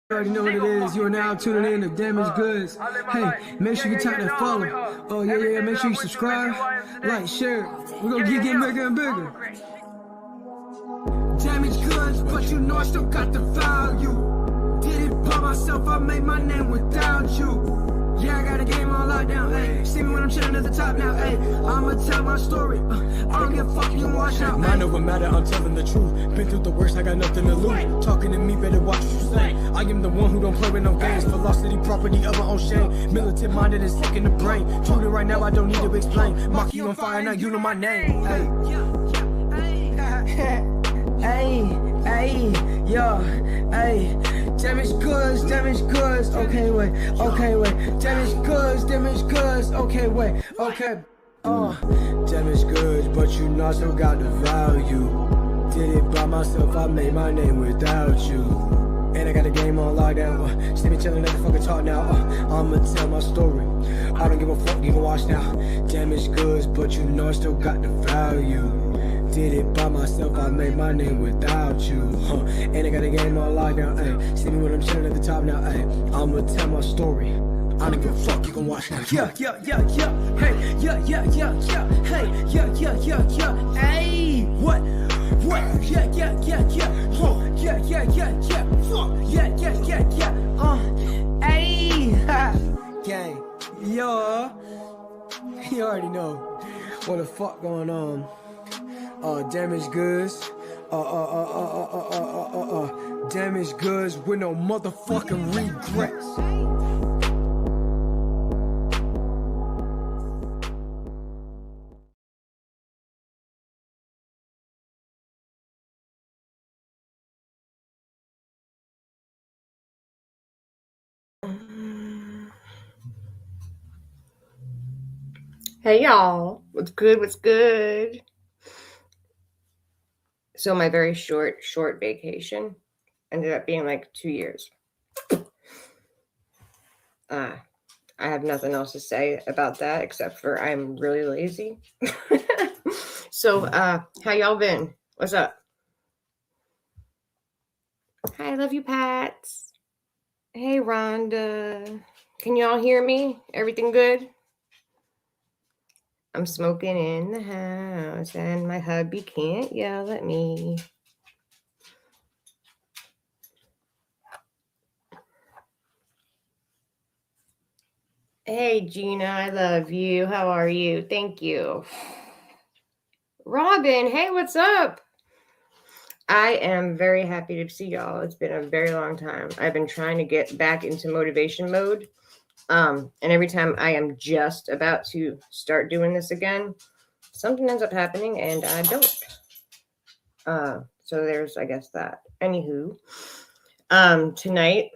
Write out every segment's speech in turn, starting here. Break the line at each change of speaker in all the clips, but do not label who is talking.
You already know what it is. You are now tuning in to Damaged Goods. Hey, make sure you tap that follow. Oh, yeah. Make sure you subscribe, like, share. We're going to keep getting bigger and bigger. Damaged Goods, but you know I still got the value. Did it by myself, I made my name without you. Yeah, I got a game on lockdown, ayy. See me when I'm chilling at the top now, ayy. I'ma tell my story. I don't give a fuck, you can watch out. Mind over matter, I'm telling the truth. Been through the worst, I got nothing to lose. Talking to me, better watch what you say. I am the one who don't play with no games. Velocity, property of my own shame. Militant minded and sick in the brain. Tuning right now, I don't need to explain. Maki on fire, now you know my name. Ayy, yo, ayy. Damaged goods, okay, wait, damaged goods, okay, wait, okay. Damaged goods, but you know I still got the value. Did it by myself, I made my name without you. And I got the game on lockdown, see me chillin' at the fucking talk now. I'ma tell my story, I don't give a fuck, you can watch now. Damaged goods, but you know I still got the value. Did it by myself, I made my name without you. And I got the game on lockdown, ayy. See me when I'm chilling at the top now, ayy. I'ma tell my story. I don't give a fuck, you can watch now. Yeah. Hey, yeah. Hey, what? Yeah. Hey, gang. Yo. You already know what the fuck going on. Damaged goods. Damaged goods with no motherfucking regrets.
Hey y'all, what's good? So my very short vacation ended up being like 2 years. I have nothing else to say about that except for I'm really lazy. So how y'all been? What's up? Hi, I love you, Pats. Hey, Rhonda. Can y'all hear me? Everything good? I'm smoking in the house and my hubby can't yell at me. Hey, Gina, I love you. How are you? Thank you. Robin, hey, what's up? I am very happy to see y'all. It's been a very long time. I've been trying to get back into motivation mode. And every time I am just about to start doing this again, something ends up happening and I don't. So there's, I guess, that. Anywho, tonight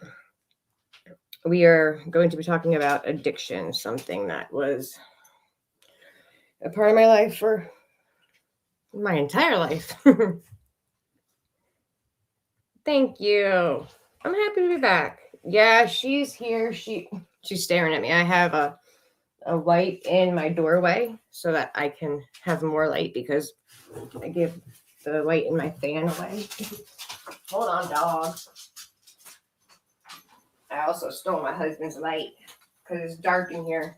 we are going to be talking about addiction, something that was a part of my life for my entire life. Thank you. I'm happy to be back. Yeah, she's here. She's staring at me. I have a light in my doorway so that I can have more light because I give the light in my fan away. Hold on, dog. I also stole my husband's light because it's dark in here.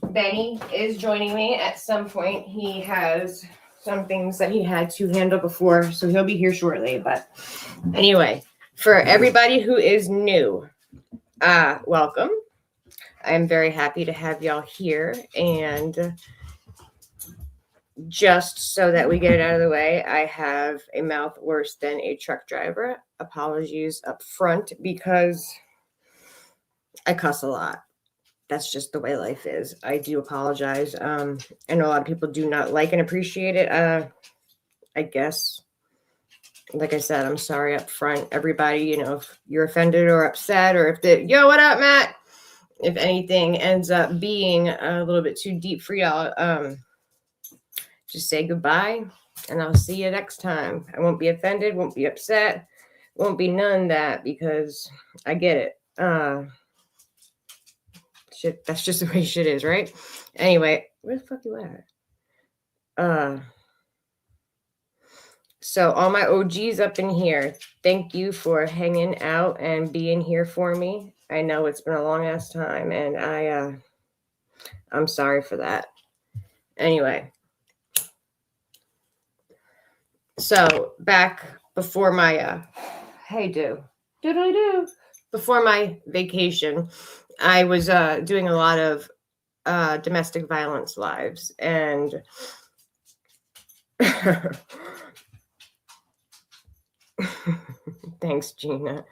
Benny is joining me at some point. He has some things that he had to handle before, so he'll be here shortly. But anyway, for everybody who is new, welcome. I'm very happy to have y'all here. And just so that we get it out of the way, I have a mouth worse than a truck driver. Apologies up front because I cuss a lot. That's just the way life is. I do apologize. I know a lot of people do not like and appreciate it. I guess, like I said, I'm sorry up front. Everybody, if you're offended or upset or yo, what up, Matt? If anything ends up being a little bit too deep for y'all, just say goodbye and I'll see you next time. I won't be offended, won't be upset, won't be none of that because I get it. Shit, that's just the way shit is, right? Anyway, where the fuck you at? So all my OGs up in here, thank you for hanging out and being here for me. I know it's been a long ass time, and I'm sorry for that. Anyway, so back before my before my vacation, I was doing a lot of domestic violence lives, and thanks, Gina.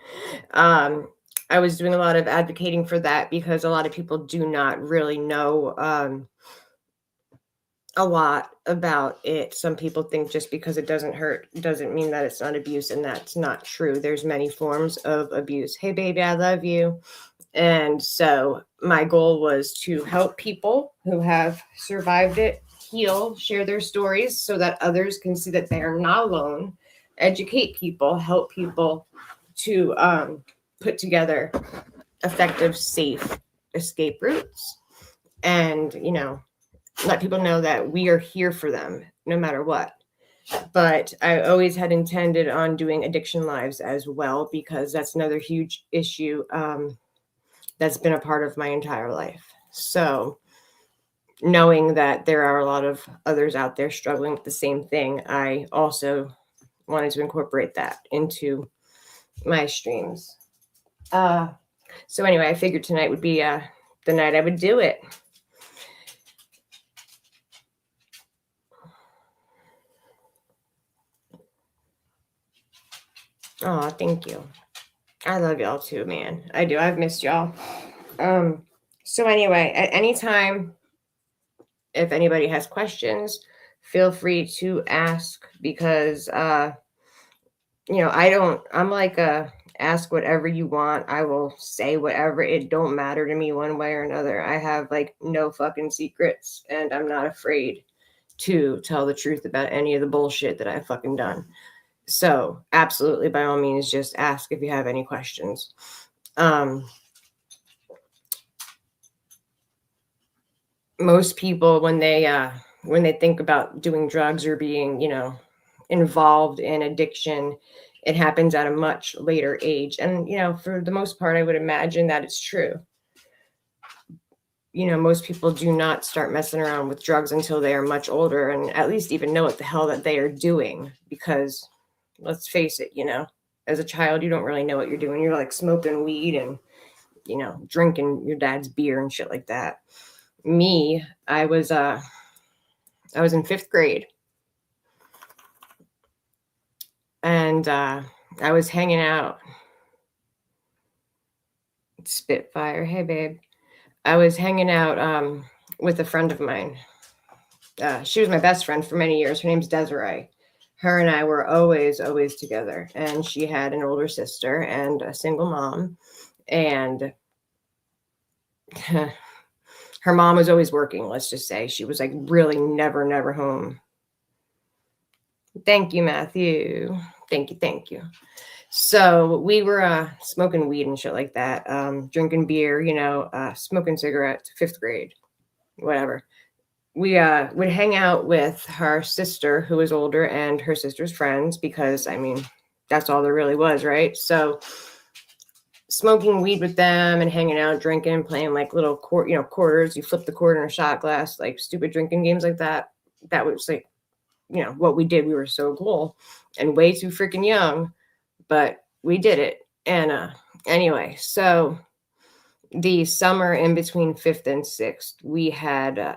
I was doing a lot of advocating for that because a lot of people do not really know a lot about it. Some people think just because it doesn't hurt doesn't mean that it's not abuse, and that's not true. There's many forms of abuse. Hey, baby, I love you. And so my goal was to help people who have survived it heal, share their stories so that others can see that they are not alone, educate people, help people to put together effective, safe escape routes, and, let people know that we are here for them no matter what. But I always had intended on doing addiction lives as well, because that's another huge issue that's been a part of my entire life. So knowing that there are a lot of others out there struggling with the same thing, I also wanted to incorporate that into my streams. So anyway, I figured tonight would be the night I would do it. Oh, thank you. I love y'all too, man. I do. I've missed y'all. So anyway, at any time, if anybody has questions, feel free to ask, because I'm like ask whatever you want. I will say whatever. It don't matter to me one way or another. I have like no fucking secrets, and I'm not afraid to tell the truth about any of the bullshit that I've fucking done. So absolutely, by all means, just ask if you have any questions. Most people, when they think about doing drugs or being, involved in addiction, it happens at a much later age. And, for the most part, I would imagine that it's true. Most people do not start messing around with drugs until they are much older, and at least even know what the hell that they are doing, because let's face it, as a child, you don't really know what you're doing. You're like smoking weed and, drinking your dad's beer and shit like that. Me, I was in 5th grade, and I was hanging out. Spitfire. Hey, babe. I was hanging out with a friend of mine. She was my best friend for many years. Her name's Desiree. Her and I were always together, and she had an older sister and a single mom, and her mom was always working. Let's just say she was like really never home. Thank you, Matthew. Thank you. So we were smoking weed and shit like that, drinking beer, smoking cigarettes. 5th grade, whatever. We would hang out with her sister, who was older, and her sister's friends, because, that's all there really was, right? So smoking weed with them and hanging out, drinking, playing like little quarters. You flip the quarter in a shot glass, like stupid drinking games like that. That was like, what we did. We were so cool and way too freaking young, but we did it. And anyway, so the summer in between 5th and 6th, we had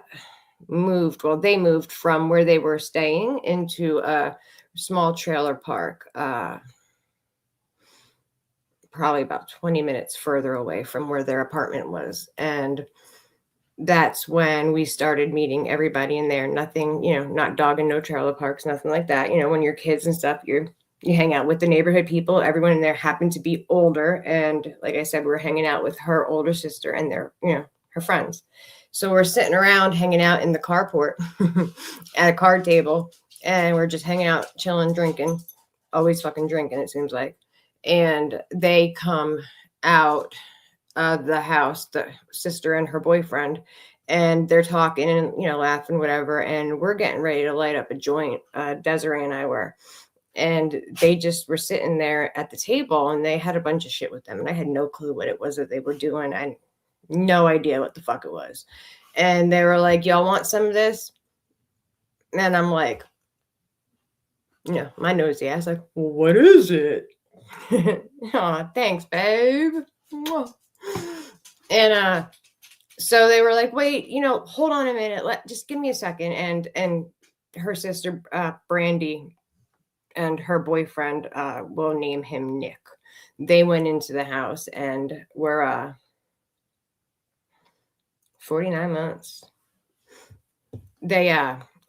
they moved from where they were staying into a small trailer park, probably about 20 minutes further away from where their apartment was. And that's when we started meeting everybody in there. Nothing, not dogging, no trailer parks, nothing like that. When you're kids and stuff, you hang out with the neighborhood people. Everyone in there happened to be older. And like I said, we were hanging out with her older sister and their, her friends. So we're sitting around hanging out in the carport at a card table, and we're just hanging out, chilling, drinking, always fucking drinking, it seems like. And they come out of the house, the sister and her boyfriend, and they're talking and, laughing, whatever. And we're getting ready to light up a joint. Desiree and I were. And they just were sitting there at the table and they had a bunch of shit with them. And I had no clue what it was that they were doing. I had no idea what the fuck it was. And they were like, y'all want some of this? And I'm like, my nosy ass, like, well, what is it? Oh, thanks, babe. And so they were like, wait, hold on a minute. Just give me a second. And her sister, Brandy, and her boyfriend, we'll name him Nick. They went into the house and were 49 months. They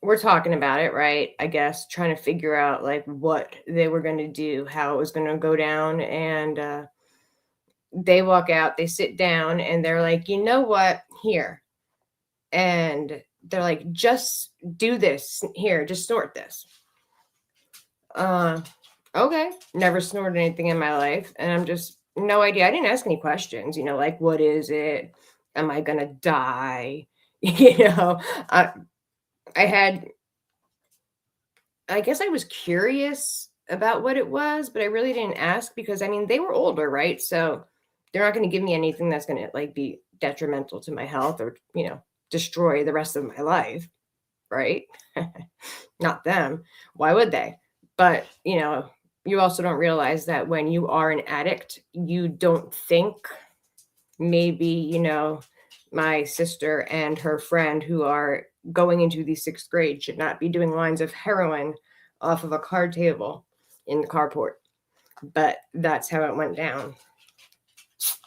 were talking about it, right? I guess trying to figure out like what they were going to do, how it was going to go down. And they walk out, they sit down, and they're like, you know what? Here. And they're like, just do this. Here, just snort this. Okay. Never snorted anything in my life. And I'm just, no idea. I didn't ask any questions, like, what is it? Am I going to die? I guess I was curious about what it was, but I really didn't ask because, they were older, right? So they're not going to give me anything that's going to like be detrimental to my health or, destroy the rest of my life, right? Not them. Why would they? But, you also don't realize that when you are an addict, you don't think maybe, my sister and her friend who are going into the 6th grade should not be doing lines of heroin off of a card table in the carport. But that's how it went down.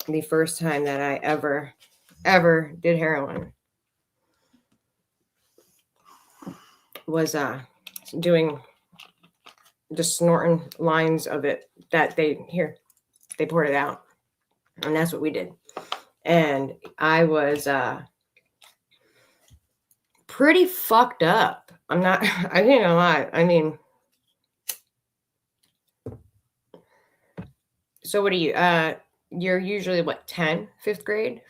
The first time that I ever did heroin was doing just snorting lines of it that they poured it out. And that's what we did. And I was pretty fucked up. I ain't gonna lie. So what are you? You're usually what, 10, 5th grade?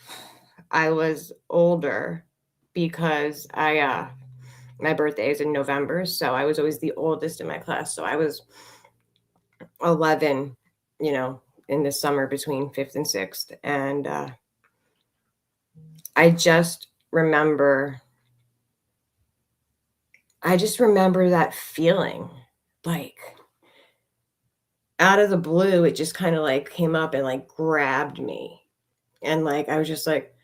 I was older because my birthday is in November, so I was always the oldest in my class. So I was 11, in the summer between 5th and 6th. And I just remember that feeling, like out of the blue, it just kind of like came up and like grabbed me. And like, I was just like,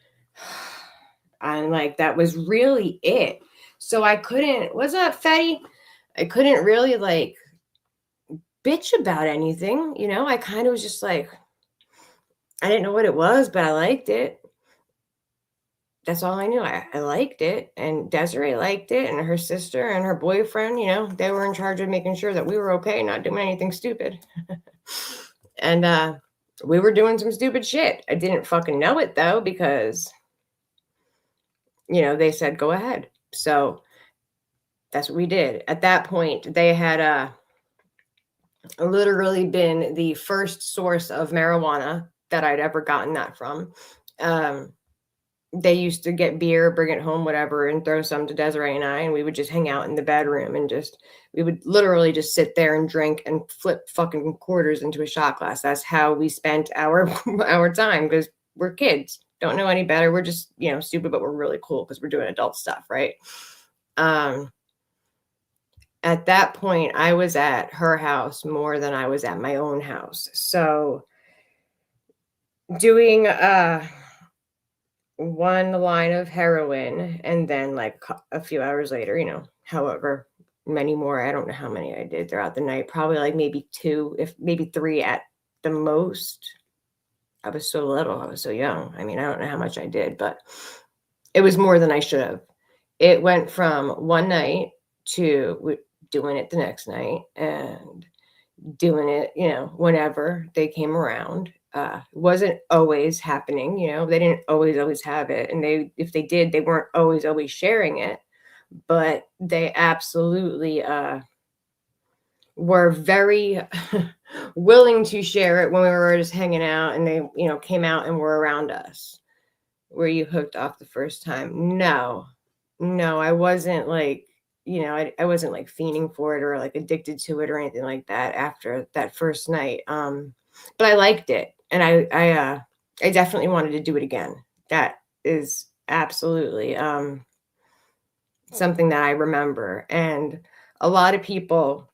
and like, that was really it. So I couldn't, what's up, fatty? I couldn't really like bitch about anything. I kind of was just like, I didn't know what it was, but I liked it. That's all I knew. I liked it. And Desiree liked it. And her sister and her boyfriend, they were in charge of making sure that we were okay, not doing anything stupid. And we were doing some stupid shit. I didn't fucking know it though, because, they said, go ahead. So that's what we did. At that point, they had literally been the first source of marijuana that I'd ever gotten that from. They used to get beer, bring it home, whatever, and throw some to Desiree and I, and we would just hang out in the bedroom and we would literally just sit there and drink and flip fucking quarters into a shot glass. That's how we spent our time, because we're kids, don't know any better. We're just, stupid, but we're really cool because we're doing adult stuff, right? At that point, I was at her house more than I was at my own house. So doing one line of heroin and then like a few hours later, however many more, I don't know how many I did throughout the night, probably like maybe 2, if maybe 3 at the most. I was so little, I was so young. I don't know how much I did, but it was more than I should have. It went from one night to doing it the next night and doing it, whenever they came around. Wasn't always happening, they didn't always have it. And if they did, they weren't always sharing it, but they absolutely were very willing to share it when we were just hanging out and they, came out and were around us. Were you hooked off the first time? No, I wasn't like, you know, I wasn't like fiending for it or like addicted to it or anything like that after that first night. But I liked it, and I definitely wanted to do it again. That is absolutely something that I remember. And a lot of people,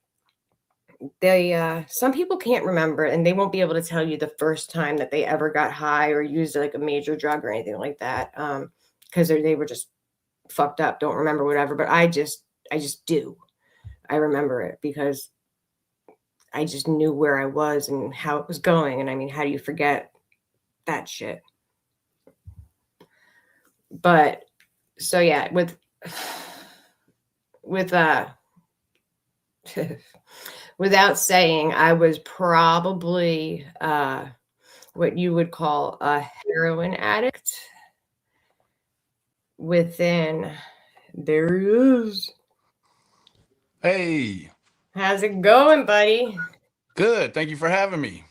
some people can't remember, and they won't be able to tell you the first time that they ever got high or used like a major drug or anything like that, because they were just fucked up, don't remember whatever. But I just do. I remember it because I just knew where I was and how it was going. And I mean, how do you forget that shit? But so yeah, with without saying, I was probably what you would call a heroin addict within. There he is.
Hey.
How's it going, buddy?
Good. Thank you for having me.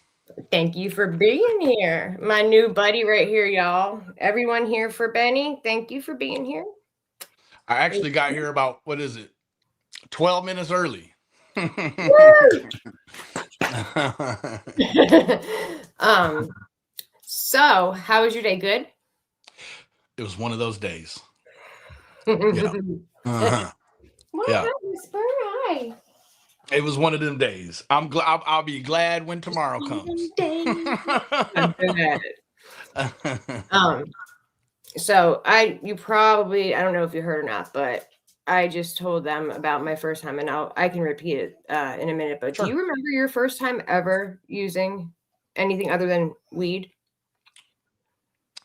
Thank you for being here. My new buddy right here, y'all. Everyone here for Benny, thank you for being here.
I actually got here about, 12 minutes early.
So how was your day? Good?
It was one of those days.
Yeah.
What happened,
Spur?
It was one of them days. I'll be glad when tomorrow comes.
So you probably, I don't know if you heard or not, but I just told them about my first time, and I can repeat it in a minute. But sure. Do you remember your first time ever using anything other than weed?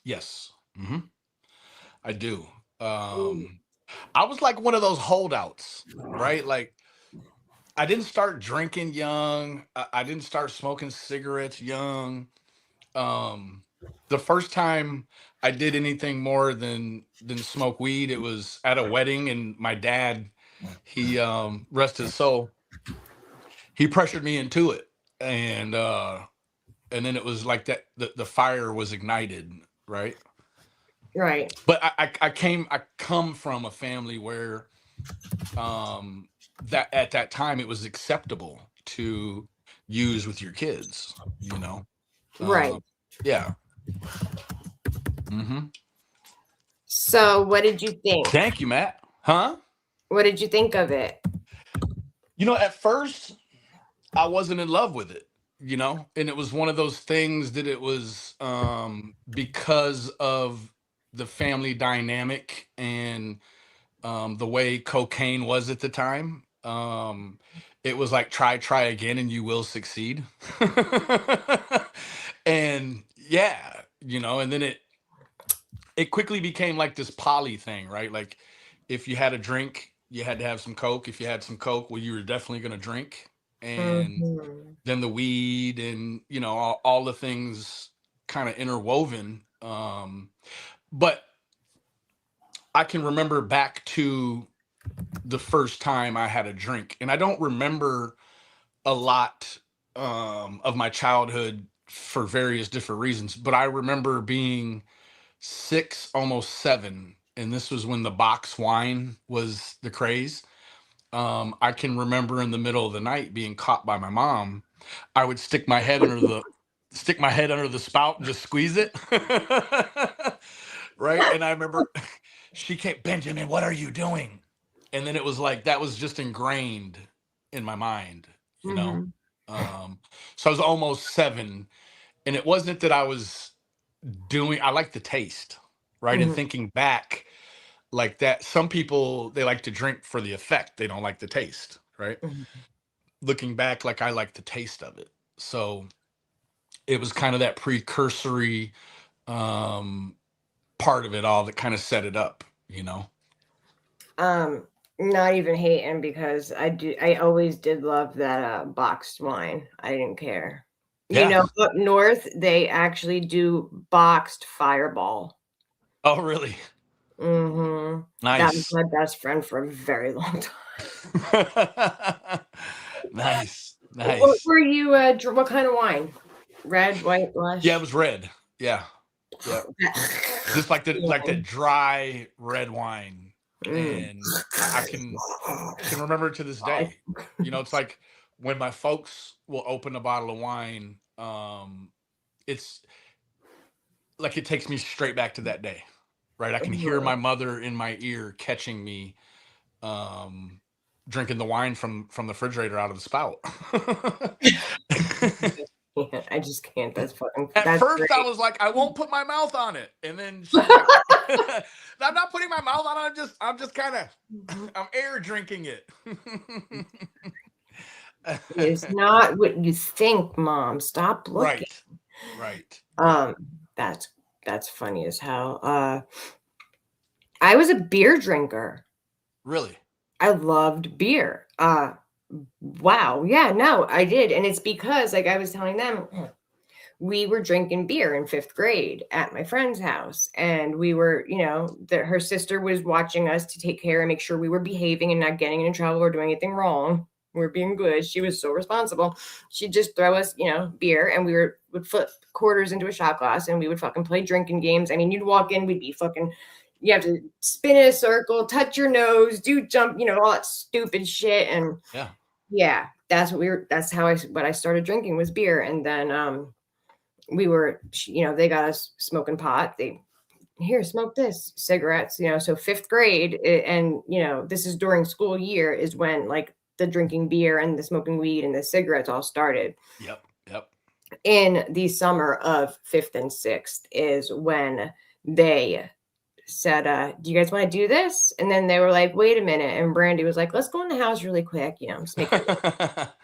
Yes. Mm-hmm. I do. I was like one of those holdouts, right? Like, I didn't start drinking young. I didn't start smoking cigarettes young. The first time I did anything more than smoke weed, it was at a wedding, and my dad, he rest his soul, he pressured me into it, and then it was like that the fire was ignited, right?
Right.
But I come from a family where that at that time it was acceptable to use with your kids, you know.
Right.
Yeah. Mm-hmm.
So what did you think?
Thank you, Matt. Huh?
What did you think of it?
You know, at first I wasn't in love with it, you know, and it was one of those things that it was because of the family dynamic and the way cocaine was at the time. It was like try again and you will succeed. And yeah, you know, and then it quickly became like this poly thing, right? Like if you had a drink, you had to have some Coke. If you had some Coke, well, you were definitely going to drink. And then the weed and, you know, all the things kind of interwoven. But I can remember back to the first time I had a drink, and I don't remember a lot of my childhood for various different reasons, but I remember being 6, almost 7, and this was when the box wine was the craze. I can remember in the middle of the night being caught by my mom. I would stick my head under the spout and just squeeze it. Right. And I remember she came, Benjamin, what are you doing? And then it was like, that was just ingrained in my mind, you know? So I was almost 7, and it wasn't that I was I like the taste, right? And thinking back like that, some people, they like to drink for the effect. They don't like the taste, right? Looking back, like I like the taste of it. So it was kind of that precursory part of it all that kind of set it up, you know?
Not even hating, because I always did love that boxed wine. I didn't care. Yeah. You know, up north they actually do boxed Fireball.
Oh, really?
Mm-hmm.
Nice.
That was my best friend for a very long time.
Nice.
What were you what kind of wine? Red, white, blush?
Yeah, it was red. Yeah. Just like that dry red wine. And I can remember it to this day. You know, it's like when my folks will open a bottle of wine, it's like it takes me straight back to that day, right? I can hear my mother in my ear catching me drinking the wine from the refrigerator out of the spout.
I just can't. That's fucking.
At
That's
first,
great.
I was like, I won't put my mouth on it, and then she's like, I'm not putting my mouth on it. I'm just kind of, I'm air drinking it.
It's not what you think, Mom. Stop looking.
Right.
That's funny as hell. I was a beer drinker.
Really?
I loved beer. Wow. Yeah, no, I did. And it's because, like I was telling them, we were drinking beer in 5th grade at my friend's house. And we were, you know, her sister was watching us to take care and make sure we were behaving and not getting in trouble or doing anything wrong. We were being good. She was so responsible. She'd just throw us, you know, beer, and we would flip quarters into a shot glass, and we would fucking play drinking games. I mean, you'd walk in, we'd be fucking, you have to spin in a circle, touch your nose, do jump, you know, all that stupid shit. And yeah, that's how I started drinking was beer. And then we were, you know, they got us smoking pot. Here, smoke this, cigarettes, you know. So 5th grade, and you know, this is during school year, is when like the drinking beer and the smoking weed and the cigarettes all started.
Yep.
In the summer of 5th and 6th is when they said, do you guys want to do this? And then they were like, wait a minute. And Brandy was like, let's go in the house really quick. You know,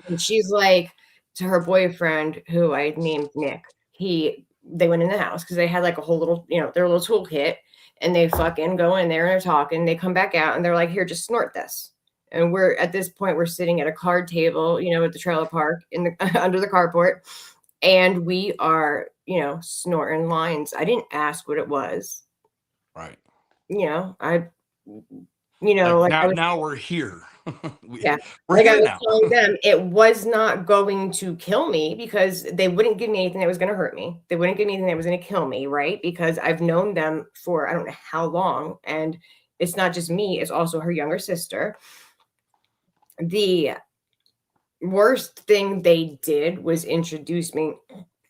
and she's like, to her boyfriend, who I named Nick, they went in the house because they had like a whole little, you know, their little toolkit, and they fucking go in there and they're talking. They come back out and they're like, here, just snort this. And at this point, we're sitting at a card table, you know, at the trailer park under the carport. And we are, you know, snorting lines. I didn't ask what it was.
Right.
You know, like
now we're here.
Yeah.
We're
like
here
I was
now.
telling them, it was not going to kill me because they wouldn't give me anything that was going to hurt me. They wouldn't give me anything that was going to kill me, right? Because I've known them for I don't know how long. And it's not just me, it's also her younger sister. The worst thing they did was introduce me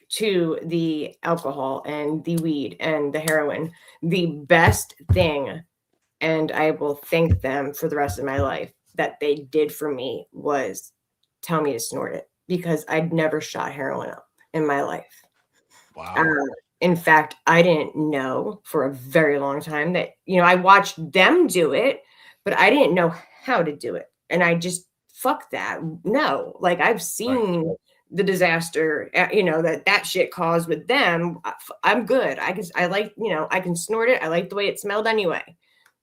to the alcohol and the weed and the heroin. The best thing, and I will thank them for the rest of my life, that they did for me was tell me to snort it, because I'd never shot heroin up in my life.
Wow.
In fact, I didn't know for a very long time that, you know, I watched them do it, but I didn't know how to do it. And I just, fuck that. No, like I've seen the disaster, you know, that shit caused with them. I'm good. I like, you know, I can snort it. I like the way it smelled anyway.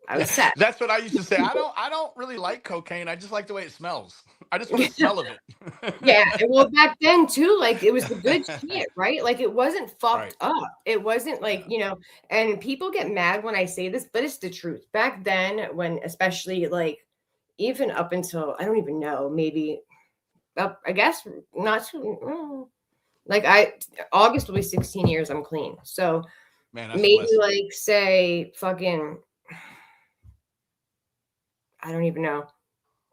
I was set.
That's what I used to say. I don't really like cocaine. I just like the way it smells. I just want the smell of it.
Yeah. Well, back then too, like it was the good shit, right? Like it wasn't fucked up. It wasn't like, you know, and people get mad when I say this, but it's the truth. Back then, when especially like even up until, I don't even know, maybe up, I guess not too, like August will be 16 years I'm clean. So maybe like say fucking, I don't even know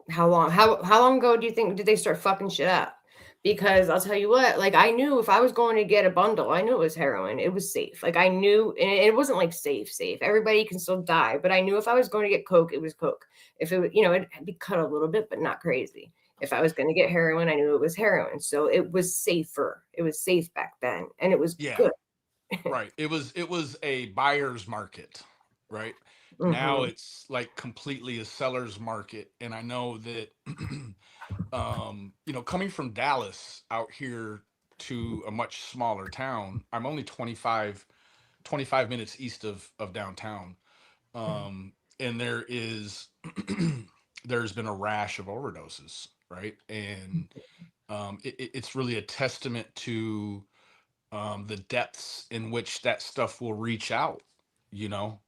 how long ago do you think did they start fucking shit up? Because I'll tell you what, like I knew if I was going to get a bundle, I knew it was heroin. It was safe. Like I knew, and it wasn't like safe. Everybody can still die, but I knew if I was going to get coke, it was coke. If it was, you know, it'd be cut a little bit, but not crazy. If I was going to get heroin, I knew it was heroin. So it was safer. It was safe back then, and it was good.
Right. It was a buyer's market, right? Mm-hmm. Now it's like completely a seller's market. And I know that, you know, coming from Dallas out here to a much smaller town, I'm only 25 minutes east of downtown. And there's been a rash of overdoses, right? And it's really a testament to the depths in which that stuff will reach out, you know.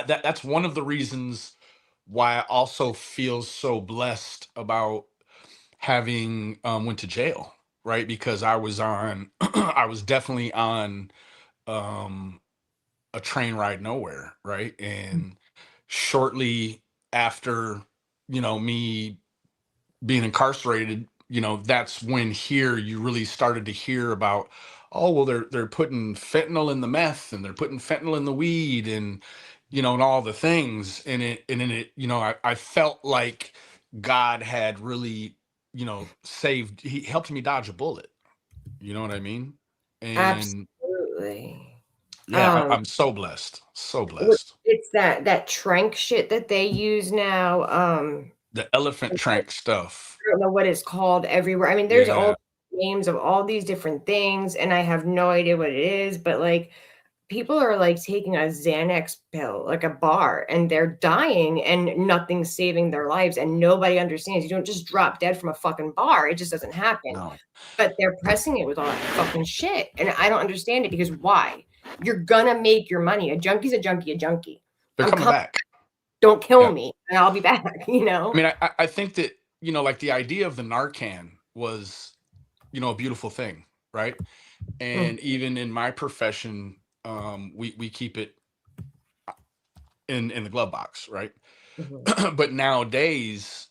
That's one of the reasons why I also feel so blessed about having went to jail, right? Because I was definitely on a train ride nowhere, right? And shortly after, me being incarcerated, that's when here you really started to hear about, oh, well, they're putting fentanyl in the meth and they're putting fentanyl in the weed and, and all the things. And in it, I felt like God had really, he helped me dodge a bullet. You know what I mean? And
Absolutely.
yeah,
Um,
I'm so blessed. So
what-
blessed.
it's that trank shit that they use now.
The elephant trank stuff.
I don't know what it's called everywhere. I mean, there's
Yeah.
all names of all these different things, and I have no idea what it is, but like people are like taking a Xanax pill, like a bar, and they're dying and nothing's saving their lives, and nobody understands. You don't just drop dead from a fucking bar. It just doesn't happen.
No.
But they're pressing it with all that fucking shit. And I don't understand it because why? You're gonna make your money. A junkie's a junkie, a junkie.
They're coming back.
Don't kill
Yeah.
me and I'll be back,
I mean, I think that, like the idea of the Narcan was, a beautiful thing, right? And even in my profession, we keep it in the glove box, right?
Mhm.
But nowadays,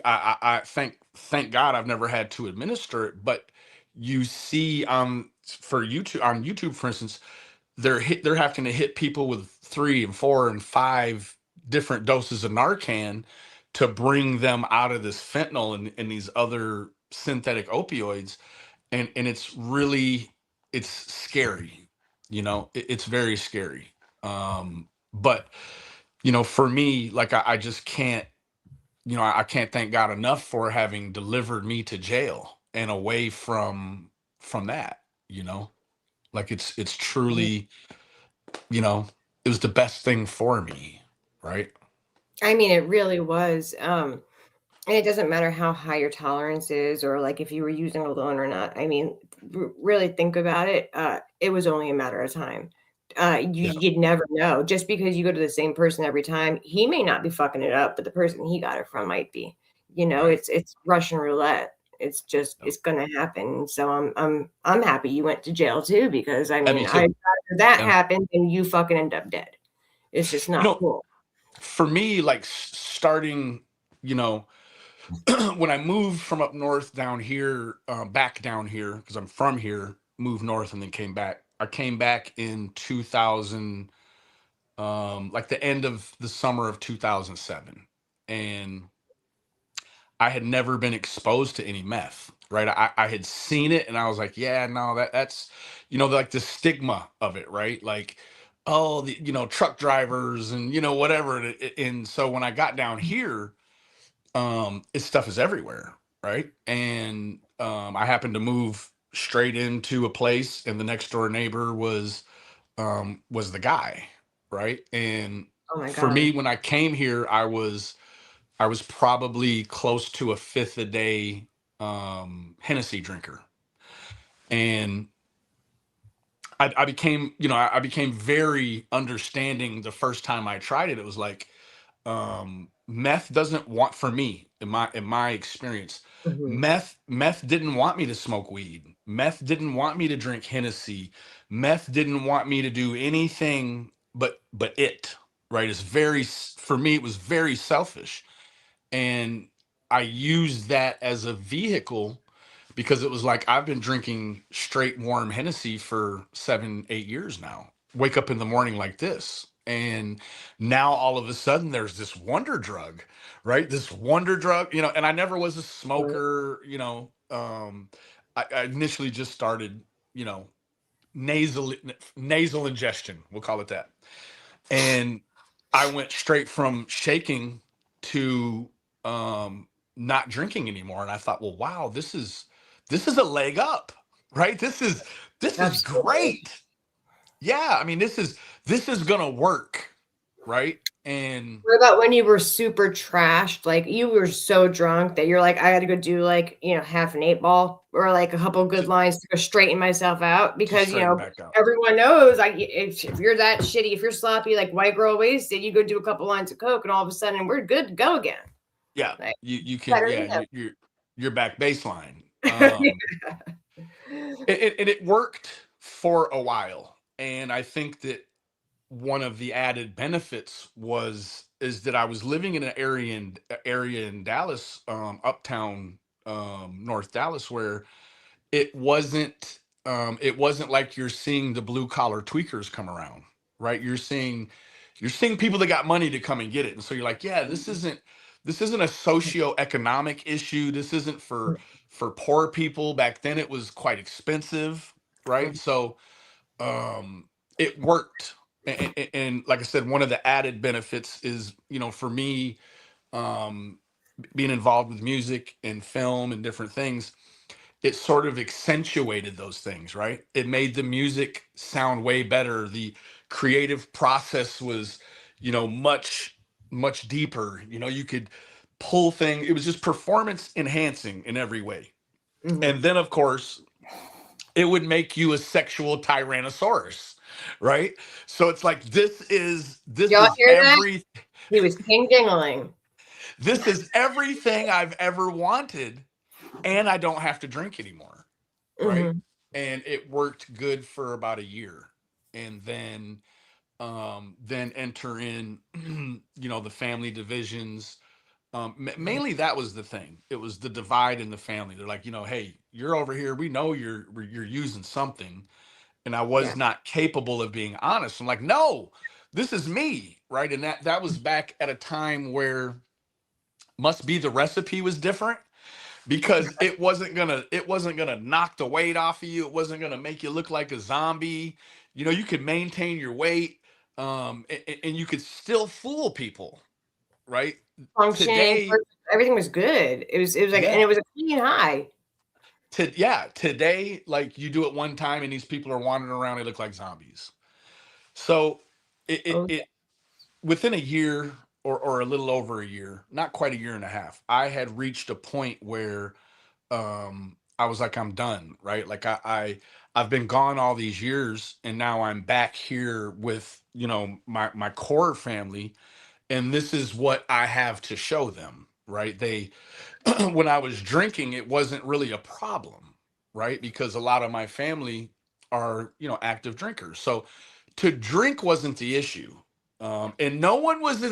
I thank God I've never had to administer it, but you see on YouTube, for instance, they're having to hit people with 3 and 4 and 5 different doses of Narcan to bring them out of this fentanyl and these other synthetic opioids. And it's scary, it's very scary. But for me, like I just can't, I can't thank God enough for having delivered me to jail and away from that, like it's truly, it was the best thing for me, right?
I mean, it really was. And it doesn't matter how high your tolerance is or like if you were using alone or not. I mean, really think about it. It was only a matter of time.
Yeah.
You'd never know. Just because you go to the same person every time, he may not be fucking it up, but the person he got it from might be.
Right.
It's Russian roulette. It's just
Yep.
it's gonna happen. So I'm happy you went to jail too, because I
Me
mean,
too.
I that
Yeah.
happened and you fucking end up dead. It's just not cool.
For me, like starting, when I moved from up north down here, back down here, because I'm from here, moved north and then came back. I came back in 2000, like the end of the summer of 2007. And I had never been exposed to any meth, right? I had seen it and I was like, yeah, no, that's, like the stigma of it, right? Like, oh, the, truck drivers and, whatever. And so when I got down here, this stuff is everywhere, right? And I happened to move straight into a place and the next door neighbor was the guy, right? And
Oh my
for
God.
me, when I came here, I was probably close to a fifth a day Hennessy drinker. And I became, I became very understanding the first time I tried it. It was like, meth doesn't want, for me, in my experience,
Mhm.
meth didn't want me to smoke weed. Meth didn't want me to drink Hennessy. Meth didn't want me to do anything but it, right? For me, it was very selfish. And I used that as a vehicle because it was like I've been drinking straight warm Hennessy for 7, 8 years now. Wake up in the morning like this. And now all of a sudden there's this wonder drug, right? This wonder drug, and I never was a smoker, I initially just started, nasal nasal ingestion, we'll call it that. And I went straight from shaking to not drinking anymore. And I thought, well, wow, this is a leg up, right? This is
Absolutely.
great. Yeah, I mean, this is gonna work, right? And
What about when you were super trashed? Like you were so drunk that you're like, I got to go do like, half an 8 ball or like a couple good
just,
lines to go straighten myself out
just
because,
straighten back out.
everyone knows like if you're that shitty, if you're sloppy, like white girl wasted, you go do a couple lines of coke and all of a sudden we're good to go again.
Yeah,
Like
you can.
better
Yeah,
than ever.
you're back baseline.
Yeah.
And it worked for a while, and I think that one of the added benefits is that I was living in an area in Dallas, uptown, North Dallas, where it wasn't like you're seeing the blue collar tweakers come around, right? You're seeing people that got money to come and get it. And so you're like, yeah, this isn't a socioeconomic issue. This isn't for poor people. Back then it was quite expensive, right? So it worked. And like I said, one of the added benefits is, for me, um being involved with music and film and different things, it sort of accentuated those things, right? It made the music sound way better. The creative process was, much, much deeper. You could pull things. It was just performance enhancing in every way.
Mhm.
And then, of course, it would make you a sexual tyrannosaurus, right? So it's like this
Y'all
is
hear that?
every
He was king dingling.
this is everything I've ever wanted, and I don't have to drink anymore, right?
Mhm.
And it worked good for about a year, and then enter in the family divisions. Mainly that was the thing. It was the divide in the family. They're like, hey, you're over here, we know you're using something, and I
Yeah.
was not capable of being honest. I'm like, no, this is me, right? And that was back at a time where must be the recipe was different, because it wasn't gonna knock the weight off of you. It wasn't gonna make you look like a zombie. You could maintain your weight, and you could still fool people, right?
Functioning,
Today,
everything was good. It was like, and
yeah,
it was a clean high.
today, like, you do it one time and these people are wandering around, they look like zombies. So it it,
Oh,
it within a year, or a little over a year, not quite a year and a half, I had reached a point where I was like, I'm done, right? Like, I've been gone all these years, and now I'm back here with, my core family, and this is what I have to show them, right? They when I was drinking, it wasn't really a problem, right? Because a lot of my family are, active drinkers. So to drink wasn't the issue. And no one was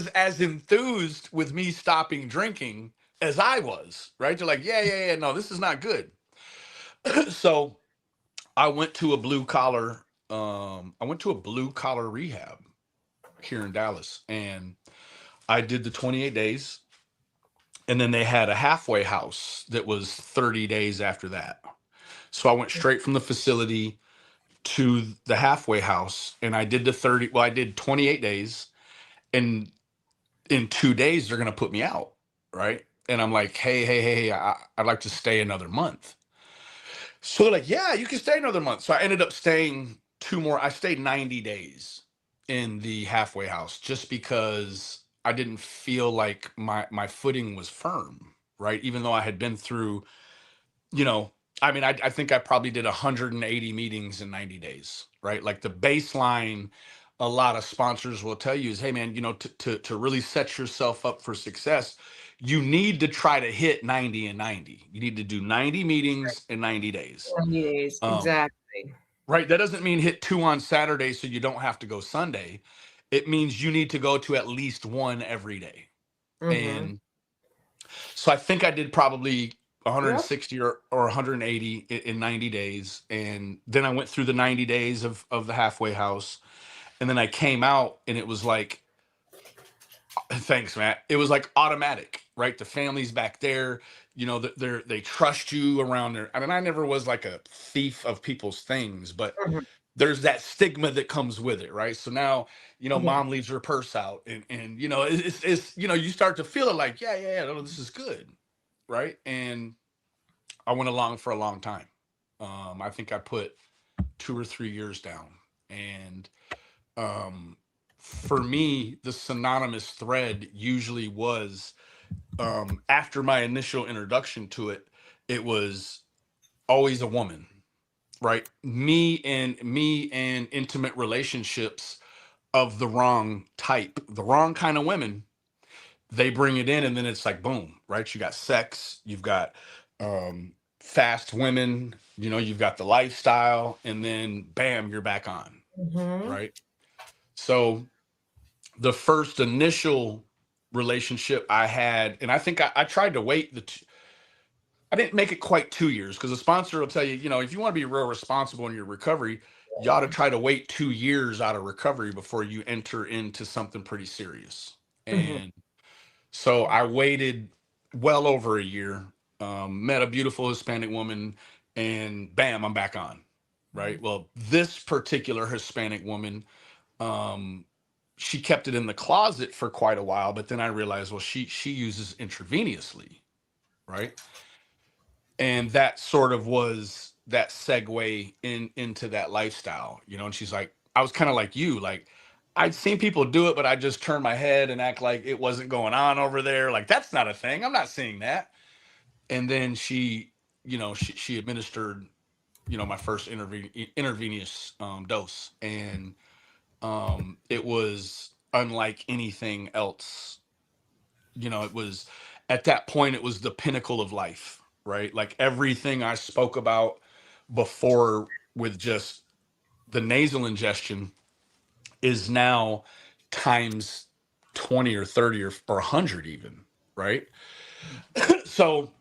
as enthused with me stopping drinking as I was, right? They're like, yeah, yeah, yeah, no, this is not good. So I went to a blue collar rehab here in Dallas, and I did the 28 days, and then they had a halfway house that was 30 days after that. So I went straight from the facility to the halfway house, and I did 28 days, and in 2 days they're going to put me out, right? And I'm like, hey, I'd like to stay another month. So they're like, yeah, you can stay another month. So I ended up staying two more. I stayed 90 days in the halfway house, just because I didn't feel like my footing was firm, right? Even though I had been through, you know, I mean, I think I probably did 180 meetings in 90 days, right? Like, the baseline, a lot of sponsors will tell you is, hey man, to really set yourself up for success, you need to try to hit 90 and 90. You need to do 90 meetings in 90 days.
90 days.
Um,
Exactly.
right. That doesn't mean hit two on Saturday so you don't have to go Sunday. It means you need to go to at least one every day.
Mhm.
And so I think I did probably
Yep.
160 or 180 in 90 days. And then I went through the 90 days of the halfway house. And then I came out, and it was like, thanks, Matt. It was like automatic, right? The family's back there, they trust you around there. I mean, I never was like a thief of people's things, but
Mhm.
there's that stigma that comes with it, right? So now,
Yeah.
mom leaves her purse out, and it's you start to feel it, like, yeah, yeah, yeah, no, this is good, right? And I went along for a long time. I think I put 2 or 3 years down, and um, for me, the synonymous thread usually was, after my initial introduction to it, it was always a woman, right? Me and intimate relationships of the wrong type, the wrong kind of women. They bring it in, and then it's like, boom, right? You got sex, you've got fast women, you've got the lifestyle, and then bam, you're back on,
Mhm.
right? So the first initial relationship I had, and I think I tried to wait I didn't make it quite 2 years, because the sponsor will tell you, if you want to be real responsible in your recovery, you ought to try to wait 2 years out of recovery before you enter into something pretty serious.
Mhm.
And so I waited well over a year, met a beautiful Hispanic woman, and bam, I'm back on. Right. Well, this particular Hispanic woman, um, she kept it in the closet for quite a while, but then I realized, well, she uses intravenously, right? And that sort of was that segue into that lifestyle, and she's like, I was kind of like you, like I'd seen people do it, but I just turned my head and act like it wasn't going on over there. Like, that's not a thing. I'm not seeing that. And then she administered, my first intravenous dose, and it was unlike anything else. It was, at that point, it was the pinnacle of life, right? Like everything I spoke about before with just the nasal ingestion is now times 20 or 30 or 100 even, right? So,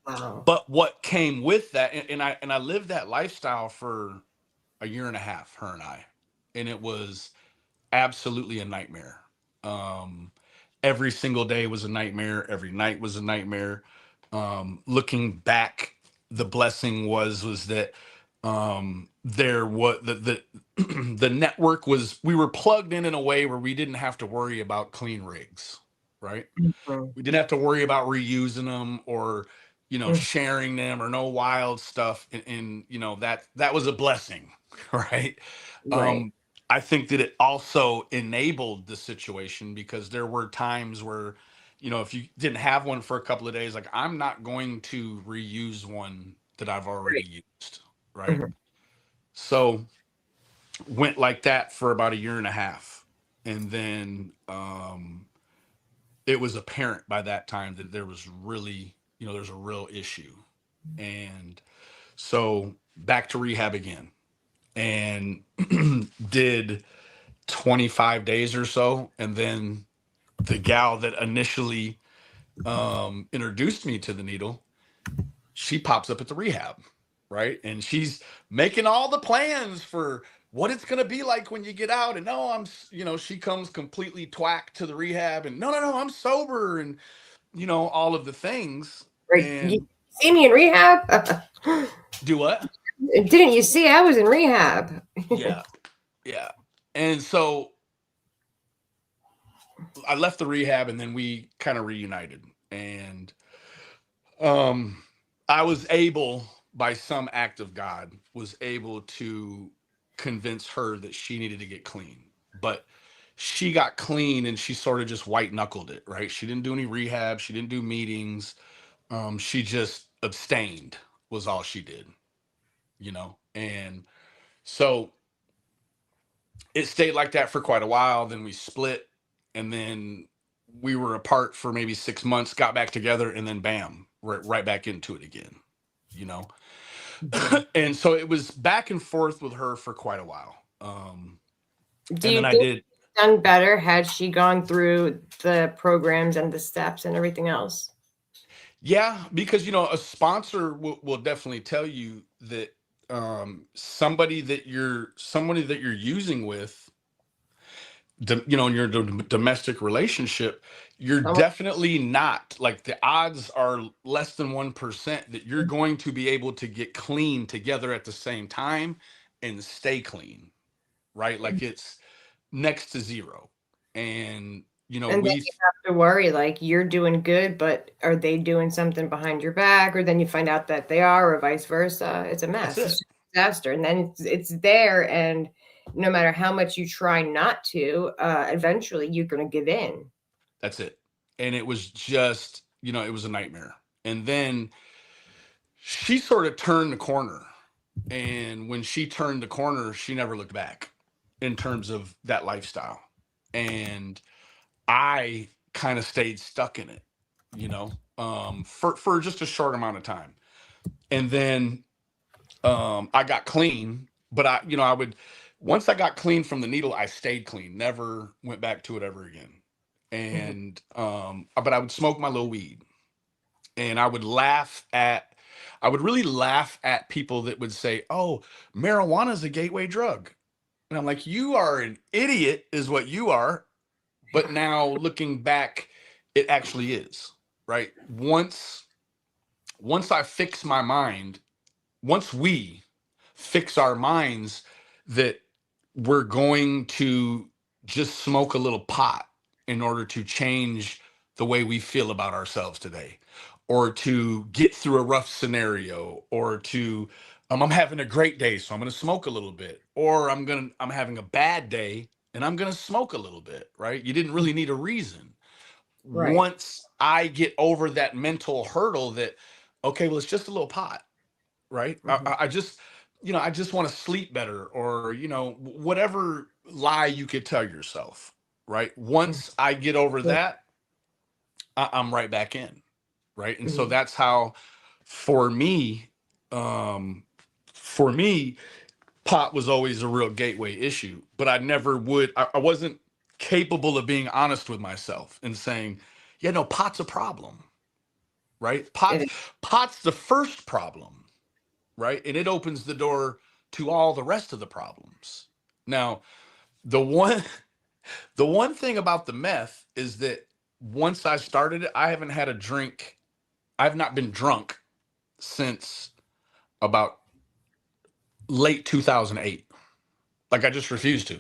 Wow.
but what came with that, and I lived that lifestyle for a year and a half, her and I, and it was absolutely a nightmare. Um, every single day was a nightmare. Every night was a nightmare. Looking back, the blessing was that there was the the network was, we were plugged in a way where we didn't have to worry about clean rigs, right?
Mhm.
We didn't have to worry about reusing them or
Mhm.
sharing them or no wild stuff, and that was a blessing. Right.
Right.
um I think that it also enabled the situation, because there were times where, if you didn't have one for a couple of days, like, I'm not going to reuse one that I've already
Right.
used, right?
Mhm.
So went like that for about a year and a half, and then it was apparent by that time that there was really, there's a real issue. And so back to rehab again, and did 25 days or so. And then the gal that initially introduced me to the needle, she pops up at the rehab, right? And she's making all the plans for what it's going to be like when you get out. And no, she comes completely twacked to the rehab, and no, I'm sober, and all of the things.
Right. You
And
see me in rehab?
do what?
Didn't you see I was in rehab?
Yeah. Yeah. And so I left the rehab, and then we kind of reunited. And um I was able, by some act of God, was able to convince her that she needed to get clean. But she got clean, and she sort of just white knuckled it, right? She didn't do any rehab, she didn't do meetings. She just abstained, was all she did, and so it stayed like that for quite a while. Then we split, and then we were apart for maybe 6 months, got back together, and then bam, right back into it again, you know. And so it was back and forth with her for quite a while.
Do
And
you
then I
think
did.
done better had she gone through the programs and the steps and everything else?
Yeah, because a sponsor will definitely tell you that somebody that you're using with, in your domestic relationship, you're
Someone-
definitely not, like, the odds are less than 1% that you're going to be able to get clean together at the same time and stay clean, right? Like, it's next to zero. And
And then you have to worry, like, you're doing good, but are they doing something behind your back? Or then you find out that they are, or vice versa. It's a
that's
mess. It's
it.
just a disaster. And then it's there. And no matter how much you try not to, eventually you're going to give in.
That's it. And it was just, it was a nightmare. And then she sort of turned the corner. And when she turned the corner, she never looked back in terms of that lifestyle. And I kind of stayed stuck in it, for just a short amount of time. And then I got clean, but I would Once I got clean from the needle, I stayed clean, never went back to it ever again.
Mhm.
And but I would smoke my little weed, and I would really laugh at people that would say, "Oh, marijuana is a gateway drug." And I'm like, "You are an idiot is what you are." But now looking back, it actually is, right? Once I fix my mind, once we fix our minds that we're going to just smoke a little pot in order to change the way we feel about ourselves today, or to get through a rough scenario, or to I'm having a great day, so I'm going to smoke a little bit, or I'm having a bad day and I'm going to smoke a little bit, right? You didn't really need a reason.
Right.
Once I get over that mental hurdle that, okay, well, it's just a little pot, right?
Mhm.
I just, I just want to sleep better, or, whatever lie you could tell yourself, right?
Mhm.
Once I get over
Yeah.
that, I'm right back in, right? And so
Mhm.
that's how, for me, um, for me, pot was always a real gateway issue, but I wasn't capable of being honest with myself and saying, yeah, no, pot's a problem, right?
It is.
Pot's the first problem, right? And it opens the door to all the rest of the problems. Now, the one the one thing about the meth is that once I started it, I haven't had a drink. I've not been drunk since about late 2008. Like, I just refuse to,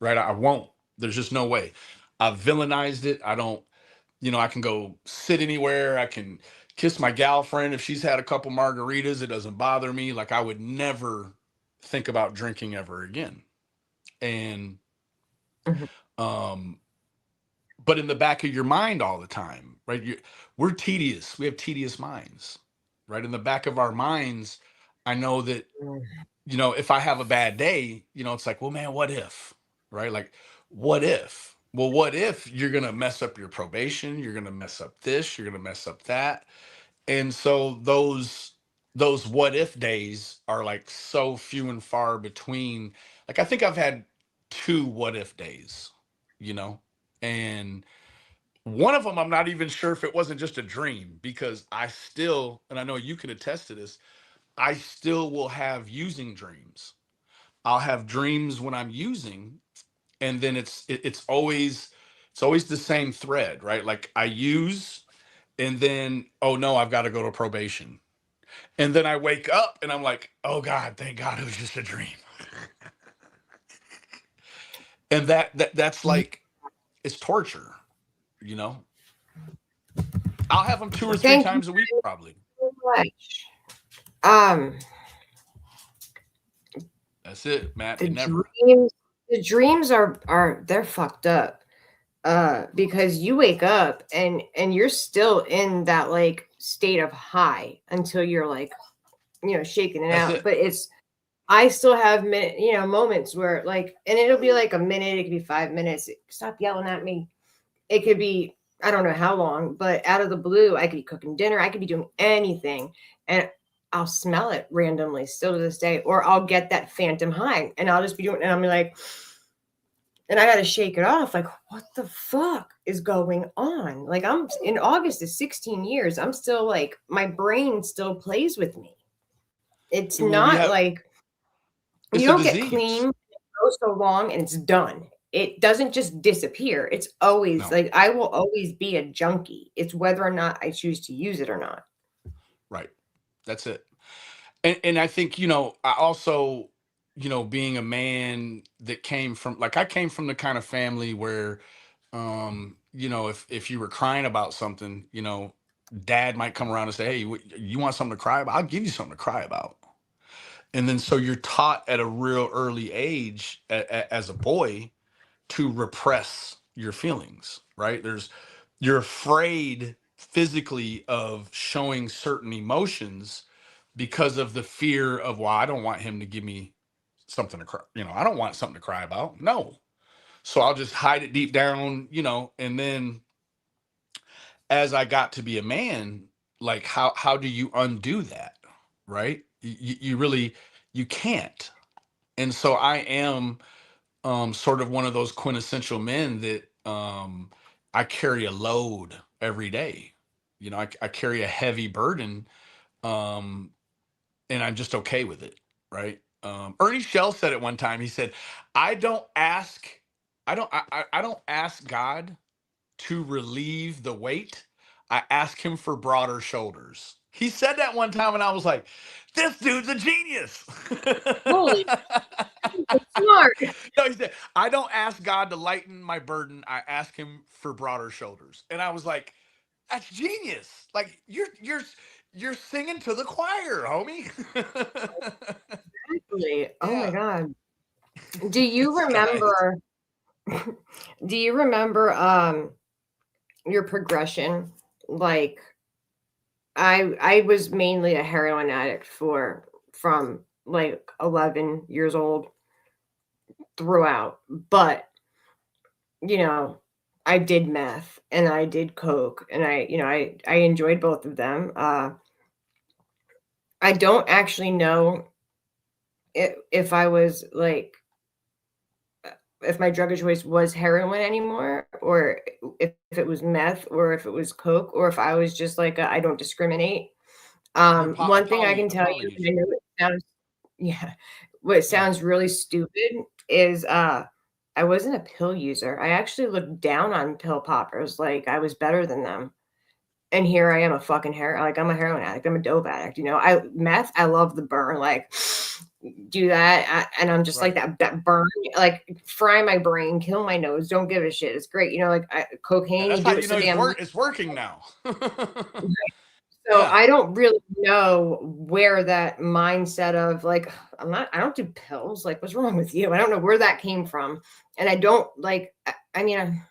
right? I won't. There's just no way. I've villainized it. I don't, I can go sit anywhere. I can kiss my gal friend if she's had a couple margaritas. It doesn't bother me. Like, I would never think about drinking ever again. And
Mhm.
um but in the back of your mind all the time, right? We're tedious. We have tedious minds, right? In the back of our minds, I know that, if I have a bad day, it's like, well, man, what if, right? Like, what if? Well, what if you're going to mess up your probation? You're going to mess up this, you're going to mess up that. And so those what if days are like so few and far between. Like, I think I've had two what if days, you know, and one of them I'm not even sure if it wasn't just a dream, because I still, and I know you can attest to this, I still will have using dreams. I'll have dreams when I'm using, and then it's always the same thread, right? Like, I use, and then, oh no, I've got to go to probation. And then I wake up and I'm like, oh God, thank God it was just a dream. And that's like, it's torture, you know? I'll have them 2 or 3
Thank you
times a week, probably.
so much. Um,
That's it, Matt.
the
It never.
dreams are they're fucked up. Because you wake up and you're still in that like state of high until you're like, shaking it
That's
out.
it.
But I still have moments where like, and it'll be like a minute, it could be 5 minutes. Stop yelling at me. It could be, I don't know how long, but out of the blue, I could be cooking dinner, I could be doing anything, and I'll smell it randomly still to this day, or I'll get that phantom high and I'll just be doing, and I'm like, and I got to shake it off. Like, what the fuck is going on? Like, I'm in August is 16 years. I'm still like, my brain still plays with me. It's
Well, we
not
have,
like you
it's a
don't get
disease.
clean, it goes so long and it's done. It doesn't just disappear. It's always
No,
like, I will always be a junkie. It's whether or not I choose to use it or not.
right. That's it. And I think, I also, being a man that came from, like, I came from the kind of family where, if you were crying about something, dad might come around and say, hey, you want something to cry about? I'll give you something to cry about. And then so you're taught at a real early age, as a boy, to repress your feelings, right? You're afraid physically of showing certain emotions because of the fear of, well, I don't want him to give me something to cry. I don't want something to cry about. No. So I'll just hide it deep down, and then as I got to be a man, like, how do you undo that? Right? You really, you can't. And so I am sort of one of those quintessential men that I carry a load every day. You know, I carry a heavy burden, um, and I'm just okay with it, right? Ernie Shell said it one time. He said, "I don't ask, I don't ask God to relieve the weight. I ask Him for broader shoulders." He said that one time, and I was like, "This dude's a genius."
Holy smart.
No, he said, "I don't ask God to lighten my burden. I ask Him for broader shoulders." And I was like, "That's genius! Like you're singing to the choir, homie."
Really? Oh my
Yeah.
God. Do you
This guy.
remember do you remember your progression? Like I was mainly a heroin addict from like 11 years old throughout, but you know, I did meth and I did coke and I enjoyed both of them. I don't actually know if I was like if my drug of choice was heroin anymore, or if it was meth, or if it was coke, or if I was just like I don't discriminate.
You're
One thing I can
a
tell
poly
you, and I
user.
know it sounds yeah, what
Yeah.
sounds really stupid is I wasn't a pill user. I actually looked down on pill poppers like I was better than them. And here I am a fucking like I'm a heroin addict. I'm a dope addict. You know, I love the burn. Like do that, and I'm just like
Right.
that burn, like fry my brain, kill my nose, don't give a shit. It's great, you know, like
Yeah,
cocaine.
that's
You
how
do it
you know
so damn much.
it's working now.
So
Yeah.
I don't really know where that mindset of like I don't do pills. Like what's wrong with you? I don't know where that came from, and I don't like. I mean,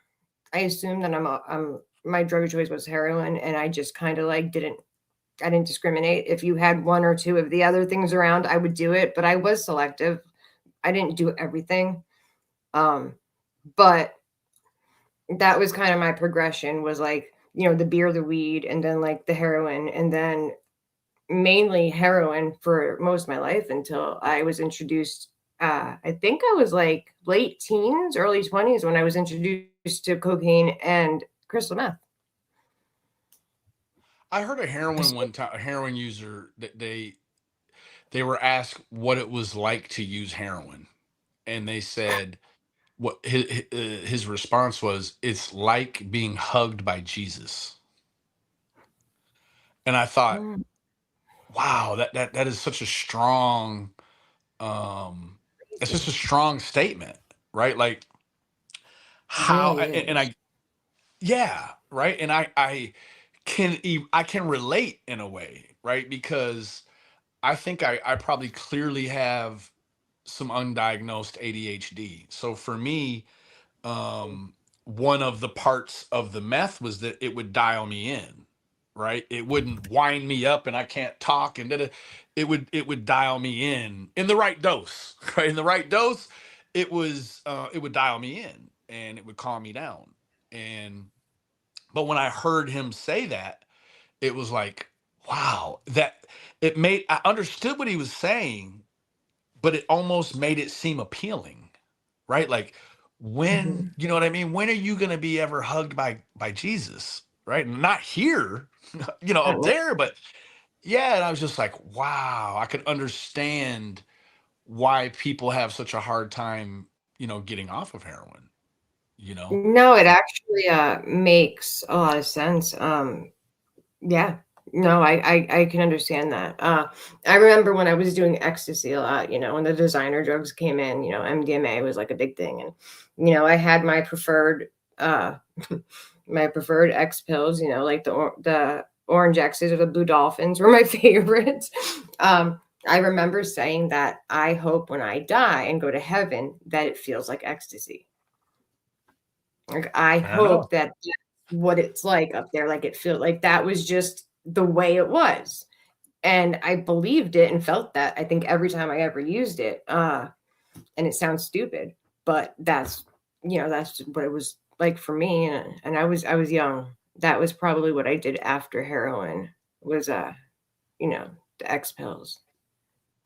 I assume that I'm my drug of choice was heroin, and I just kind of like I didn't discriminate. If you had one or two of the other things around, I would do it, but I was selective. I didn't do everything. But that was kind of my progression was like, you know, the beer, the weed, and then like the heroin, and then mainly heroin for most of my life until I was introduced. I think I was like late teens, early 20s when I was introduced to cocaine and crystal meth.
I heard a heroin user that they were asked what it was like to use heroin, and they said what his response was, "It's like being hugged by Jesus." And I thought,
Mm,
wow, that is such a strong it's just a strong statement, right? Like how
really
and
is.
I yeah, right? And I can relate in a way, right? Because I think I probably clearly have some undiagnosed ADHD. So for me, one of the parts of the meth was that it would dial me in, right? It wouldn't wind me up and I can't talk and it would dial me in the right dose, right? In the right dose, it would dial me in and it would calm me down. And but when I heard him say that, it was like, wow, that it made I understood what he was saying, but it almost made it seem appealing, right? Like when,
Mhm.
you know what I mean? When are you going to be ever hugged by Jesus, right? Not here, you know, up there, but yeah. And I was just like, wow, I could understand why people have such a hard time, you know, getting off of heroin, you know?
No, it actually makes a lot of sense. Yeah. No, I can understand that. I remember when I was doing ecstasy a lot, you know, when the designer drugs came in, you know, MDMA was like a big thing. And, you know, I had my preferred uh my preferred X pills, you know, like the orange X's or the blue dolphins were my favorites. I remember saying that I hope when I die and go to heaven that it feels like ecstasy. Like I
I know.
hope that that's what it's like up there. Like it felt like that was just the way it was. And I believed it and felt that I think every time I ever used it. And it sounds stupid, but that's you know, that's what it was like for me. And I was young. That was probably what I did after heroin was you know, the X pills.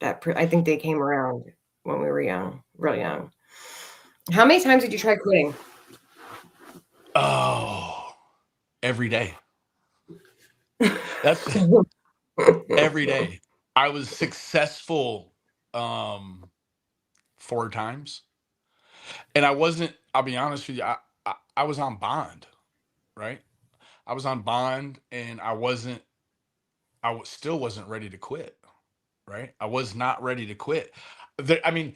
I think they came around. when we were young, really young. How many times did you try quitting?
Oh, every day. That's every day. I was successful 4 times. And I'll be honest with you, I was on bond, right? I was on bond and still wasn't ready to quit, right? I was not ready to quit. I mean,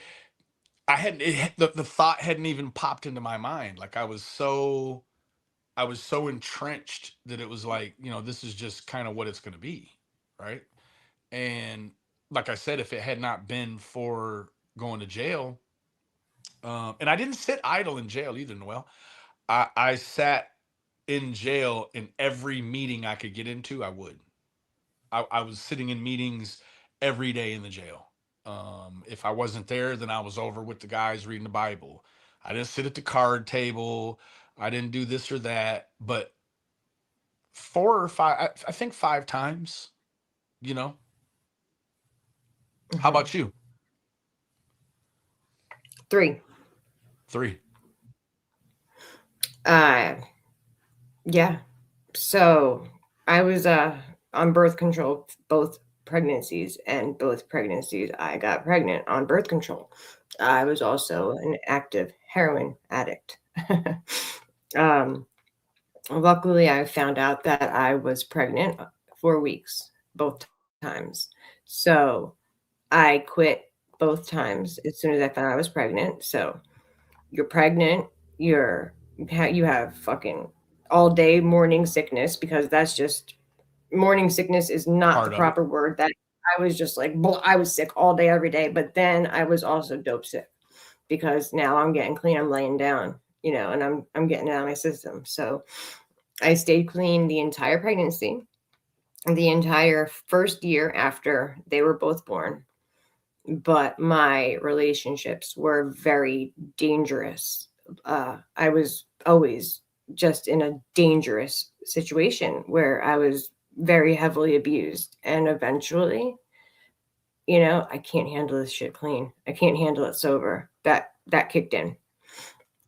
the thought hadn't even popped into my mind. Like I was so entrenched that it was like, this is just kind of what it's going to be, right? And like I said, if it had not been for going to jail, and I didn't sit idle in jail either, Noel. I sat in jail in every meeting I could get into. I was sitting in meetings every day in the jail. If I wasn't there, then I was over with the guys reading the Bible. I didn't sit at the card table. I didn't do this or that. But 4 or 5, I think 5 times, you know. How about you?
3.
3.
Yeah. So I was on birth control both pregnancies, and both pregnancies I got pregnant on birth control. I was also an active heroin addict. Luckily, I found out that I was pregnant 4 weeks both times. So I quit both times as soon as I found out I was pregnant. So you're pregnant, you have fucking all day morning sickness, because that's just, morning sickness is not
Part
the
of
proper word. That I was just like, I was sick all day, every day. But then I was also dope sick, because now I'm getting clean. I'm laying down, and I'm getting it out of my system. So I stayed clean the entire pregnancy, the entire first year after they were both born. But my relationships were very dangerous. I was always just in a dangerous situation where I was very heavily abused. And eventually, I can't handle this shit clean. I can't handle it sober. That kicked in.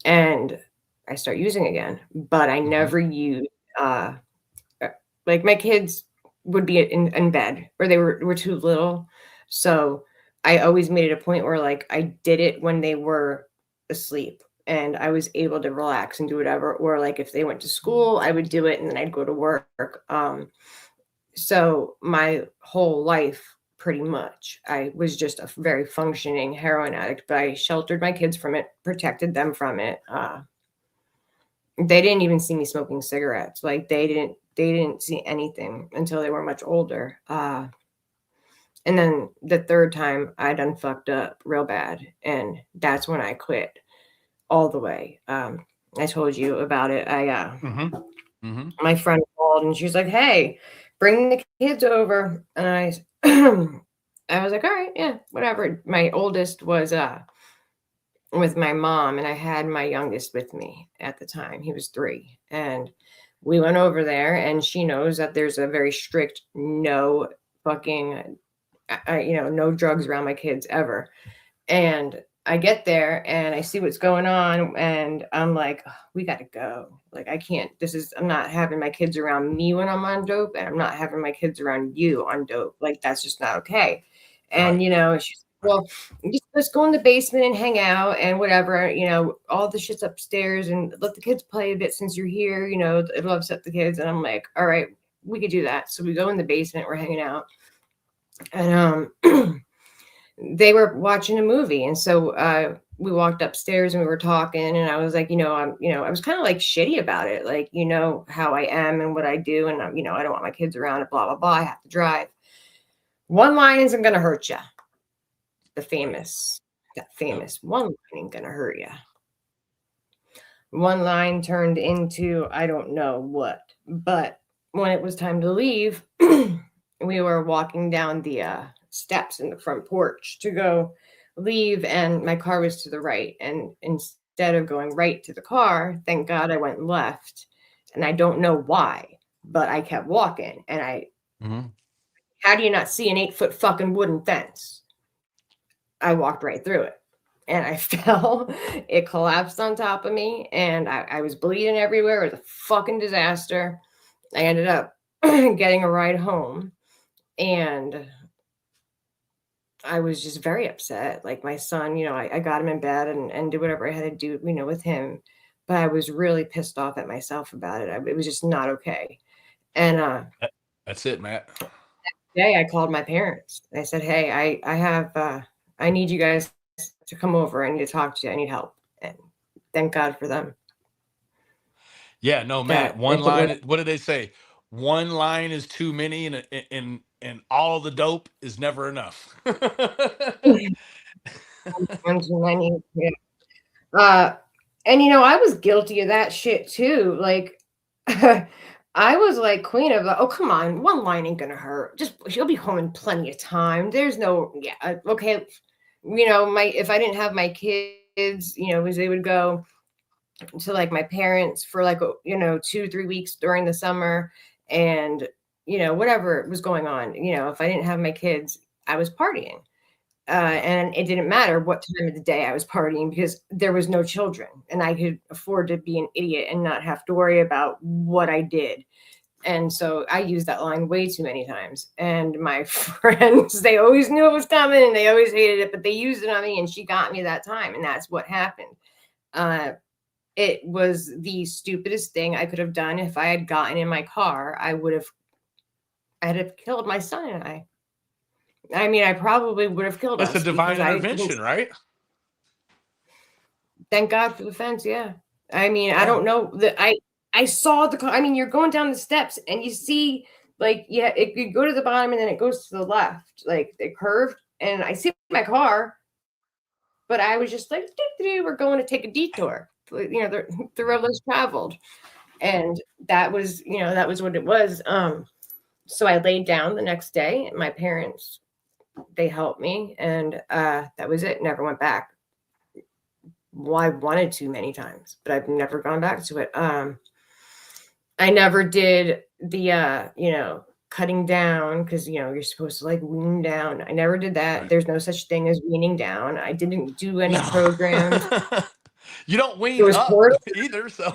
And I start using again, but I never used, like my kids would be in bed, or they were too little. So I always made it a point where like I did it when they were asleep, and I was able to relax and do whatever. Or like if they went to school, I would do it and then I'd go to work. So my whole life, pretty much, I was just a very functioning heroin addict, but I sheltered my kids from it, protected them from it. They didn't even see me smoking cigarettes. Like they didn't see anything until they were much older. And then the third time I done fucked up real bad. And that's when I quit all the way. I told you about it. My friend called and she was like, "Hey, bring the kids over." And I was like, "All right, yeah, whatever." My oldest was with my mom, and I had my youngest with me at the time. He was 3. And we went over there, and she knows that there's a very strict no fucking, no drugs around my kids ever. And I get there and I see what's going on, and I'm like, oh, we got to go. Like, I'm not having my kids around me when I'm on dope, and I'm not having my kids around you on dope. Like, that's just not okay. And,
Right.
she's, well, let's go in the basement and hang out and whatever, all the shit's upstairs, and let the kids play a bit since you're here, it'll upset the kids. And I'm like, all right, we could do that. So we go in the basement, we're hanging out, and they were watching a movie. And so we walked upstairs and we were talking, and I was like, I was kind of like shitty about it. Like, how I am and what I do. And, I don't want my kids around, blah, blah, blah. I have to drive. One line isn't going to hurt you. That famous one line ain't going to hurt you. One line turned into, I don't know what, but when it was time to leave, we were walking down the steps in the front porch to go leave, and my car was to the right. And instead of going right to the car, thank God I went left. And I don't know why, but I kept walking. And how do you not see an 8-foot fucking wooden fence? I walked right through it and I fell. It collapsed on top of me and I was bleeding everywhere. It was a fucking disaster. I ended up getting a ride home and I was just very upset. Like my son, I got him in bed and did whatever I had to do, with him. But I was really pissed off at myself about it. It was just not okay. And
That's it, Matt.
day I called my parents. I said, "Hey, I have I need you guys to come over. I need to talk to you. I need help." And thank God for them.
Yeah, no, man.
That
One
if it was
line. What did they say? One line is too many, and all the dope is never enough.
one too many, yeah. And I was guilty of that shit too. Like I was like queen of oh come on, one line ain't gonna hurt. Just she'll be home in plenty of time. There's no okay. My if I didn't have my kids, as they would go to like my parents for like 2-3 weeks during the summer and whatever was going on, if I didn't have my kids, I was partying. And it didn't matter what time of the day I was partying because there was no children and I could afford to be an idiot and not have to worry about what I did. And so I used that line way too many times. And my friends, they always knew it was coming and they always hated it, but they used it on me and she got me that time. And that's what happened. It was the stupidest thing I could have done. If I had gotten in my car, I'd have killed my son and I mean, I probably would have killed
That's a
us
divine
because
intervention, right?
thank God for the fence. Yeah. I mean, I
Yeah.
don't know that I saw the car. I mean, you're going down the steps and you see like, yeah, it could go to the bottom and then it goes to the left, like it curved and I see my car, but I was just like, we're going to take a detour, the road less traveled. And that was what it was. So I laid down the next day and my parents, they helped me and that was it. Never went back. Well, I wanted to many times, but I've never gone back to it. I never did the cutting down because you're supposed to like wean down. I never did that.
Right.
There's no such thing as weaning down. I didn't do any
No.
programs.
You don't
It
wean
was
up
court.
either, so.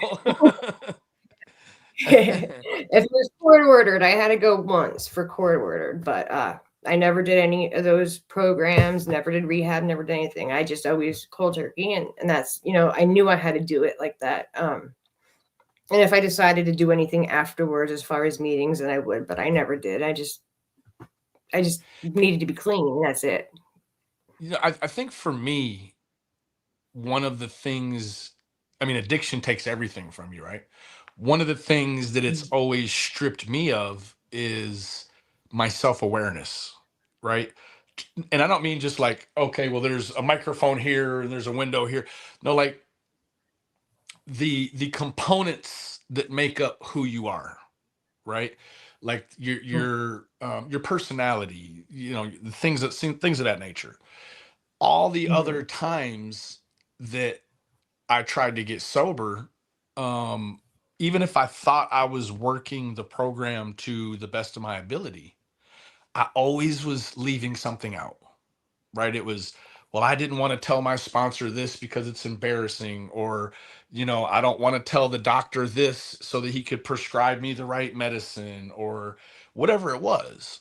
If it was court ordered, I had to go once for court ordered, but I never did any of those programs, never did rehab, never did anything. I just always cold turkey and that's, I knew I had to do it like that. And if I decided to do anything afterwards as far as meetings, then I would, but I never did. I just needed to be clean and that's it.
I think for me, one of the things, I mean, addiction takes everything from you, right? One of the things that it's always stripped me of is my self-awareness, right? And I don't mean just like, okay, well, there's a microphone here and there's a window here. No, like the components that make up who you are, right? Like your personality, the things things of that nature. All the other times that I tried to get sober, even if I thought I was working the program to the best of my ability, I always was leaving something out, right? It was, well, I didn't want to tell my sponsor this because it's embarrassing, or, I don't want to tell the doctor this so that he could prescribe me the right medicine or whatever it was.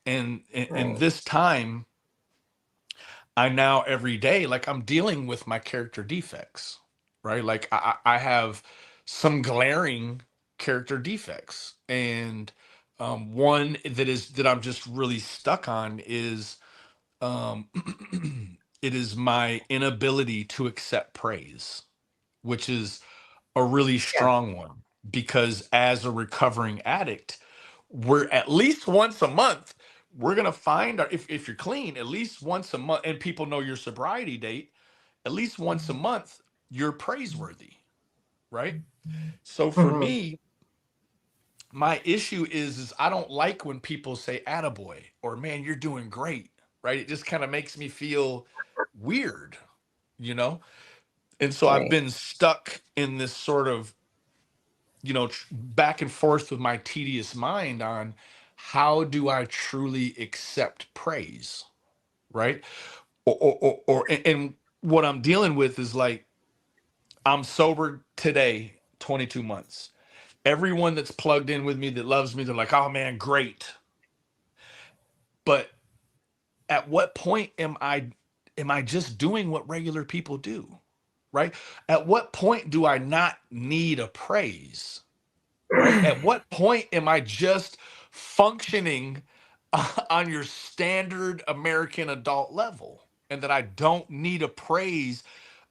And in
Right.
this time, I now every day, like I'm dealing with my character defects, right? Like I have some glaring character defects. And one that I'm just really stuck on is um, it is my inability to accept praise, which is a really
Yeah.
strong one because as a recovering addict, we're at least once a month, we're going to find our, if you're clean, at least once a month, and people know your sobriety date, at least once a month, you're praiseworthy, right? So for
Mhm.
me, my issue is I don't like when people say attaboy or man, you're doing great, right? It just kind of makes me feel weird, you know? And so I've
Right.
been stuck in this sort of, back and forth with my tedious mind on how do I truly accept praise, right? And what I'm dealing with is like, I'm sober today, 22 months. Everyone that's plugged in with me that loves me, they're like, oh man, great. But at what point am I just doing what regular people do? Right? At what point do I not need a praise? Right? At what point am I just functioning on your standard American adult level and that I don't need a praise?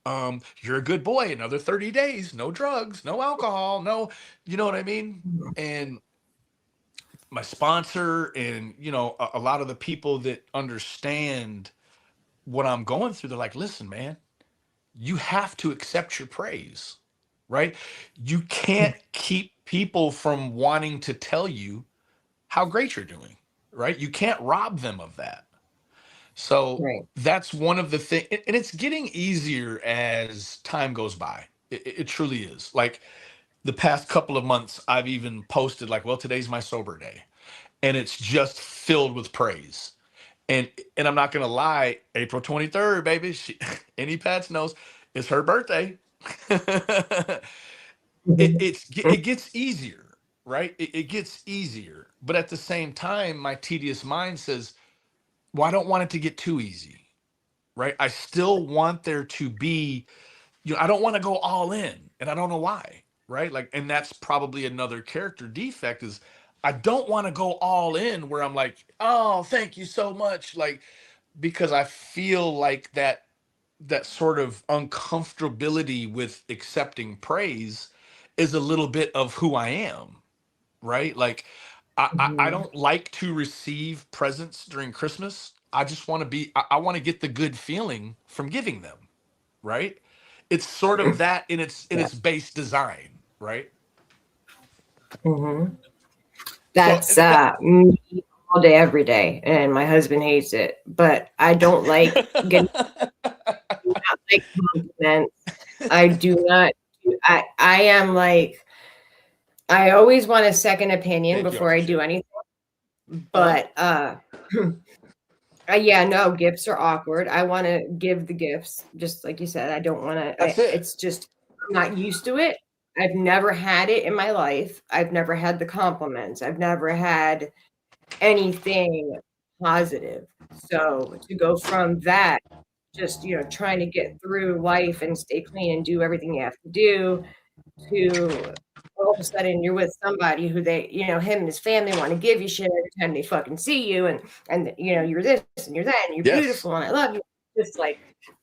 You're a good boy, another 30 days, no drugs, no alcohol, no, you know what I mean? And my sponsor and, a lot of the people that understand what I'm going through, they're like, listen, man, you have to accept your praise, right? You can't keep people from wanting to tell you how great you're doing, right? You can't rob them of that. So
Right.
that's one of the things, and it's getting easier as time goes by. It truly is. Like the past couple of months, I've even posted like, well, today's my sober day, and it's just filled with praise. And I'm not gonna lie, April 23rd, baby. Any Pats knows it's her birthday. It gets easier, right? It gets easier, but at the same time, my tedious mind says, well, I don't want it to get too easy, right? I still want there to be, I don't want to go all in, and I don't know why, right? Like, and that's probably another character defect is I don't want to go all in where I'm like, oh, thank you so much, like, because I feel like that sort of uncomfortability with accepting praise is a little bit of who I am, right? Like I
Mhm.
don't like to receive presents during Christmas. I just want to I want to get the good feeling from giving them, right? It's sort of that in
Yeah.
its base design, right?
Mhm.
So
That's me all day, every day, and my husband hates it. But I don't like getting not like compliments. I do not. I am like I always want a second opinion
thank you, I
before I do
appreciate it.
anything.
Uh-huh.
But yeah, no, gifts are awkward. I want to give the gifts, just like you said. I don't want
That's
to.
it.
It's just I'm not used to it. I've never had it in my life. I've never had the compliments. I've never had anything positive. So to go from that, just trying to get through life and stay clean and do everything you have to do, to all of a sudden you're with somebody who him and his family want to give you shit every time they fucking see you, and you're this and you're that and you're
Yes.
beautiful and I love you. Just like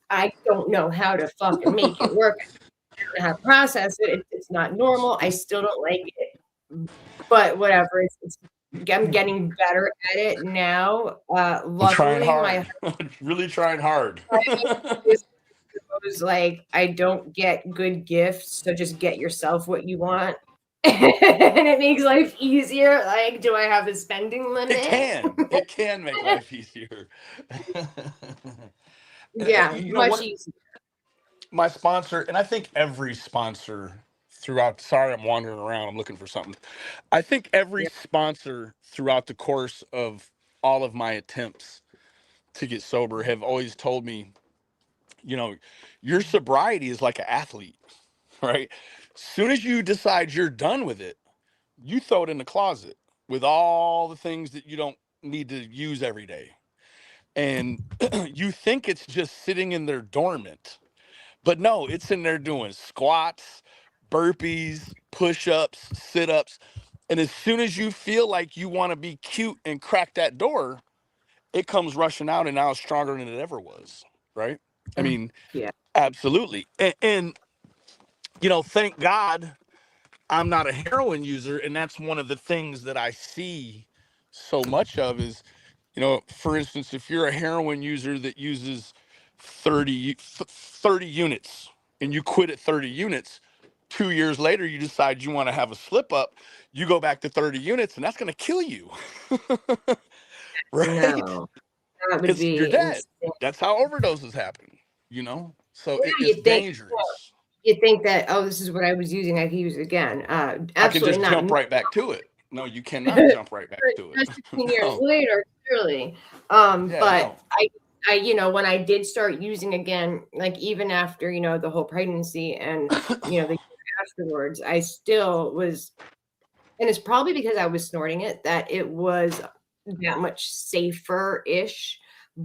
I don't know how to fucking make it work. I don't know how to process it. It's not normal. I still don't like it, but whatever. I'm getting better at it now.
I'm trying
Luckily, my
hard. Really trying hard.
husband was like, I don't get good gifts, so just get yourself what you want. And it makes life easier. Like, do I have a spending limit?
It can make life easier.
Yeah, much
What
easier.
my sponsor, and I think every sponsor throughout, sorry, I'm wandering around, I'm looking for something. I think every
Yeah.
sponsor throughout the course of all of my attempts to get sober have always told me, your sobriety is like an athlete, right? Soon as you decide you're done with it, you throw it in the closet with all the things that you don't need to use every day. And you think it's just sitting in there dormant, but no, it's in there doing squats, burpees, push-ups, sit-ups. And as soon as you feel like you want to be cute and crack that door, it comes rushing out and now it's stronger than it ever was, right? I mean,
Yeah.
absolutely. And thank God I'm not a heroin user, and that's one of the things that I see so much of is, for instance, if you're a heroin user that uses 30 units and you quit at 30 units, 2 years later you decide you want to have a slip up, you go back to 30 units, and that's going to kill you. Right?
No, that would
Because you're
be
dead.
insane.
That's how overdoses happen. So
Yeah,
it's
you think
dangerous.
that, oh, this is what I was using, I can use it again.
I can
Absolutely
just
not.
jump right back to it. No, you cannot jump right back to it.
Just 15 years
No.
later, clearly.
Yeah,
But
no.
when I did start using again, like even after, the whole pregnancy and, the year afterwards, I still was, and it's probably because I was snorting it, that it was that much safer-ish.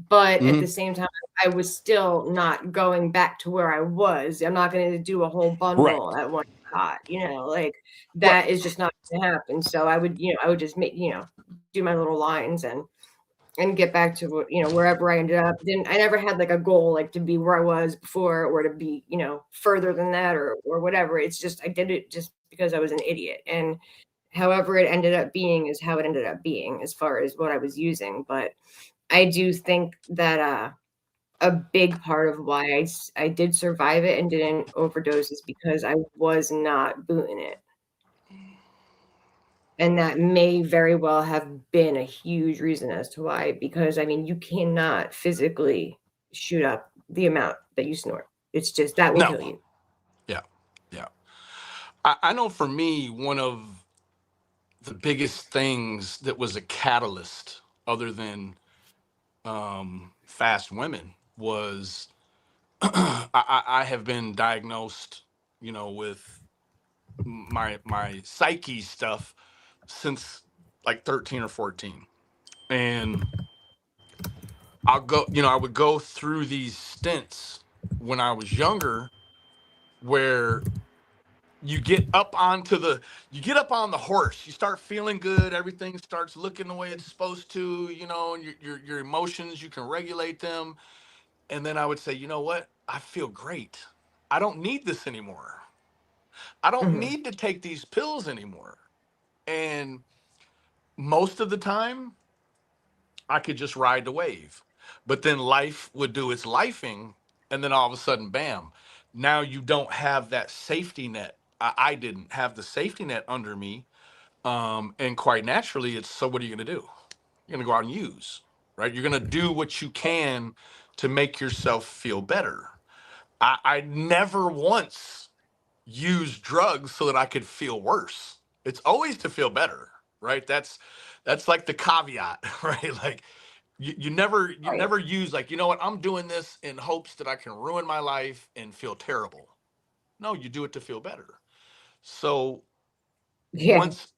But at the same time, I was still not going back to where I was. I'm not going to do a whole
Right.
bundle at one shot, like
Right.
that is just not going to happen. So I would just make, do my little lines and get back to wherever I ended up. Then I never had like a goal like to be where I was before or to be further than that or whatever. It's just I did it just because I was an idiot, and however it ended up being is how it ended up being as far as what I was using. But I do think that a big part of why I did survive it and didn't overdose is because I was not booting it. And that may very well have been a huge reason as to why, because I mean, you cannot physically shoot up the amount that you snort. It's just that will
No.
kill you.
Yeah. Yeah. I know for me, one of the biggest things that was a catalyst other than fast women was I have been diagnosed, with my psyche stuff since like 13 or 14. And I would go through these stints when I was younger where you get up on the horse, you start feeling good, everything starts looking the way it's supposed to, and your emotions, you can regulate them. And then I would say, you know what? I feel great. I don't need this anymore. I don't need to take these pills anymore. And most of the time, I could just ride the wave. But then life would do its lifing, and then all of a sudden, bam, now you don't have that safety net. I didn't have the safety net under me. And quite naturally, so what are you going to do? You're going to go out and use, right? You're going to do what you can to make yourself feel better. I never once used drugs so that I could feel worse. It's always to feel better, right? That's like the caveat, right? Like you never use like, you know what, I'm doing this in hopes that I can ruin my life and feel terrible. No, you do it to feel better. So
Yeah.
once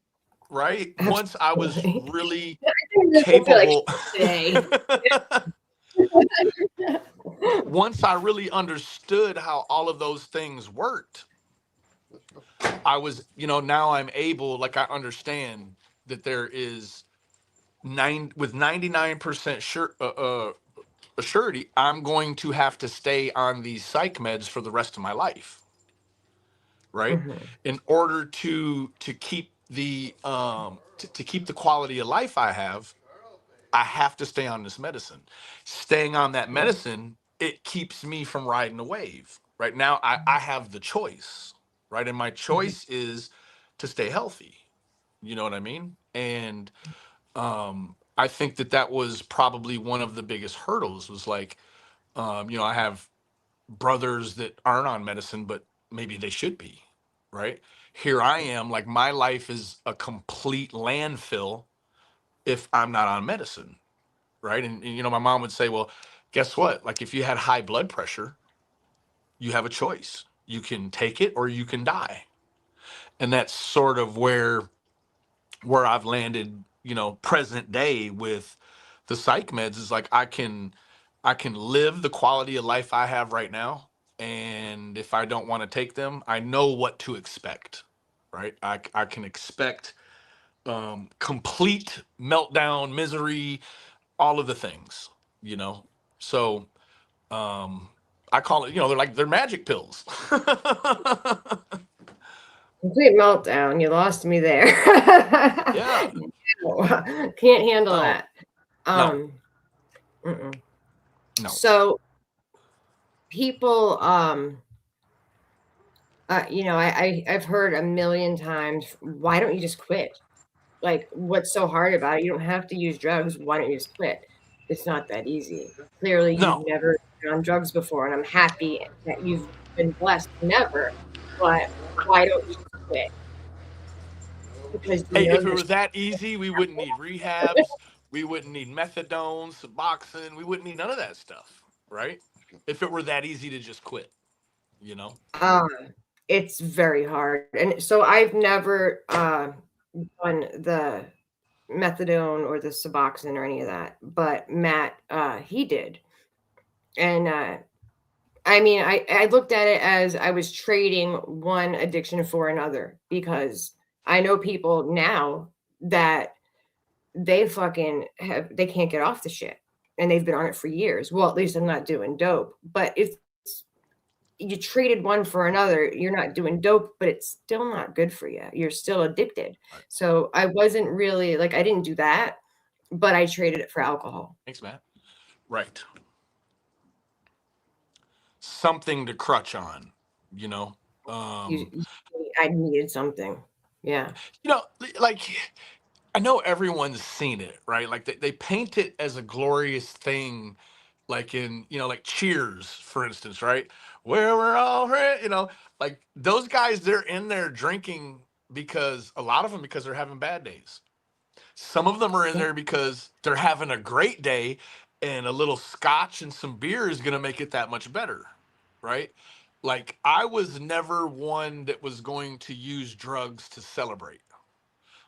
I was
Absolutely.
really
I feel like
capable
today.
once I really understood how all of those things worked, I was, now I'm able, like I understand that there is 99% sure assurity, I'm going to have to stay on these psych meds for the rest of my life, right? In order to keep the to keep the quality of life I have to stay on this medicine. Staying on that medicine, it keeps me from riding the wave. Right now, I have the choice, right? And my choice is to stay healthy. You know what I mean? And I think that was probably one of the biggest hurdles was like, I have brothers that aren't on medicine, but maybe they should be, right? Here I am, like my life is a complete landfill if I'm not on medicine, right? And my mom would say, well, guess what? Like if you had high blood pressure, you have a choice. You can take it or you can die. And that's sort of where I've landed, present day with the psych meds is like I can live the quality of life I have right now. And if I don't want to take them, I know what to expect, right? I can expect complete meltdown, misery, all of the things, So I call it, they're magic pills.
Complete meltdown. You lost me there.
Yeah.
Can't handle
No.
that.
No.
So people, I've heard a million times, why don't you just quit? Like, what's so hard about it? You don't have to use drugs. Why don't you just quit? It's not that easy. Clearly,
No.
you've never been on drugs before, and I'm happy that you've been blessed never. But why don't you just quit? Because
Hey, if it was that easy, we wouldn't need rehabs. We wouldn't need methadone, Suboxone. We wouldn't need none of that stuff, right? If it were that easy to just quit, you know?
Um, it's very hard. And so I've never done the methadone or the Suboxone or any of that, but Matt, he did. And I mean, I looked at it as I was trading one addiction for another, because I know people now that they can't get off the shit, and they've been on it for years. Well, at least I'm not doing dope. But if you traded one for another, you're not doing dope, but it's still not good for you. You're still addicted.
Right.
So I wasn't really like, I didn't do that, but I traded it for alcohol.
Thanks, Matt. Right. Something to crutch on, you know?
I needed something. Yeah.
You know, like, I know everyone's seen it, right? Like they paint it as a glorious thing, like in, you know, like Cheers, for instance, right? Where we're all, you know, like those guys, they're in there drinking because a lot of them, because they're having bad days. Some of them are in there because they're having a great day, and a little scotch and some beer is going to make it that much better, right? Like I was never one that was going to use drugs to celebrate.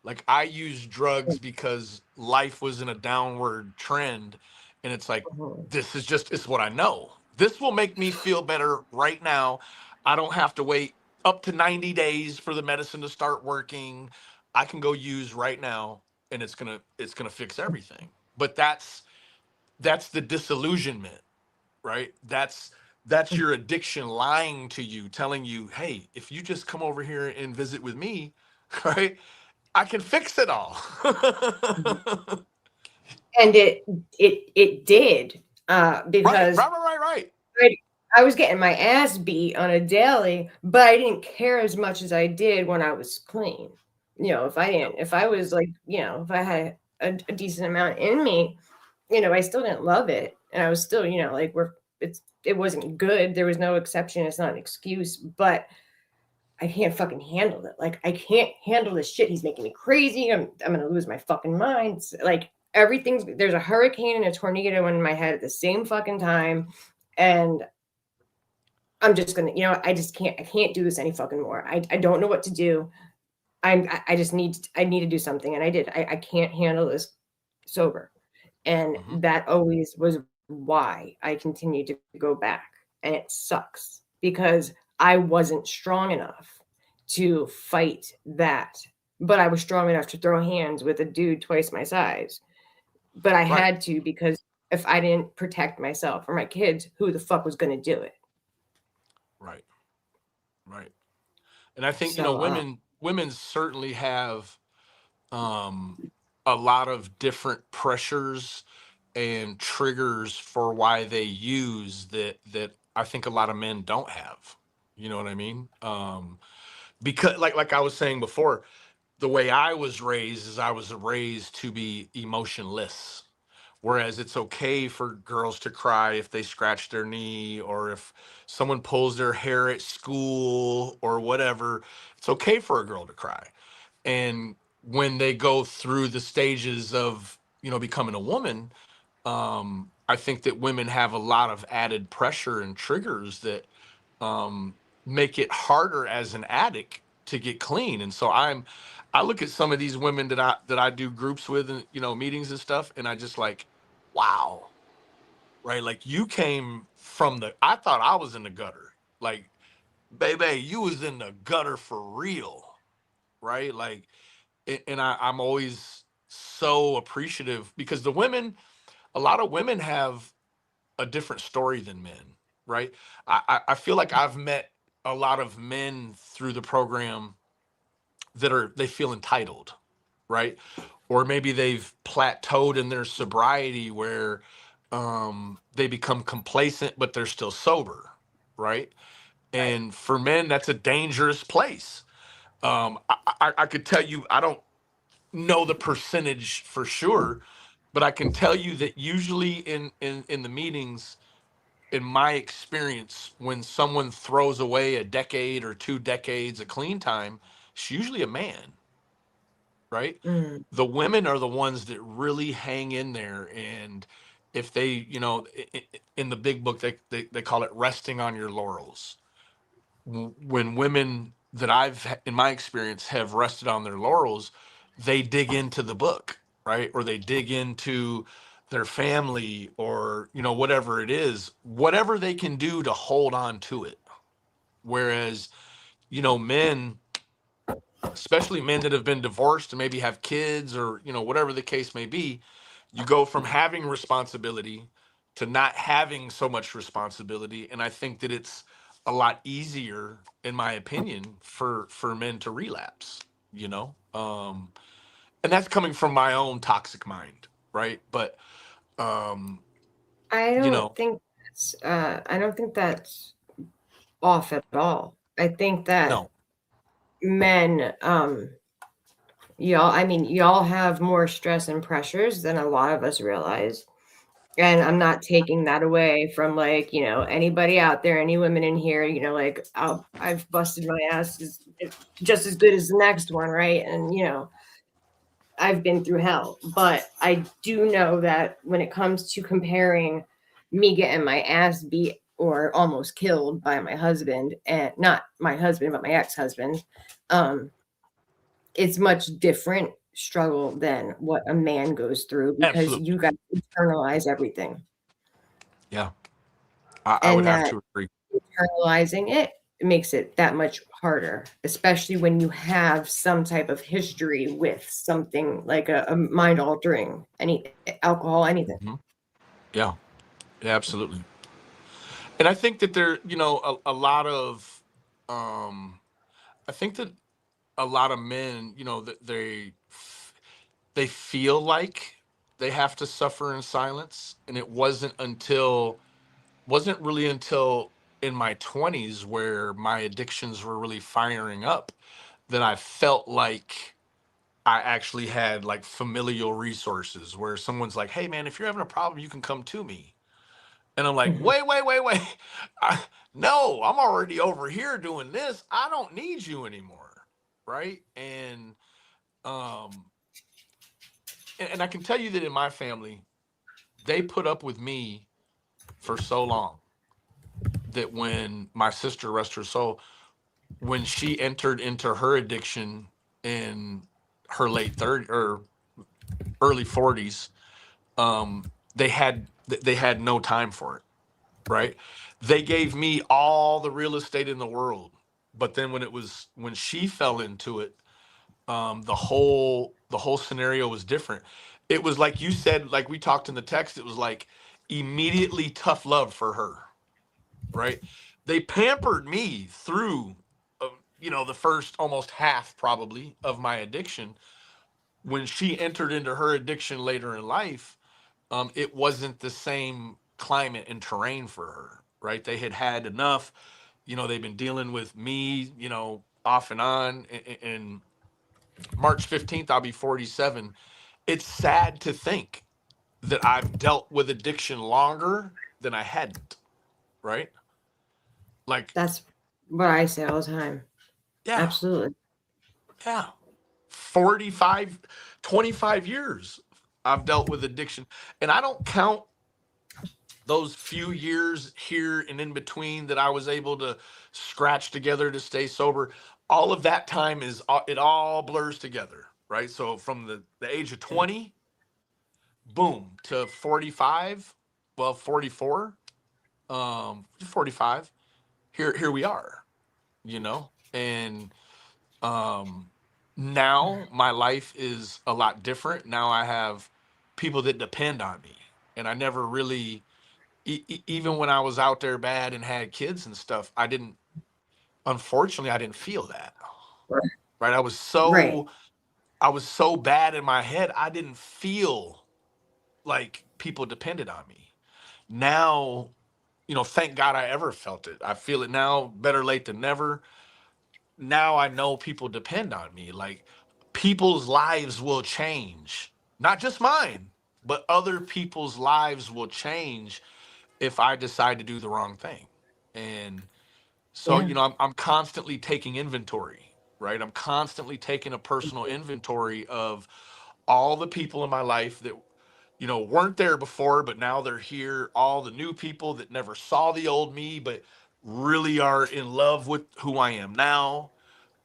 Like I used drugs because life was in a downward trend, and it's like, this is just, it's what I know. This will make me feel better right now. I don't have to wait up to 90 days for the medicine to start working. I can go use right now, and it's going to fix everything. But that's the disillusionment, right? That's your addiction lying to you, telling you, hey, if you just come over here and visit with me, right, I can fix it all.
And it did, because
Right.
I was getting my ass beat on a daily, but I didn't care as much as I did when I was clean. You know, if I was like, you know, if I had a decent amount in me, you know, I still didn't love it. And I was still, you know, like it wasn't good. There was no exception. It's not an excuse, but I can't fucking handle it. Like, I can't handle this shit. He's making me crazy. I'm going to lose my fucking mind. Like, there's a hurricane and a tornado in my head at the same fucking time. And I'm just going to, you know, I can't do this any fucking more. I don't know what to do. I need to do something. And I did. I can't handle this sober. And that always was why I continued to go back. And it sucks because I wasn't strong enough to fight that, but I was strong enough to throw hands with a dude twice my size. But I had to, because if I didn't protect myself or my kids, who the fuck was going to do it?
Right. And I think, you know, women certainly have a lot of different pressures and triggers for why they use that I think a lot of men don't have. You know what I mean? Because like I was saying before, the way I was raised is I was raised to be emotionless. Whereas it's okay for girls to cry if they scratch their knee, or if someone pulls their hair at school or whatever. It's okay for a girl to cry. And when they go through the stages of, you know, becoming a woman, I think that women have a lot of added pressure and triggers that make it harder as an addict to get clean. And so I look at some of these women that I do groups with, and, you know, meetings and stuff, and I just like, wow, right? Like, you came from I thought I was in the gutter. Like, baby, you was in the gutter for real, right? Like, and I'm always so appreciative, because a lot of women have a different story than men, right? I feel like I've met a lot of men through the program that they feel entitled, right? Or maybe they've plateaued in their sobriety where they become complacent, but they're still sober, right? And for men, that's a dangerous place. I could tell you, I don't know the percentage for sure, but I can tell you that usually in the meetings, in my experience, when someone throws away a decade or 2 decades of clean time, it's usually a man. right?
Mm.
The women are the ones that really hang in there. And if they, in the big book, they call it resting on your laurels. When women that in my experience, have rested on their laurels, they dig into the book, right? Or they dig into their family, or, whatever it is, whatever they can do to hold on to it. Whereas, men, especially men that have been divorced and maybe have kids, or, whatever the case may be, you go from having responsibility to not having so much responsibility. And I think that it's a lot easier, in my opinion, for men to relapse, and that's coming from my own toxic mind, right? But um
I
you
don't
know
think I don't think that's off at all. I think that
no.
men, y'all have more stress and pressures than a lot of us realize. And I'm not taking that away from, like, anybody out there, any women in here, like, I've busted my ass just as good as the next one, right? And, I've been through hell. But I do know that when it comes to comparing me getting my ass beat or almost killed by my husband, and not my husband, but my ex-husband, um, it's much different struggle than what a man goes through, because
Absolutely.
you got to internalize everything.
Yeah, I would
And
have
that
to agree.
internalizing it makes it that much harder, especially when you have some type of history with something like a mind altering, any alcohol, anything.
Mhm. Yeah, yeah, absolutely. And I think that there, a lot of um I think that a lot of men, that they feel like they have to suffer in silence. And it wasn't really until in my 20s, where my addictions were really firing up, that I felt like I actually had like familial resources, where someone's like, "Hey man, if you're having a problem, you can come to me." And I'm like,
Mhm.
wait. I, no, I'm already over here doing this. I don't need you anymore. Right. Um, and I can tell you that in my family, they put up with me for so long, that when my sister, rest her soul, when she entered into her addiction in her late 30s or early 40s, um, they had no time for it. Right? They gave me all the real estate in the world, but then when she fell into it, the whole scenario was different. It was like you said, like we talked in the text. It was like immediately tough love for her, right? They pampered me through, the first almost half probably of my addiction. When she entered into her addiction later in life, it wasn't the same climate and terrain for her, right? They had enough, they've been dealing with me, off and on. And March 15th, I'll be 47. It's sad to think that I've dealt with addiction longer than I hadn't, right? Like,
That's what I say all the time.
yeah,
Absolutely.
yeah. 45, 25 years I've dealt with addiction. And I don't count those few years here and in between that I was able to scratch together to stay sober. All of that time it all blurs together, right? So from the age of 20, boom, to 45, well, 44, 45, here we are, and um now my life is a lot different. Now I have people that depend on me, and I never really, even when I was out there bad and had kids and stuff, unfortunately, I didn't feel that.
Right.
Right.
Right.
I was so bad in my head. I didn't feel like people depended on me. Now, thank God I ever felt it. I feel it now, better late than never. Now I know people depend on me. Like, people's lives will change, not just mine, but other people's lives will change if I decide to do the wrong thing. And so,
Yeah.
I'm constantly taking inventory. right? I'm constantly taking a personal inventory of all the people in my life that, you know, weren't there before, but now they're here. All the new people that never saw the old me, but really are in love with who I am now.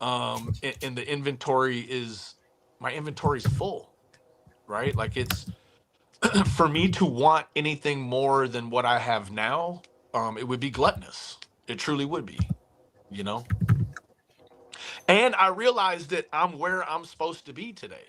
And the my inventory's full, right? Like it's, for me to want anything more than what I have now, it would be gluttonous. It truly would be, you know? And I realized that I'm where I'm supposed to be today,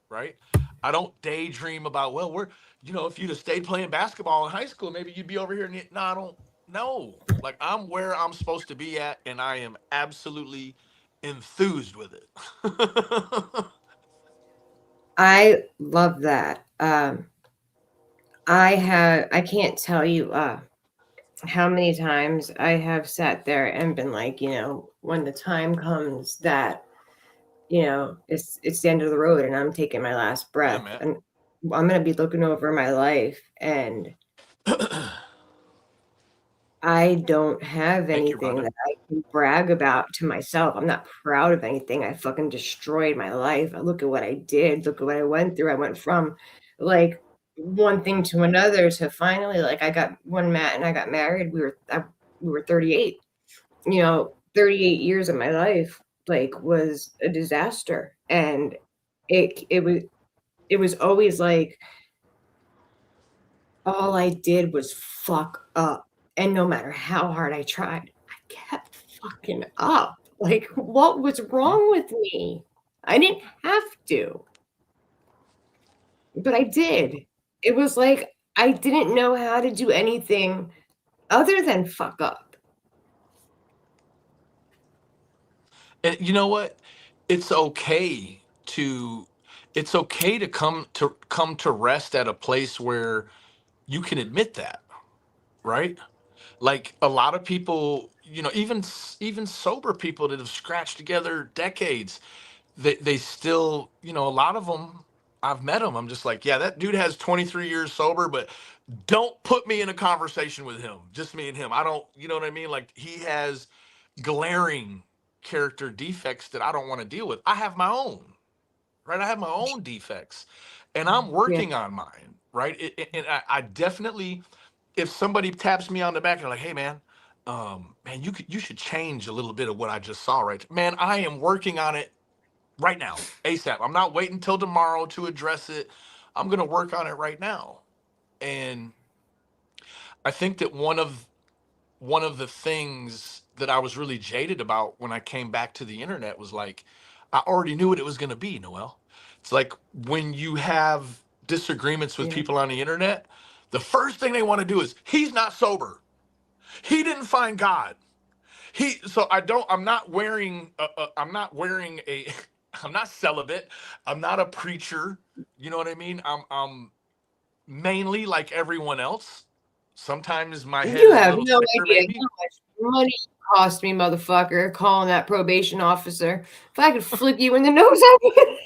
right? I don't daydream about, well, you know, if you'd have stayed playing basketball in high school, maybe you'd be over here. No, I don't know. Like, I'm where I'm supposed to be at, and I am absolutely enthused with it.
I love that. I can't tell you how many times I have sat there and been like, you know, when the time comes that, you know, it's the end of the road and I'm taking my last breath,
man.
and I'm gonna be looking over my life, and I don't have
Thank you,
anything
Rhonda.
that I can brag about to myself. I'm not proud of anything. I fucking destroyed my life. Look at what I did. Look at what I went through. I went from like one thing to another to finally, like, I got when Matt and I got married, we were 38. You know, 38 years of my life like was a disaster, and it was always like all I did was fuck up. And no matter how hard I tried, I kept fucking up. Like, what was wrong with me? I didn't have to, but I did. It was like I didn't know how to do anything other than fuck up.
And you know what? It's okay to come to rest at a place where you can admit that, right? Like a lot of people, you know, even sober people that have scratched together decades, they still, you know, a lot of them, I've met them, I'm just like, yeah, that dude has 23 years sober, but don't put me in a conversation with him, just me and him. I don't, you know what I mean? Like, he has glaring character defects that I don't want to deal with. I have my own, right? I have my own defects, and I'm
Yeah.
working on mine, right? And I definitely, if somebody taps me on the back and like, hey man, man, you should change a little bit of what I just saw, right? Man, I am working on it right now, ASAP. I'm not waiting till tomorrow to address it. I'm gonna work on it right now. And I think that one of the things that I was really jaded about when I came back to the internet was like, I already knew what it was going to be, Noel. It's like when you have disagreements with
Yeah.
people on the internet, the first thing they want to do is, he's not sober. He didn't find God. So I'm not wearing, I'm not wearing a, I'm not celibate. I'm not a preacher. You know what I mean? I'm mainly like everyone else. Sometimes my head
You
is a
have
little
no
thicker,
idea
maybe.
how much money you cost me, motherfucker, calling that probation officer. If I could flick you in the nose, I would.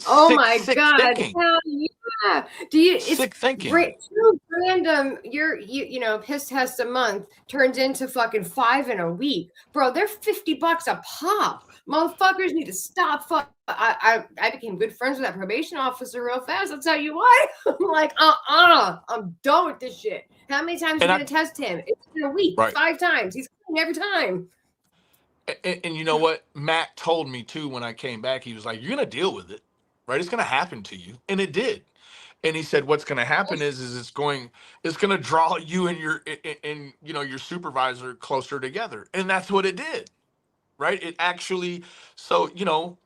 Oh
Sick,
my
sick
God.
thinking.
Hell yeah. It's
Sick thinking.
too random. You know, piss test a month turns into fucking 5 in a week. Bro, they're $50 a pop. Motherfuckers need to stop. I became good friends with that probation officer real fast. I'll tell you what. I'm like, I'm done with this shit. How many times are
And
you
I
gonna test him? It's been a week,
right.
5 times. He's coming every time.
And you know what? Matt told me too when I came back, he was like, you're gonna deal with it, right? It's gonna happen to you. And it did. And he said, what's gonna happen is it's gonna draw you and and you know, your supervisor closer together. And that's what it did. Right? It actually, so, you know,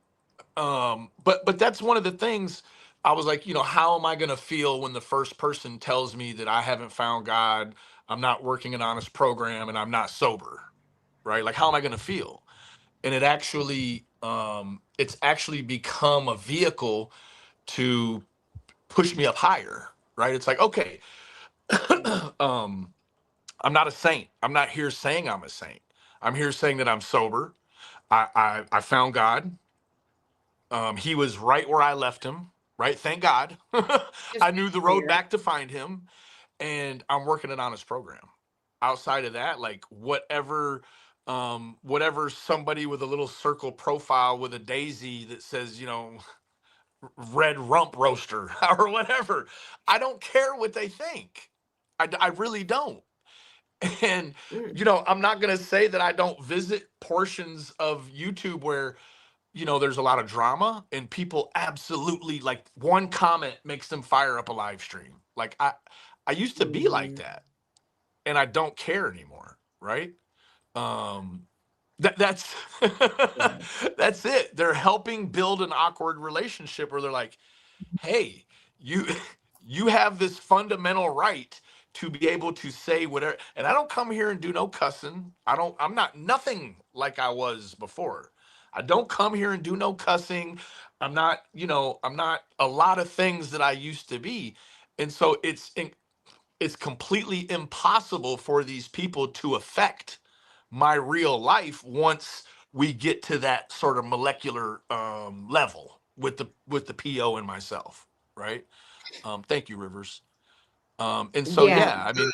but that's one of the things I was like, you know, how am I gonna feel when the first person tells me that I haven't found God, I'm not working an honest program, and I'm not sober, right? Like, how am I going to feel? And it's actually become a vehicle to push me up higher, right? It's like, okay, um, I'm not a saint. I'm not here saying I'm a saint. I'm here saying that I'm sober. I found God. He was right where I left him, right? Thank God.
Just
I
be
knew the road
clear.
back to find him, and I'm working an honest program. Outside of that, like, whatever whatever somebody with a little circle profile with a daisy that says, red rump roaster or whatever. I don't care what they think. I really don't. And,
Mm.
I'm not going to say that I don't visit portions of YouTube where, there's a lot of drama and people absolutely like one comment makes them fire up a live stream. Like I used to be like
Mhm.
that and I don't care anymore. Right. Um, that's
Yeah.
that's it. They're helping build an awkward relationship where they're like, hey, you you have this fundamental right to be able to say whatever. And I don't come here and do no cussing. I'm not nothing like I was before. I don't come here and do no cussing. I'm not a lot of things that I used to be. And so it's completely impossible for these people to affect my real life once we get to that sort of molecular level with the PO and myself, right? Thank you, Rivers. And so
Yeah.
yeah, I mean,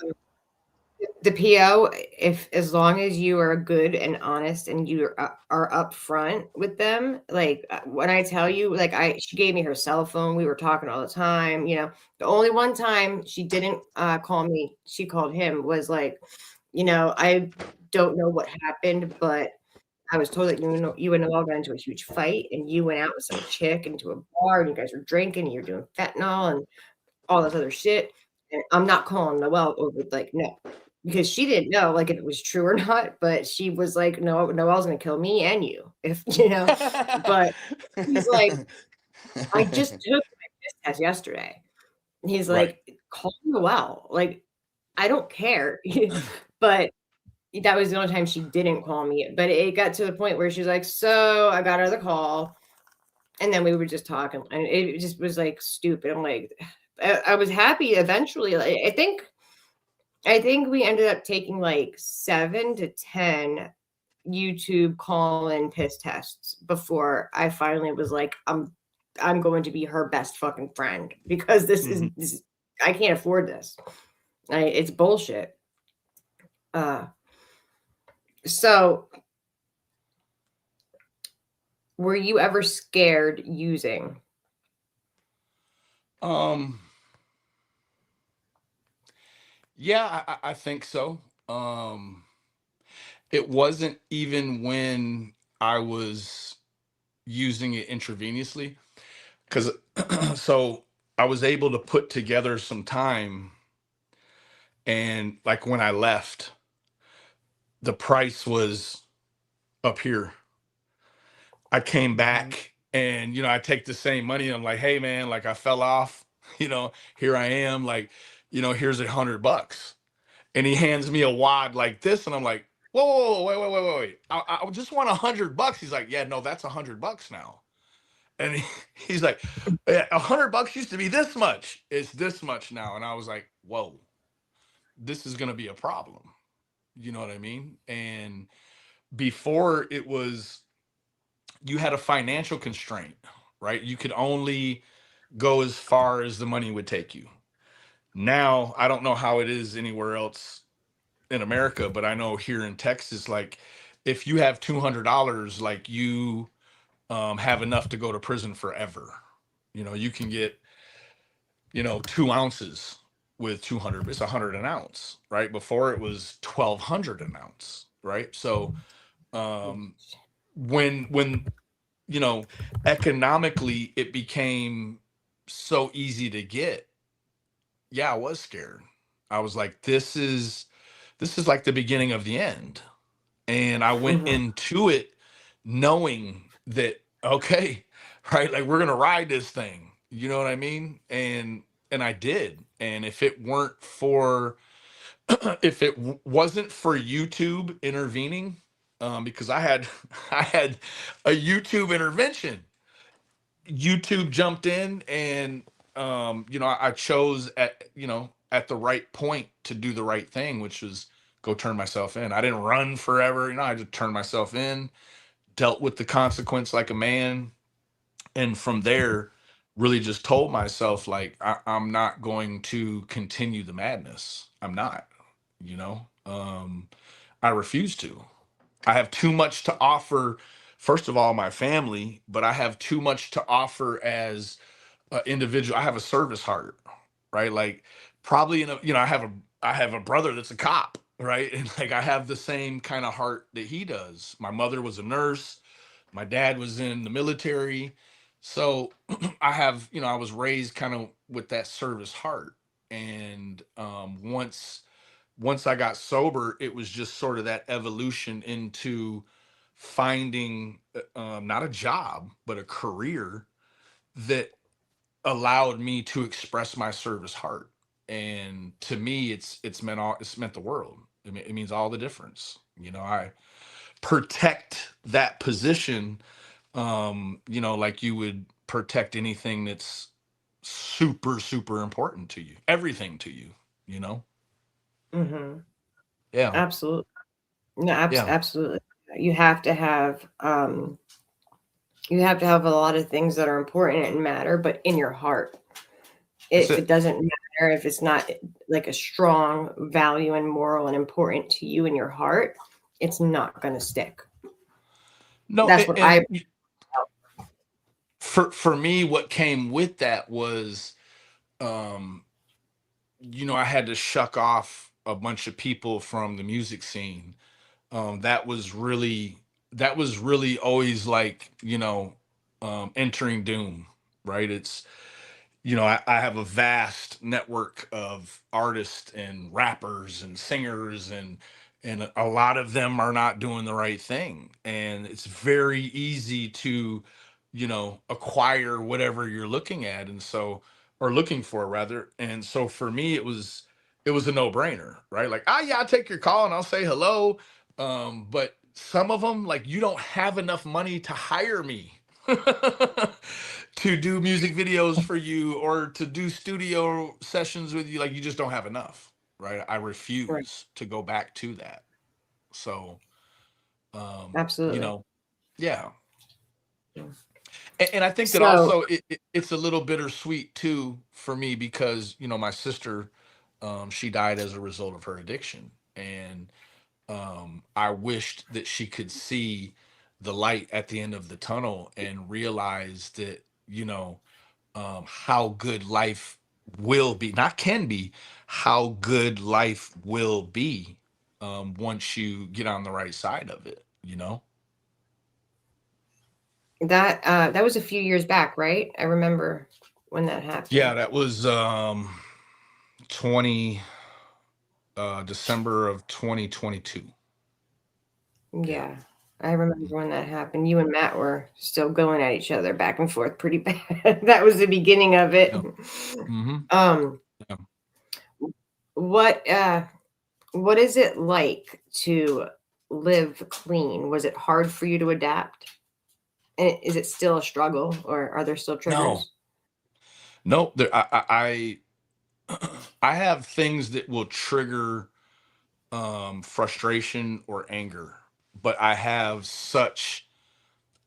The PO, if as long as you are good and honest and you are upfront with them, like when I tell you, like she gave me her cell phone, we were talking all the time. The only one time she didn't call me, she called him, was like, I don't know what happened, but I was told that you and Noel got into a huge fight, and you went out with some chick into a bar, and you guys were drinking, and you're doing fentanyl and all this other shit. And I'm not calling Noelle over, like, no, because she didn't know, like, if it was true or not, but she was like, "No, Noelle's gonna kill me and you," if but he's like, "I just took my piss test yesterday." And he's
right.
like, "Call Noelle, like, I don't care." But that was the only time she didn't call me, but it got to the point where she's like, "So, I got her the call," and then we were just talking, and it just was, like, stupid. I'm like, I was happy eventually. Like, I think we ended up taking like 7 to 10 YouTube call-in piss tests before I finally was like, I'm going to be her best fucking friend, because
Mhm.
this is I can't afford this. It's bullshit. So were you ever scared using?
Um, yeah, I think so. It wasn't even when I was using it intravenously, because so I was able to put together some time, and like when I left, the price was up here. I came
Mhm.
back and I take the same money. And I'm like, hey man, like I fell off, here I am, like, here's $100. And he hands me a wad like this, and I'm like, whoa, whoa, whoa, wait, wait, wait, wait, wait. I just want $100. He's like, yeah, no, that's $100 now. And he's like, yeah, $100 used to be this much. It's this much now. And I was like, whoa, this is gonna be a problem. You know what I mean? And before it was, you had a financial constraint, right? You could only go as far as the money would take you. Now, I don't know how it is anywhere else in America, but I know here in Texas, like if you have $200, like you have enough to go to prison forever. You can get 2 ounces with 200. It's 100 an ounce, right? Before it was 1,200 an ounce, right? So when you know economically it became so easy to get, yeah, I was scared. I was like, this is like the beginning of the end. And I went
Mhm.
into it knowing that, okay, right, like we're gonna ride this thing. You know what I mean? And I did. And if it weren't for if it wasn't for YouTube intervening, because I had I had a YouTube intervention. YouTube jumped in, and I chose at the right point to do the right thing, which was go turn myself in. I didn't run forever. I just turned myself in, dealt with the consequence like a man, and from there really just told myself, like, I'm not going to continue the madness. I'm not. I refuse to. I have too much to offer, first of all, my family, but I have too much to offer as an individual. I have a service heart, right? Like probably I have a brother that's a cop, right? And like I have the same kind of heart that he does. My mother was a nurse, my dad was in the military. So I was raised kind of with that service heart. And once I got sober, it was just sort of that evolution into finding not a job, but a career that allowed me to express my service heart. And to me, it's meant the world. It means all the difference. I protect that position, like you would protect anything that's super, super important to you, everything to you, you know?
Mm-hmm.
Yeah.
Absolutely. No,
Yeah.
absolutely. You have to have a lot of things that are important and matter, but in your heart.
That's
If it
it.
doesn't matter, if it's not like a strong value and moral and important to you in your heart, it's not going to stick.
No,
That's what
and
I
for me, what came with that was, um, I had to shuck off a bunch of people from the music scene. That was really always like, entering doom, right? It's I have a vast network of artists and rappers and singers, and a lot of them are not doing the right thing, and it's very easy to acquire whatever you're looking at, and so or looking for rather. And so for me, it was a no-brainer, right? Like, yeah, I'll take your call and I'll say hello. But some of them, like, you don't have enough money to hire me to do music videos for you or to do studio sessions with you. Like, you just don't have enough, right? I
right,
refuse to go back to that. So, you
absolutely.
know, yeah.
Yeah.
And I think that
So,
also it's a little bittersweet too for me because, my sister, she died as a result of her addiction. And I wished that she could see the light at the end of the tunnel and realize that, how good life will be, not can be, how good life will be, once you get on the right side of it.
that was a few years back, right? I remember when that
Yeah,
happened.
that was 20 December of 2022. Yeah.
Yeah. I remember when that happened. You and Matt were still going at each other back and forth pretty bad. That was the beginning of it.
Yeah. Hmm.
Um,
Yeah.
what what is it like to live clean? Was it hard for you to adapt? And is it still a struggle or are there still
No,
triggers?
no, I have things that will trigger frustration or anger, but I have such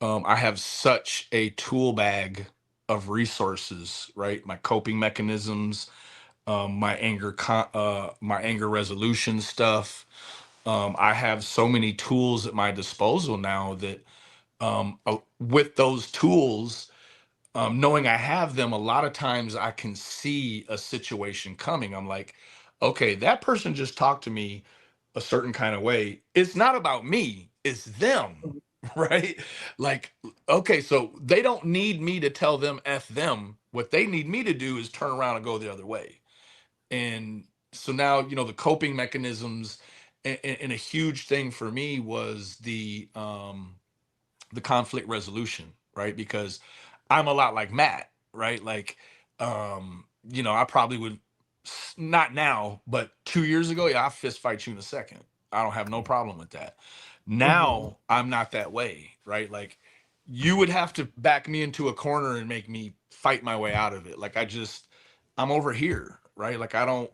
a tool bag of resources, right? My coping mechanisms, my anger resolution stuff. I have so many tools at my disposal now that, with those tools, knowing I have them, a lot of times I can see a situation coming. I'm like, okay, that person just talked to me a certain kind of way. It's not about me, it's them,
Mhm.
right? Like, okay, so they don't need me to tell them F them. What they need me to do is turn around and go the other way. And so now, the coping mechanisms, and a huge thing for me was the conflict resolution, right? Because I'm a lot like Matt, right? Like, I probably would, not now, but 2 years ago, yeah, I fist fight you in a second. I don't have no problem with that.
Mhm.
Now I'm not that way, right? Like, you would have to back me into a corner and make me fight my way out of it. Like, I'm over here, right? Like, I'm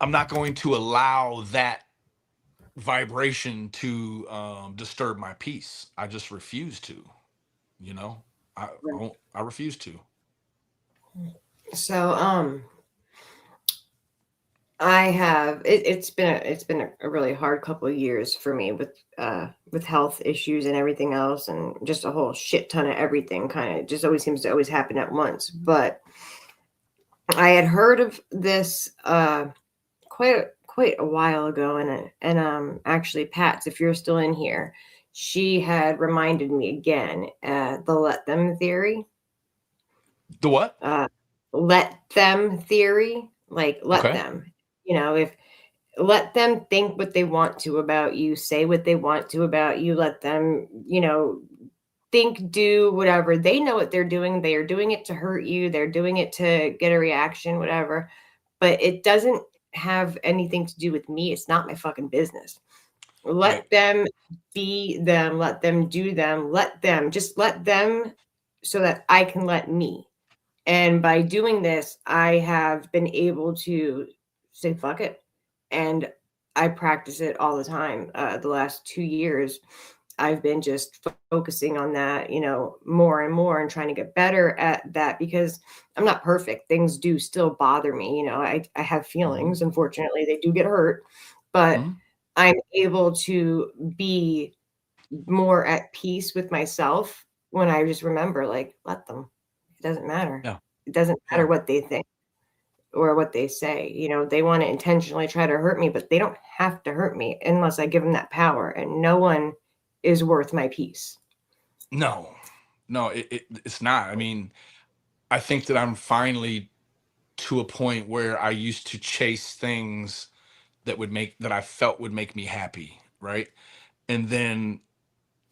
not going to allow that vibration to disturb my peace. I just refuse to. You know, I refuse to.
So, I have it's been a really hard couple of years for me with health issues and everything else, and just a whole shit ton of everything kind of just always seems to always happen at once. But I had heard of this quite a while ago, and actually Pat's, if you're still in here, she had reminded me again, the let them theory.
The what?
Let them theory, like let
Okay.
them, if let them think what they want to about you, say what they want to about you, let them, think, do whatever. They know what they're doing. They are doing it to hurt you. They're doing it to get a reaction, whatever. But it doesn't have anything to do with me. It's not my fucking business. Let
Right.
them be them. Let them do them. Just let them so that I can let me. And by doing this, I have been able to say, fuck it. And I practice it all the time. The last 2 years, I've been just focusing on that, more and more, and trying to get better at that, because I'm not perfect. Things do still bother me. I have
Mhm.
feelings. Unfortunately, they do get hurt, but
Mhm.
I'm able to be more at peace with myself when I just remember, like, let them. It doesn't matter.
Yeah.
It doesn't matter
Yeah.
what they think or what they say. They want to intentionally try to hurt me, but they don't have to hurt me unless I give them that power. And no one is worth my peace.
No. No, it's not. I mean, I think that I'm finally to a point where I used to chase things that I felt would make me happy, right? And then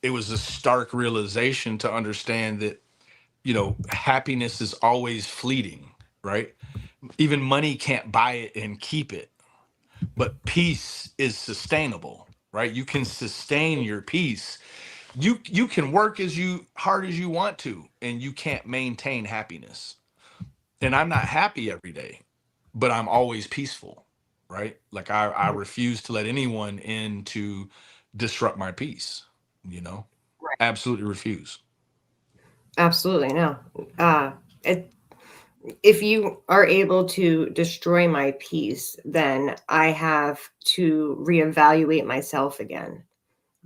it was a stark realization to understand that, happiness is always fleeting, right? Even money can't buy it and keep it, but peace is sustainable, right? You can sustain your peace. You can work as you hard as you want to, and you can't maintain happiness. And I'm not happy every day, but I'm always peaceful, right? Like I refuse to let anyone in to disrupt my peace, you know?
Right.
Absolutely refuse.
Absolutely. No. Uh, it, if you are able to destroy my peace, then I have to reevaluate myself again,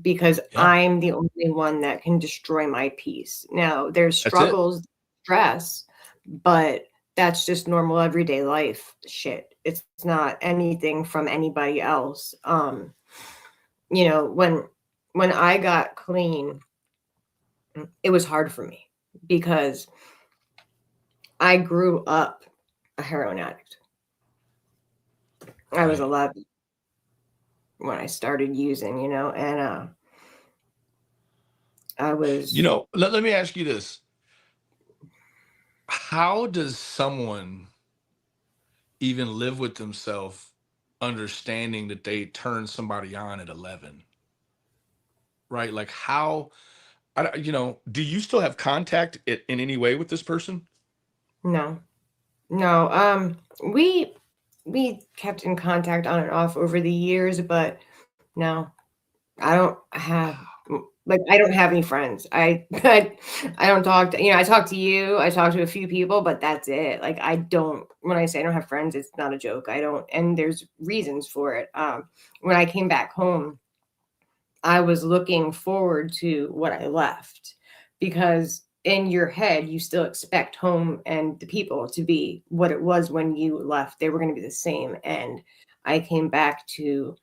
because
Yeah,
I'm the only one that can destroy my peace. Now, there's
that's it.
struggles, stress, but that's just normal everyday life shit. It's not anything from anybody else. When I got clean, it was hard for me because I grew up a heroin addict. I was
Right.
11 when I started using, and I was
Let me ask you this. How does someone even live with themselves understanding that they turned somebody on at 11? Right? Like how do you still have contact in any way with this person?
no, no. We kept in contact on and off over the years, but no, I don't have I don't have any friends. I don't talk to, I talk to you, I talk to a few people, but that's it. Like I don't when I say I don't have friends, it's not a joke. I don't, and there's reasons for it. When I came back home, I was looking forward to what I left, because in your head you still expect home and the people to be what it was when you left. They were going to be the same, and I came back to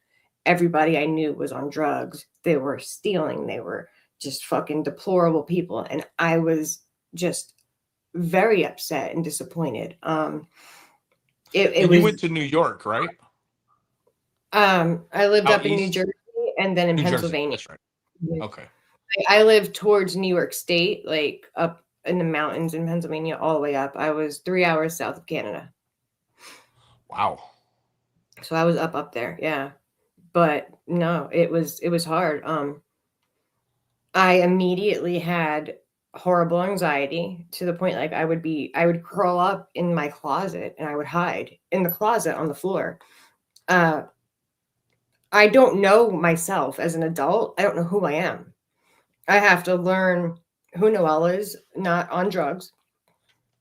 everybody I knew was on drugs. They were stealing. They were just fucking deplorable people. And I was just very upset and disappointed. It
And you
was,
went to New York, right?
I lived
Out
up in New
east?
Jersey and then in
New Jersey.
Pennsylvania.
That's right.
Mhm.
Okay.
I lived towards New York State, like up in the mountains in Pennsylvania, all the way up. I was 3 hours south of Canada.
Wow.
So I was up there. Yeah. But no, it was hard. I immediately had horrible anxiety to the point, like I would curl up in my closet and I would hide in the closet on the floor. Uh, I don't know myself as an adult. I don't know who I am. I have to learn who Noelle is, not on drugs.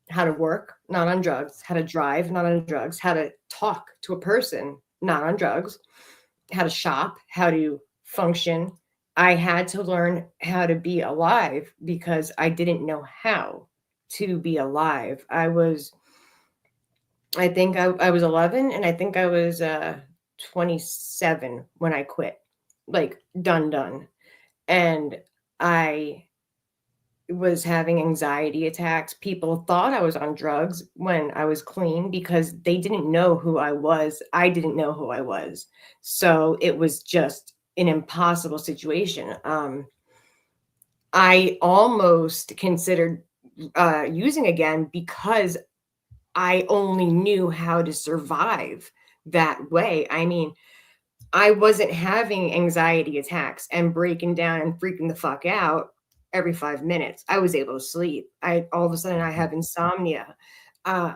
how to work, not on drugs, how to drive, not on drugs, how to talk to a person, not on drugs, how to shop, how to function. I had to learn how to be alive because I didn't know how to be alive. I think I was 11 and I think I was 27 when I quit, like done. And I was having anxiety attacks. People thought I was on drugs when I was clean because they didn't know who I was. I didn't know who I was. So it was just an impossible situation. I almost considered using again because I only knew how to survive that way. I mean, I wasn't having anxiety attacks and breaking down and freaking the fuck out every 5 minutes. I was able to sleep. All of a sudden I have insomnia. Uh,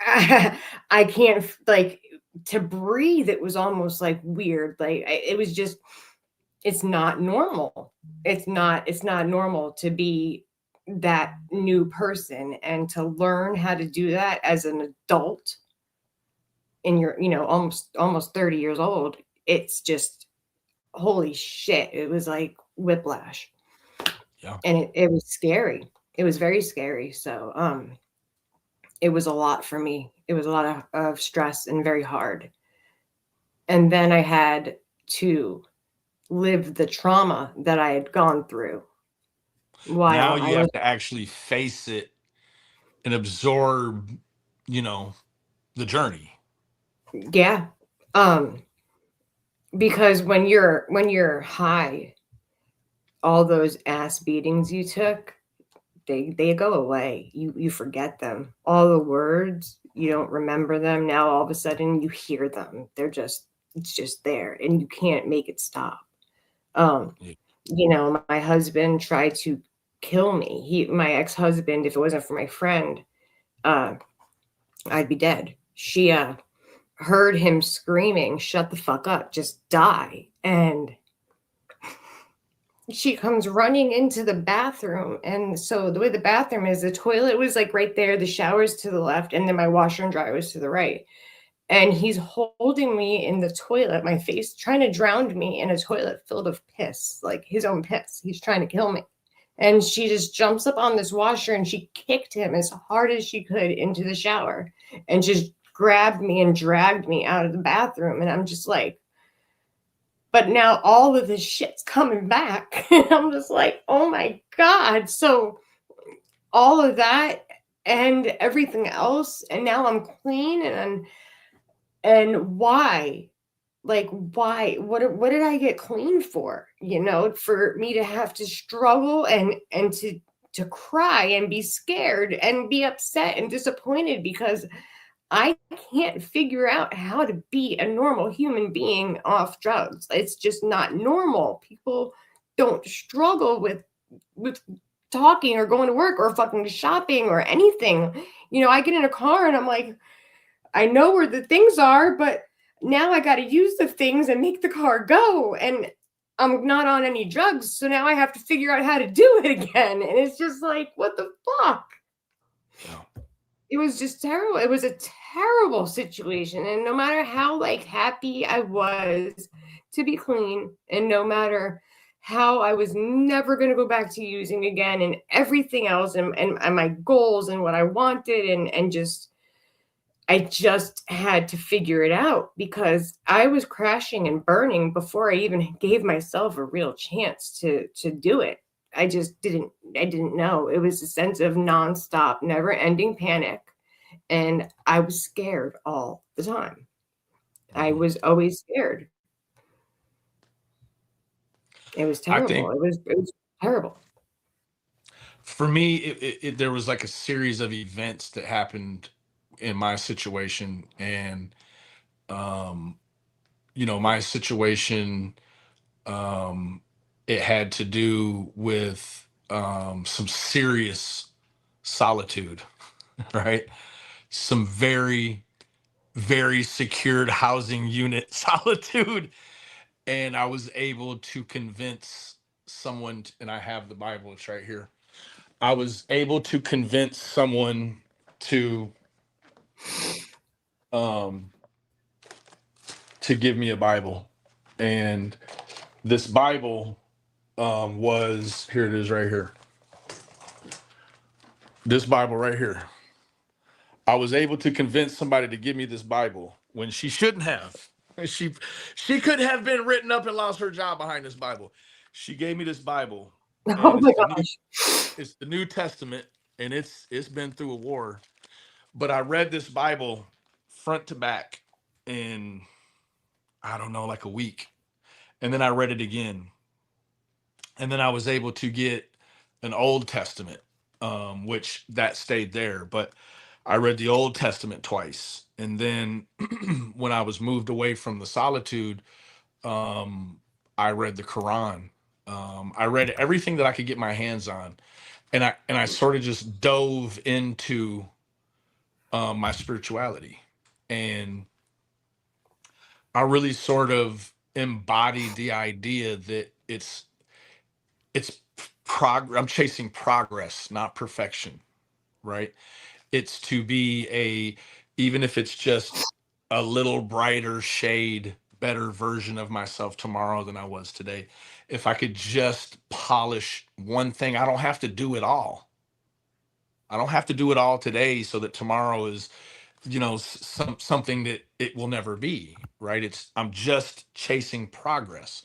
I can't like to breathe. It was almost like weird. Like it was just, it's not normal. It's not normal to be that new person and to learn how to do that as an adult in your, almost 30 years old. It's just, holy shit. It was like whiplash.
Yeah.
And it was scary. It was very scary. So, it was a lot for me. It was a lot of stress and very hard. And then I had to live the trauma that I had gone through.
Now
While I
you
was,
have to actually face it and absorb, the journey.
yeah. Because when you're high, all those ass beatings you took, they go away. You forget them. All the words, you don't remember them. Now all of a sudden you hear them. It's just there and you can't make it stop.
Yeah.
My husband tried to kill me. My ex-husband, if it wasn't for my friend, I'd be dead. She heard him screaming, "Shut the fuck up, just die." And she comes running into the bathroom. And so the way the bathroom is, the toilet was like right there, the shower's to the left, and then my washer and dryer was to the right. And he's holding me in the toilet, my face, trying to drown me in a toilet filled with piss, like his own piss. He's trying to kill me. And she just jumps up on this washer and she kicked him as hard as she could into the shower and just grabbed me and dragged me out of the bathroom. And I'm just like, but now all of this shit's coming back. And I'm just like, oh my God. So all of that and everything else, and now I'm clean and why? Like, why? What did I get clean for? For me to have to struggle and to cry and be scared and be upset and disappointed because I can't figure out how to be a normal human being off drugs. It's just not normal. People don't struggle with talking or going to work or fucking shopping or anything. I get in a car and I'm like, I know where the things are, but now I got to use the things and make the car go. And I'm not on any drugs. So now I have to figure out how to do it again. And it's just like, what the fuck?
Yeah.
It was just terrible. It was a terrible situation. And no matter how like happy I was to be clean, and no matter how I was never going to go back to using again and everything else and my goals and what I wanted and I just had to figure it out because I was crashing and burning before I even gave myself a real chance to do it. I didn't know. It was a sense of nonstop, never ending panic. And I was scared all the time. I was always scared. It was
I
terrible.
think
It was terrible.
for me, there was like a series of events that happened in my situation. And, um, my situation, it had to do with some serious solitude, right? Some very, very secured housing unit solitude. And I was able to convince someone, and I have the Bible, it's right here. I was able to convince someone um to give me a Bible. And this Bible was, here it is right here. This Bible right here. I was able to convince somebody to give me this Bible when she shouldn't have. She could have been written up and lost her job behind this Bible. She gave me this Bible,
Oh
and
my gosh.
it's the New Testament, and it's been through a war. But I read this Bible front to back in, I don't know, like a week. And then I read it again. And then I was able to get an Old Testament, which that stayed there. But I read the Old Testament twice. And then when I was moved away from the solitude, I read the Quran. I read everything that I could get my hands on. And I sort of just dove into my spirituality. And I really sort of embodied the idea that it's I'm chasing progress, not perfection, right? It's to be even if it's just a little brighter shade, better version of myself tomorrow than I was today. If I could just polish one thing, I don't have to do it all. I don't have to do it all today so that tomorrow is, something that it will never be, right? I'm just chasing progress.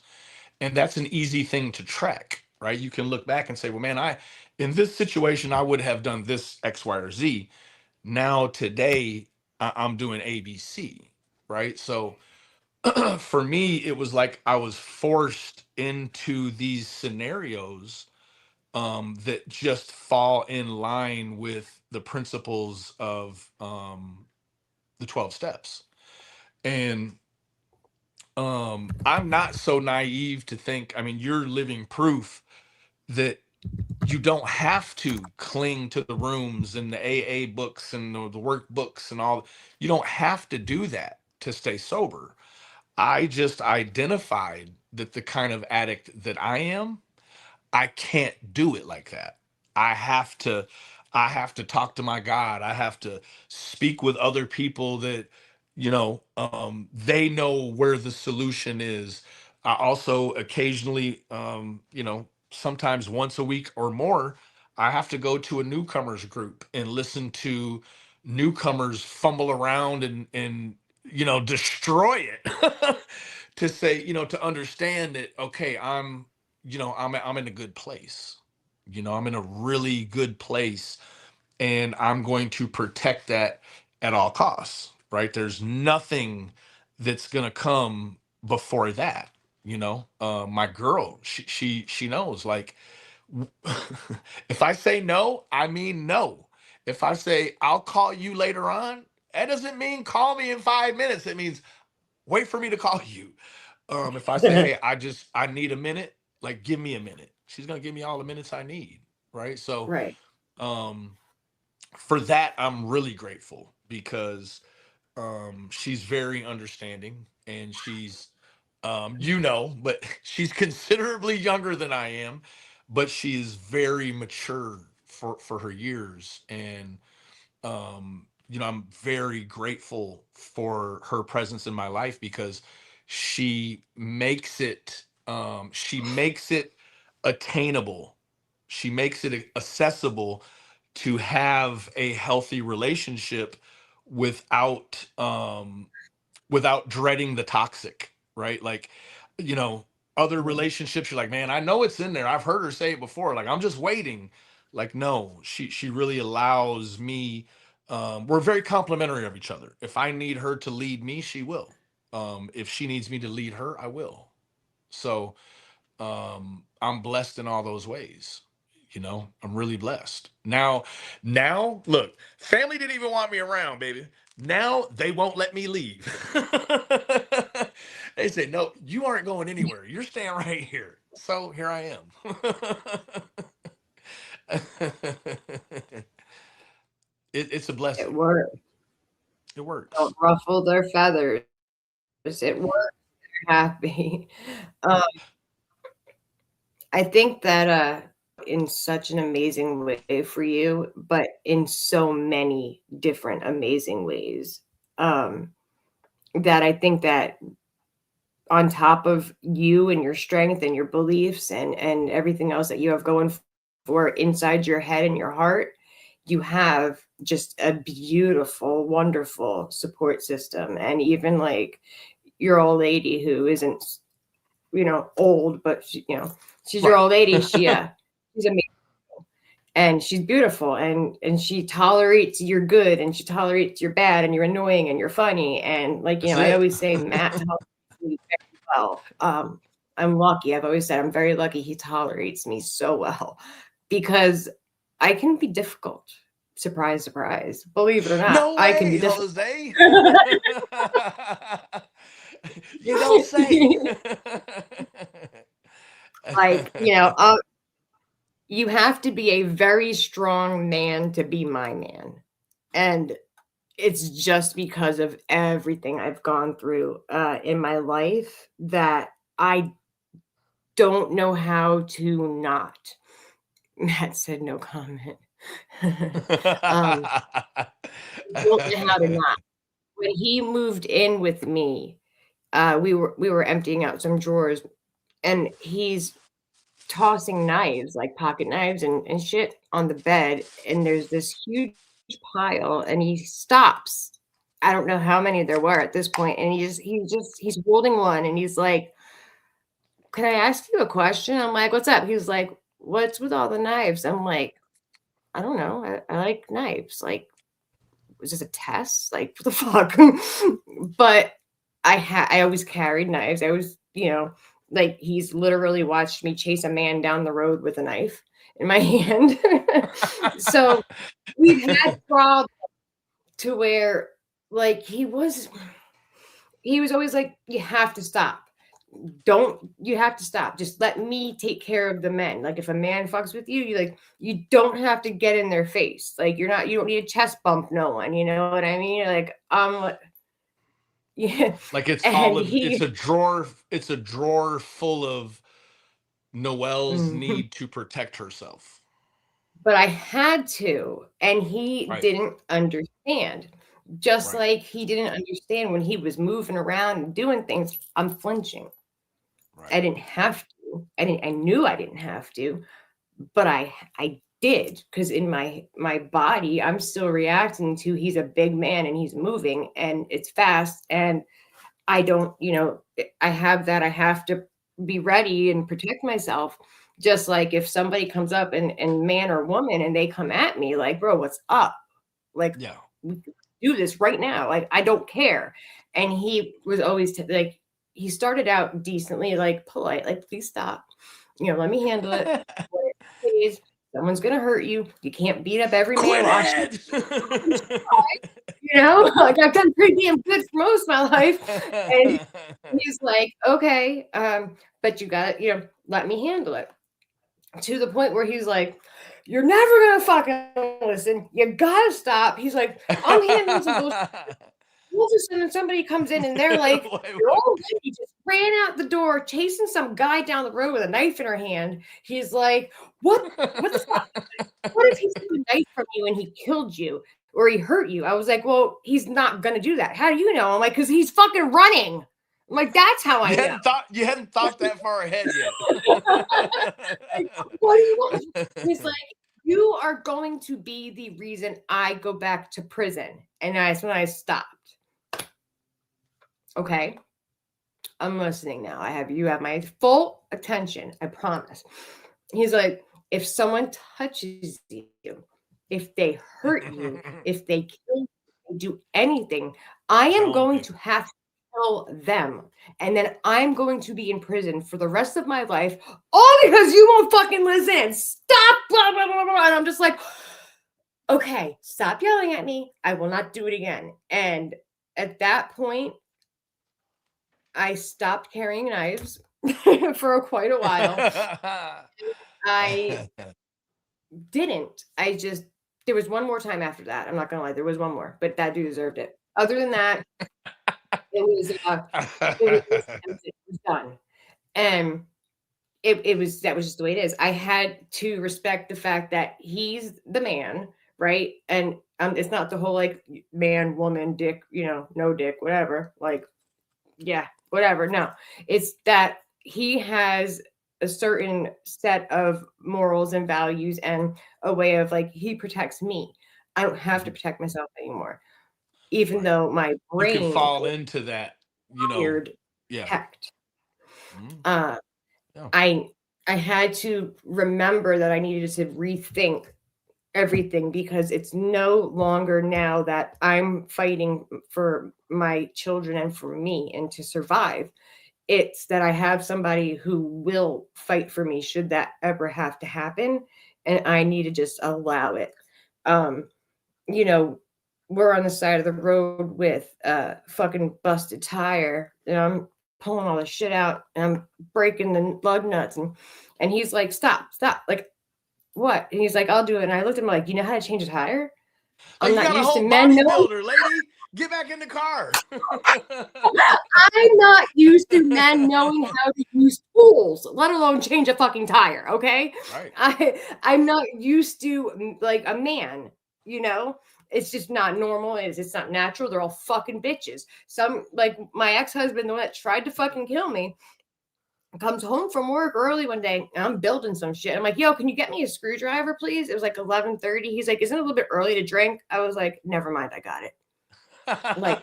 And that's an easy thing to track, right? You can look back and say, well, man, in this situation, I would have done this X, Y, or Z. Now today, I'm doing ABC, right? So for me, it was like I was forced into these scenarios that just fall in line with the principles of the 12 steps. And I'm not so naive to think, I mean, you're living proof that you don't have to cling to the rooms and the AA books and the workbooks and all. You don't have to do that to stay sober. I just identified that the kind of addict that I am, I can't do it like that. I have to talk to my God. I have to speak with other people that, they know where the solution is. I also occasionally, sometimes once a week or more, I have to go to a newcomers group and listen to newcomers fumble around and destroy it to say, to understand that, okay, I'm in a good place. I'm in a really good place, and I'm going to protect that at all costs, right? There's nothing that's going to come before that. My girl, she knows, like, if I say no, I mean no. If I say I'll call you later on, that doesn't mean call me in 5 minutes. It means wait for me to call you. If I say, hey, I need a minute, like, give me a minute. She's gonna give me all the minutes I need, right? So,
Right.
For that, I'm really grateful because she's very understanding, and she's, but she's considerably younger than I am, but she's very mature for her years, and I'm very grateful for her presence in my life because she makes it attainable. She makes it accessible to have a healthy relationship without without dreading the toxic, right? Like, you know, other relationships, you're like, man, I know it's in there. I've heard her say it before. Like, I'm just waiting. Like, no, she really allows me. We're very complimentary of each other. If I need her to lead me, she will. If she needs me to lead her, I will. So I'm blessed in all those ways. I'm really blessed. Now, look, family didn't even want me around, baby. Now they won't let me leave. They say, no, you aren't going anywhere. You're staying right here. So here I am. It's a
It
blessing.
works.
It works.
Don't ruffle their feathers. It works. They're happy. I think that out in such an amazing way for you, but in so many different amazing ways. That I think that on top of you and your strength and your beliefs and everything else that you have going for inside your head and your heart, you have just a beautiful, wonderful support system. And even like your old lady who isn't, old, but she's your old lady. She's amazing. And she's beautiful, and she tolerates your good, and she tolerates your bad, and you're annoying, and you're funny, and I always say Matt tolerates me very well. I'm lucky. I've always said I'm very lucky. He tolerates me so well because I can be difficult. Surprise, surprise. Believe it or not,
No way,
I can be difficult.
Jose. You don't say.
You have to be a very strong man to be my man. And it's just because of everything I've gone through in my life that I don't know how to not. Matt said no comment. Don't know how to not. When he moved in with me, we were emptying out some drawers, and he's tossing knives, like pocket knives and shit on the bed, and there's this huge pile, and he stops. I don't know how many there were at this point, and he's holding one, and he's like, "Can I ask you a question?" I'm like, "What's up?" He's like, "What's with all the knives?" I'm like, "I don't know. I like knives. Like, was this a test? Like, what the fuck?" But I always carried knives. I was, like, he's literally watched me chase a man down the road with a knife in my hand. So we've had problems to where, like, he was always like, "You have to stop. You have to stop. Just let me take care of the men. Like, if a man fucks with you, you don't have to get in their face. Like, you don't need a chest bump no one. You know what I mean?" Like, yeah.
Like it's it's a drawer full of Noelle's need to protect herself.
But I had to, and he didn't understand. Just like he didn't understand when he was moving around and doing things. I'm flinching. I didn't have to. I knew I didn't have to, but I did, because in my body, I'm still reacting to, he's a big man and he's moving and it's fast, and I don't, I have that. I have to be ready and protect myself. Just like if somebody comes up and man or woman, and they come at me like, "Bro, what's up?" Like, we can do this right now. Like, I don't care. And he was always like, he started out decently, like polite, like, "Please stop. Let me handle it. Please. Someone's gonna hurt you. You can't beat up every man." Like, I've done pretty damn good for most of my life. And he's like, "Okay, but you gotta, let me handle it." To the point where he's like, "You're never gonna fucking listen. You gotta stop." He's like, "I'm handling some bullshit." All of a sudden, somebody comes in and they're like, "Your old lady just ran out the door, chasing some guy down the road with a knife in her hand." He's like, What the fuck? What if he took a knife from you and he killed you or he hurt you?" I was like, "Well, he's not gonna do that." "How do you know?" I'm like, "Because he's fucking running." I'm like, "That's how I know."
You hadn't thought that far ahead yet.
Like, what do you want? He's like, "You are going to be the reason I go back to prison." And that's when I stopped. Okay, I'm listening now. You have my full attention. I promise. He's like, "If someone touches you, if they hurt you, if they kill you, do anything, I am going to have to kill them. And then I'm going to be in prison for the rest of my life, all because you won't fucking listen. Stop, blah, blah, blah, blah." And I'm just like, "Okay, stop yelling at me. I will not do it again." And at that point, I stopped carrying knives for quite a while. I didn't. There was one more time after that. I'm not going to lie. There was one more, but that dude deserved it. Other than that, it was done. And That was just the way it is. I had to respect the fact that he's the man, right? And it's not the whole like man, woman, dick, no dick, whatever. Like, yeah, whatever. No, it's that he has a certain set of morals and values and a way of like he protects me. I don't have to protect myself anymore, even
Right.
though my
You can
brain
fall
is
into that,
wired to
yeah.
protect.
Mhm.
Uh,
Yeah.
I had to remember that I needed to rethink everything because it's no longer now that I'm fighting for my children and for me and to survive. It's that I have somebody who will fight for me should that ever have to happen, and I need to just allow it. Um, you know, we're on the side of the road with a fucking busted tire, and I'm pulling all the shit out, and I'm breaking the lug nuts, and he's like, "Stop, stop!" Like, what? And he's like, "I'll do it." And I looked at him like, "You know how to change a tire?"
Like,
I'm
you
not
got a
used to
whole
men knowing.
bodybuilder, lady. Get back in the car.
I'm not used to men knowing how to use tools, let alone change a fucking tire. Okay,
Right.
I'm not used to like a man. It's just not normal. It's not natural. They're all fucking bitches. Some like my ex-husband, the one that tried to fucking kill me, comes home from work early one day and I'm building some shit. I'm like, yo, can you get me a screwdriver, please? It was like 11:30. He's like, isn't it a little bit early to drink? I was like, never mind, I got it. Like,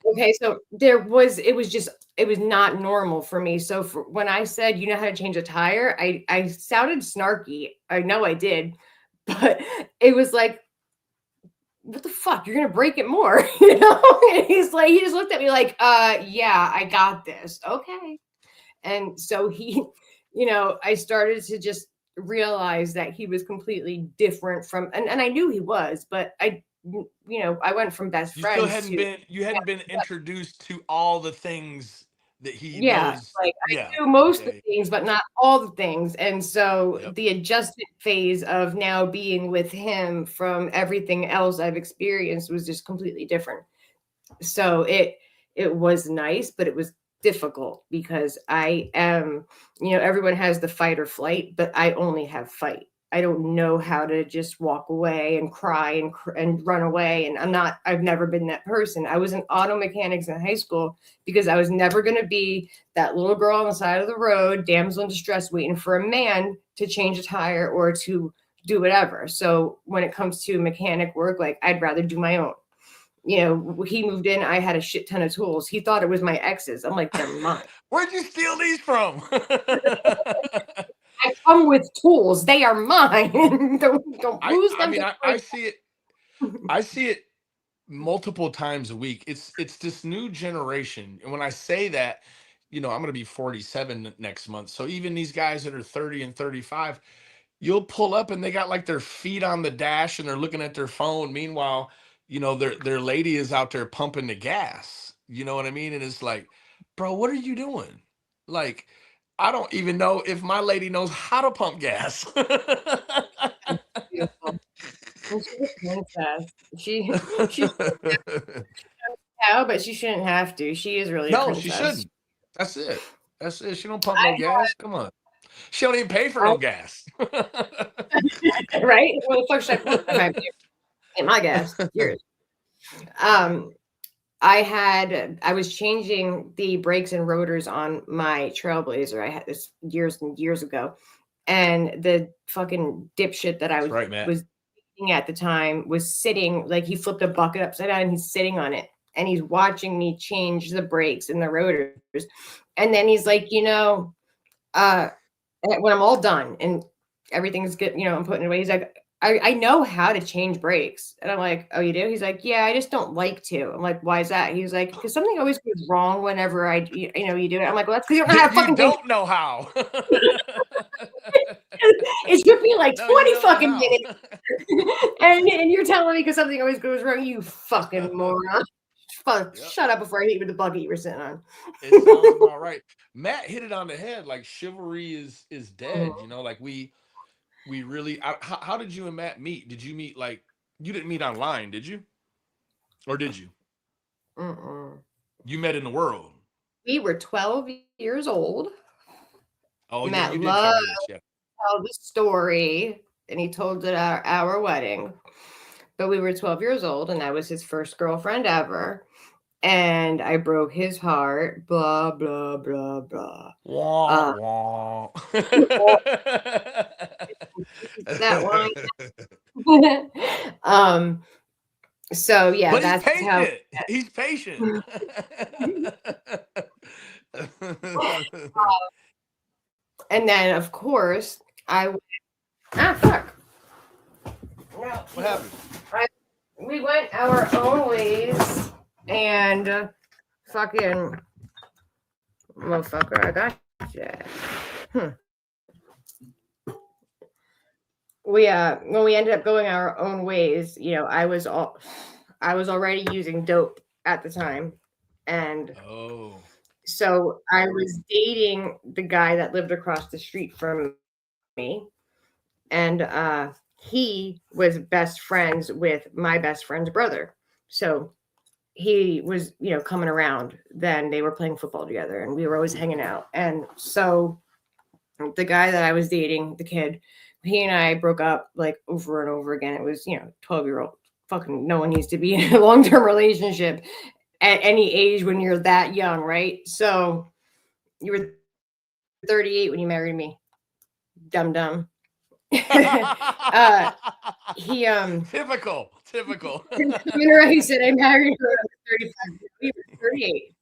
okay, so it was not normal for me. So when I said, you know how to change a tire, I sounded snarky. I know I did, but it was like, what the fuck? You're gonna break it more, And he's like, he just looked at me like, yeah, I got this. Okay. And so I started to just realize that he was completely different from, and I knew he was, but I went from best
You still
friends
hadn't
to,
been introduced to all the things that he
yeah,
knows.
like I
Yeah.
do most of
Yeah.
the things, but not all the things. And so
Yep.
the adjustment phase of now being with him from everything else I've experienced was just completely different. So it was nice, but it was difficult because I am, everyone has the fight or flight, but I only have fight. I don't know how to just walk away and cry and run away. And I've never been that person. I was in auto mechanics in high school because I was never going to be that little girl on the side of the road, damsel in distress, waiting for a man to change a tire or to do whatever. So when it comes to mechanic work, like I'd rather do my own. He moved in, I had a shit ton of tools. He thought it was my ex's. I'm like, they're mine.
Where'd you steal these from?
I come with tools. They are mine. don't lose
I
them.
mean,
To
I see it. I see it multiple times a week. It's this new generation, and when I say that, I'm going to be 47 next month. So even these guys that are 30 and 35, you'll pull up and they got like their feet on the dash and they're looking at their phone. Meanwhile, their lady is out there pumping the gas. You know what I mean? And it's like, bro, what are you doing? Like, I don't even know if my lady knows how to pump gas.
beautiful. And she's a princess. She how, but she shouldn't have to. She is really a
No, she
princess.
shouldn't. That's it. That's it. She don't pump no gas. Come on. She don't even pay for no gas.
Right? Well, the fuck should I put if I pay my gas? Yours. I was changing the brakes and rotors on my Trailblazer. I had this years and years ago, and the fucking dipshit that I
That's right, Matt.
was eating at the time was sitting like he flipped a bucket upside down and he's sitting on it and he's watching me change the brakes and the rotors, and then he's like, when I'm all done and everything's good, I'm putting it away. He's like, I know how to change brakes. And I'm like, oh, you do? He's like, yeah, I just don't like to. I'm like, why is that? He's like, because something always goes wrong whenever you do it. I'm like, well, that's because you don't know how to fucking
don't know how.
It took me like 20 fucking
know.
minutes. and you're telling me because something always goes wrong, you fucking moron. Yep. Shut up before I hit you with the bucket you were sitting on.
It sounds about right. Matt hit it on the head. Like chivalry is dead. Like we really. How did you and Matt meet? Did you meet like you didn't meet online? Did you? Or did you?
Mm-mm.
You met in the world.
We were 12 years old.
Oh yeah,
Matt
you did tell
loved
me this. Yeah.
to tell the story, and he told it at our wedding. But we were 12 years old, and I was his first girlfriend ever. And I broke his heart, blah, blah, blah, blah.
Wah, wah.
That line. So yeah,
But he's
that's how.
patient. He's patient.
And then, of course, fuck. No,
What happened?
we went our own ways, and fucking motherfucker, I got you. When we ended up going our own ways, you know, I was already using dope at the time, and so I was dating the guy that lived across the street from me, and he was best friends with my best friend's brother. So he was, you know, coming around. Then they were playing football together, and we were always hanging out. And so the guy that I was dating, the kid, he and I broke up like over and over again. It was, you know, 12-year-old. Fucking no one needs to be in a long-term relationship at any age when you're that young, right? So you were 38 when you married me. Dumb.
Typical.
He said I married her at 35. We were 38.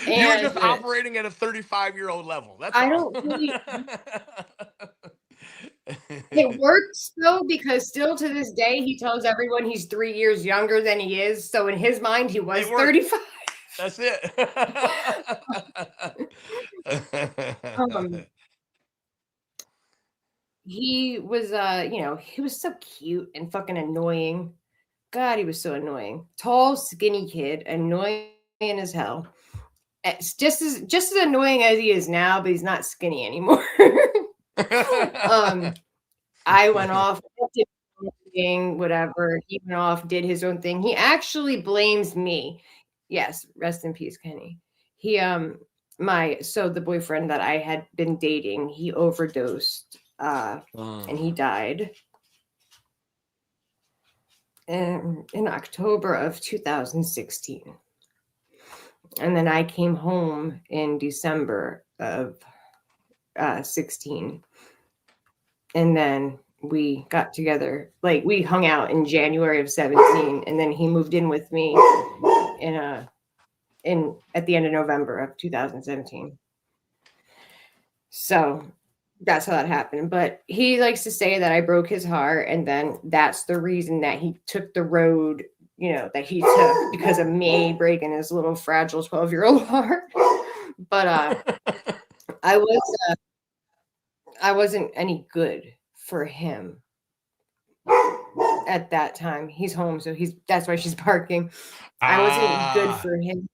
You were just operating at a 35-year-old level. That's
I
all.
don't really. It works though, because still to this day he tells everyone he's 3 years younger than he is. So in his mind, he was 35.
That's it.
He was, you know, he was so cute and fucking annoying. God, he was so annoying. Tall, skinny kid, annoying as hell. It's just as annoying as he is now, but he's not skinny anymore. I went off, did my own thing, whatever. He went off, did his own thing. He actually blames me. Yes, rest in peace, Kenny. He the boyfriend that I had been dating, he overdosed. And he died in October of 2016. And then I came home in December of 16. And then we got together, like we hung out in January of 17. And then he moved in with me at the end of November of 2017. So that's how that happened. But he likes to say that I broke his heart, and then that's the reason that he took the road, you know, that he took because of me breaking his little fragile 12-year-old heart. But I wasn't any good for him at that time. He's home, so that's why she's barking. I wasn't good for him,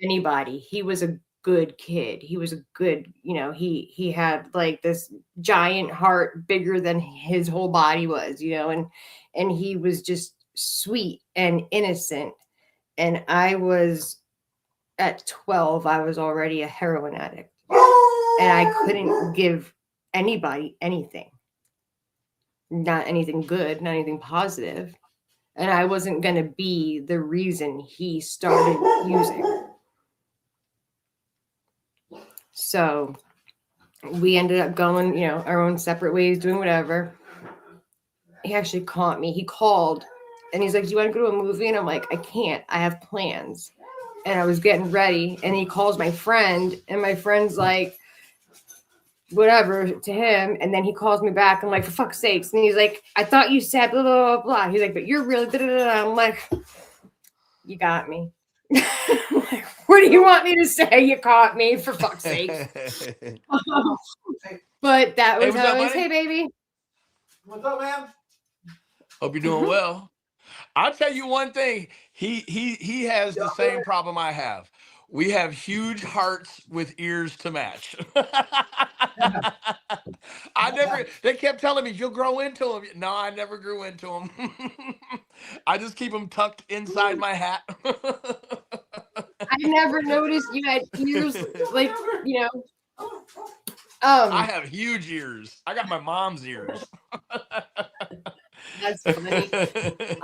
anybody. He was a good kid. He was a good, you know, he had like this giant heart bigger than his whole body was, you know, and he was just sweet and innocent. And I was at 12, I was already a heroin addict, and I couldn't give anybody anything, not anything good, not anything positive. And I wasn't going to be the reason he started using. So we ended up going, you know, our own separate ways, doing whatever. He actually caught me. He called and he's like, "Do you want to go to a movie?" And I'm like, "I can't. I have plans." And I was getting ready, and he calls my friend, and my friend's like, whatever to him. And then he calls me back. I'm like, "For fuck's sakes." And he's like, "I thought you said blah, blah, blah, blah." He's like, "But you're really, da, da, da." I'm like, "You got me." Like, what do you want me to say? You caught me, for fuck's sake. But that was how it was. Hey, baby.
What's up, man?
Hope you're doing well. I'll tell you one thing. He has the same problem I have. We have huge hearts with ears to match. They kept telling me, "You'll grow into them." No, I never grew into them. I just keep them tucked inside my hat.
I never noticed you had ears, like, you know,
I have huge ears. I got my mom's ears.
That's funny.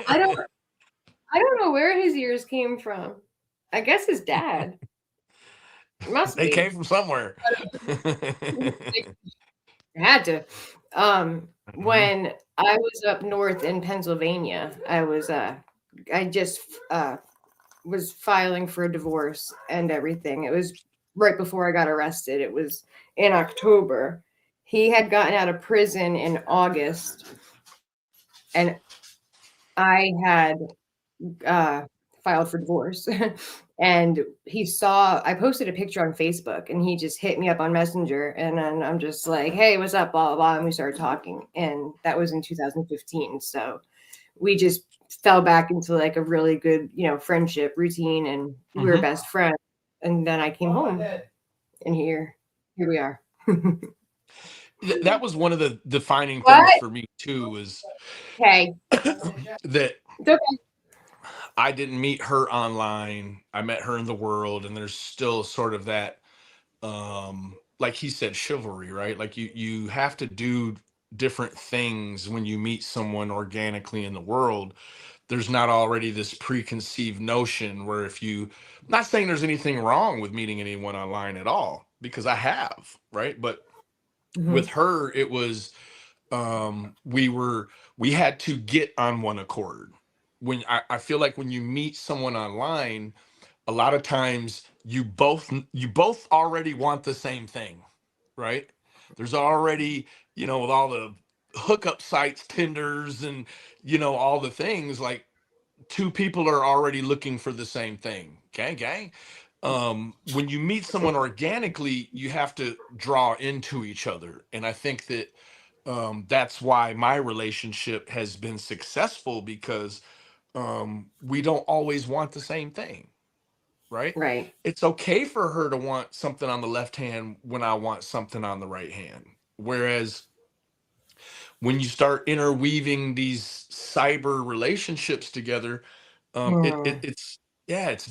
I don't know where his ears came from. I guess his dad. Must
They
be.
came from somewhere.
Had to. When I was up north in Pennsylvania, I just was filing for a divorce and everything. It was right before I got arrested. It was in October. He had gotten out of prison in August, and I had filed for divorce. And I posted a picture on Facebook, and he just hit me up on Messenger, and then I'm just like, hey, what's up, blah, blah, blah, and we started talking, and that was in 2015. So we just fell back into like a really good, friendship routine, and we were best friends. And then I came home, and here we are.
That was one of the defining things for me too, was
Okay.
that
Okay.
I didn't meet her online. I met her in the world, and there's still sort of that, like he said, chivalry, right? Like you have to do different things when you meet someone organically in the world. There's not already this preconceived notion where not saying there's anything wrong with meeting anyone online at all, because I have, right? But with her, it was, we had to get on one accord. When I feel like when you meet someone online, a lot of times you both already want the same thing, right? There's already, with all the hookup sites, Tinders, and all the things, like two people are already looking for the same thing. Gang. When you meet someone organically, you have to draw into each other. And I think that that's why my relationship has been successful, because we don't always want the same thing, right?
Right.
It's okay for her to want something on the left hand when I want something on the right hand. Whereas when you start interweaving these cyber relationships together, it's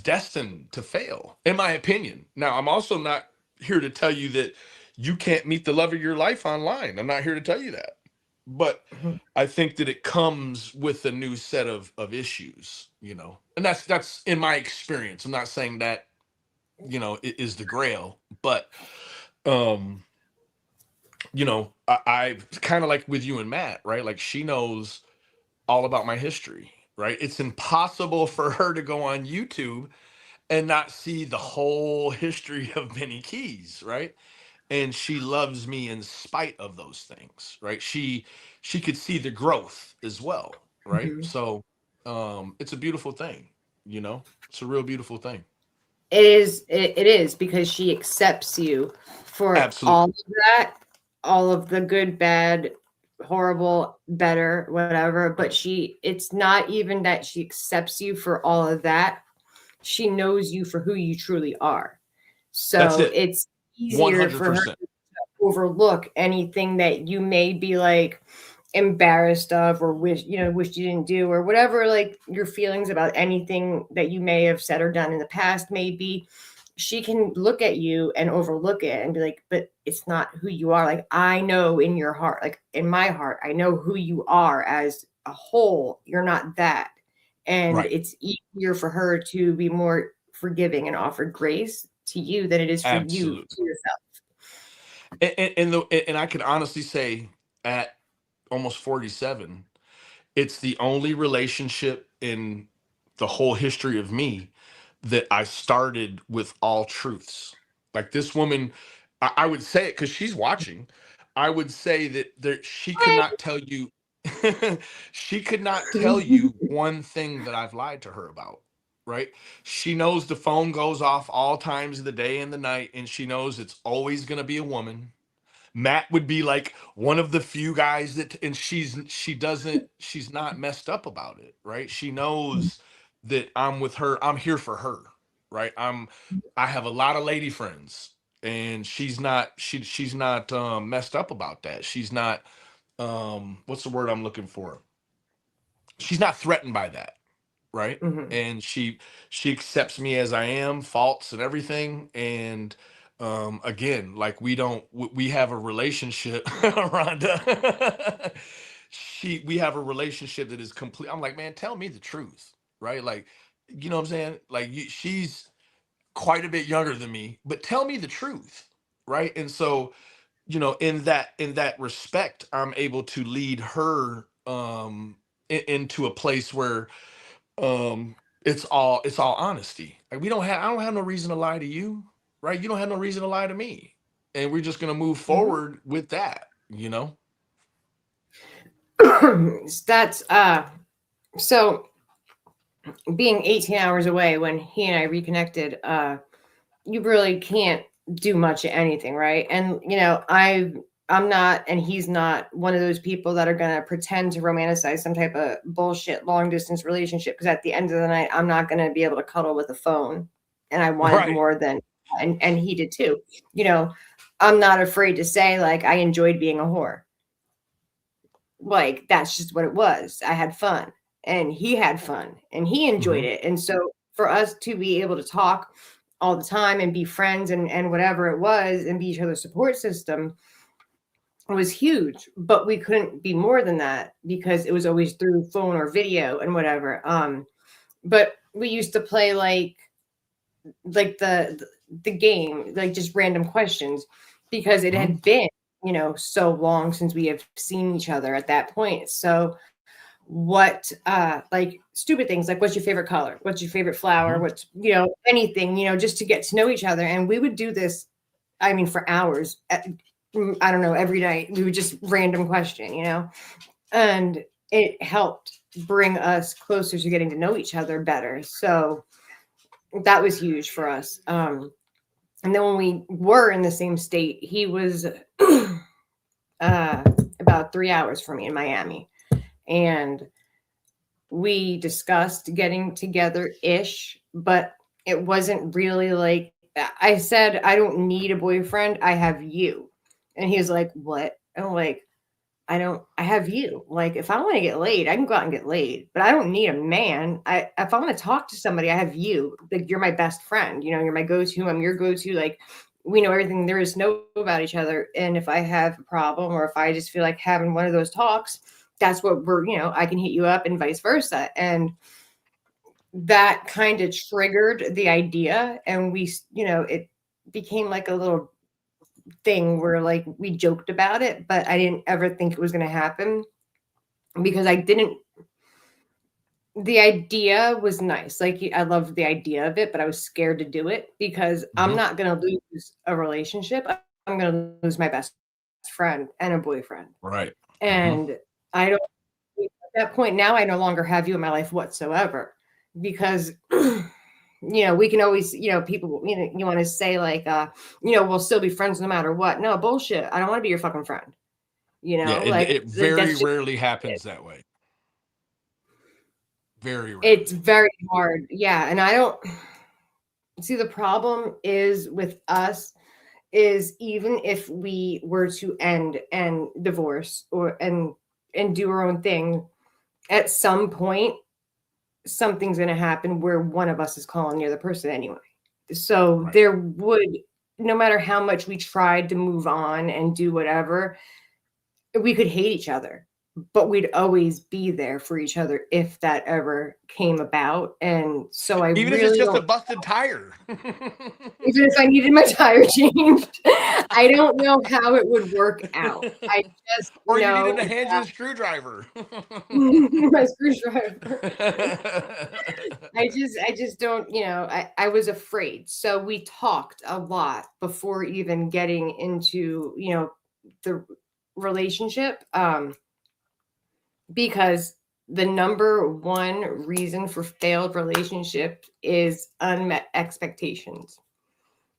destined to fail, in my opinion. Now, I'm also not here to tell you that you can't meet the love of your life online. I'm not here to tell you that. But I think that it comes with a new set of issues, and that's in my experience. I'm not saying that, it is the grail, but, I kind of like with you and Matt, right? Like, she knows all about my history, right? It's impossible for her to go on YouTube and not see the whole history of Benny Keyz, right? And she loves me in spite of those things, right? She could see the growth as well, right? So it's a beautiful thing, it's a real beautiful thing.
It is because she accepts you for
Absolutely.
all of that, all of the good, bad, horrible, better, whatever. But it's not even that she accepts you for all of that. She knows you for who you truly are. So it's easier 100%. For her to overlook anything that you may be like embarrassed of, or wish you didn't do, or whatever, like your feelings about anything that you may have said or done in the past. Maybe she can look at you and overlook it and be like, but it's not who you are. Like, I know in your heart, like in my heart, I know who you are as a whole. You're not that. And it's easier for her to be more forgiving and offer grace to you than it is for you to yourself.
And I can honestly say, at almost 47, it's the only relationship in the whole history of me that I started with all truths. Like, this woman, I would say it because she's watching. I would say that she could not tell you, she could not tell you one thing that I've lied to her about, right? She knows the phone goes off all times of the day and the night, and she knows it's always going to be a woman. Matt would be like one of the few guys and she's not messed up about it, right? She knows that I'm with her. I'm here for her, right? I have a lot of lady friends, and she's not messed up about that. She's not, what's the word I'm looking for? She's not threatened by that, right? And she accepts me as I am, faults and everything. And Again, like we have a relationship, Rhonda. We have a relationship that is complete. I'm like, man, tell me the truth, right? Like, you know what I'm saying? Like, she's quite a bit younger than me, but tell me the truth, right? And so, in that respect, I'm able to lead her into a place where it's all honesty. Like, I don't have no reason to lie to you, right? You don't have no reason to lie to me. And we're just gonna move
Mhm.
forward with that, you know?
That's so being 18 hours away when he and I reconnected, you really can't do much of anything, right? And I'm not, and he's not one of those people that are gonna pretend to romanticize some type of bullshit long distance relationship. Because at the end of the night, I'm not gonna be able to cuddle with a phone, and I wanted
Right.
more than, and he did too. I'm not afraid to say like I enjoyed being a whore. Like that's just what it was. I had fun, and he had fun, and he enjoyed
Hmm.
it. And so for us to be able to talk all the time and be friends and whatever it was and be each other's support system was huge. But we couldn't be more than that because it was always through phone or video and whatever. But we used to play like the game, like just random questions, because it
Hmm.
had been so long since we have seen each other at that point. So what like stupid things like what's your favorite color, what's your favorite flower,
Hmm.
what's anything, just to get to know each other. And we would do this, I mean, for hours. I don't know, every night we would just random question, and it helped bring us closer to getting to know each other better. So that was huge for us. And then when we were in the same state, he was about 3 hours from me in Miami. And we discussed getting together ish, but it wasn't really like I said, I don't need a boyfriend. I have you. And he was like, what? And I'm like, I have you. Like, if I want to get laid, I can go out and get laid, but I don't need a man. If I want to talk to somebody, I have you. Like, you're my best friend. You're my go-to. I'm your go-to. Like, we know everything there is to know about each other. And if I have a problem or if I just feel like having one of those talks, that's what I can hit you up and vice versa. And that kind of triggered the idea. And it became like a little thing where like we joked about it, but I didn't ever think it was going to happen because the idea was nice. Like I loved the idea of it, but I was scared to do it because I'm
Hmm.
not going to lose a relationship. I'm going to lose my best friend and a boyfriend.
Right. Hmm.
And I don't, at that point now, I no longer have you in my life whatsoever because we can always, people, you want to say like, we'll still be friends no matter what. No, bullshit. I don't want to be your fucking friend.
Yeah,
Like
it very
that's just
rarely
it.
happens that way. Very
It's
rarely.
very hard. Yeah. And I don't see the problem is with us is even if we were to end and divorce and do our own thing, at some point, something's going to happen where one of us is calling the other person anyway. So
Right.
there would, no matter how much we tried to move on and do whatever, we could hate each other, but we'd always be there for each other if that ever came about. And so I
Even if it's
really
just a
don't,
busted tire.
even if I needed my tire changed, I don't know how it would work out. I just
Or you needed
know
a hand and screwdriver.
my screwdriver. I just don't, I was afraid. So we talked a lot before even getting into, the relationship. Because the number one reason for failed relationship is unmet expectations.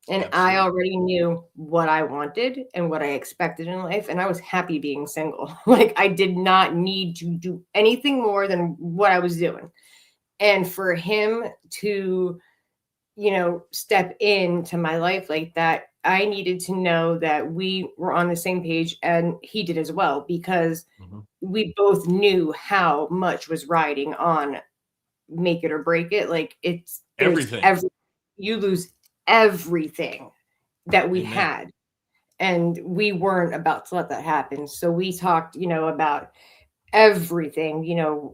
And I
Absolutely.
already knew what I wanted and what I expected in life. And I was happy being single. Like I did not need to do anything more than what I was doing. And for him to, step into my life like that, I needed to know that we were on the same page and he did as well, because
Mhm.
we both knew how much was riding on make it or break it. Like
Everything.
you lose everything that we
Amen.
had. And we weren't about to let that happen. So we talked, about everything,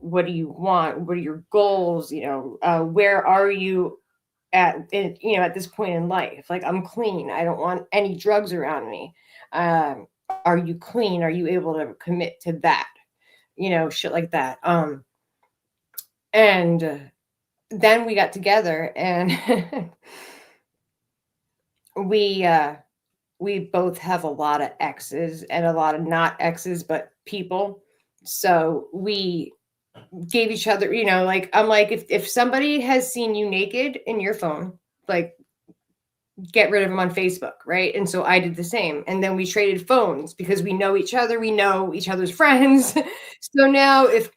what do you want? What are your goals? Where are you at this point in life? Like, I'm clean. I don't want any drugs around me. Are you clean? Are you able to commit to that? Shit like that. And then we got together and we both have a lot of exes and a lot of not exes, but people. So we gave each other, like, I'm like, if somebody has seen you naked in your phone, like, get rid of them on Facebook, right? And so I did the same. And then we traded phones because we know each other, we know each other's friends. So now if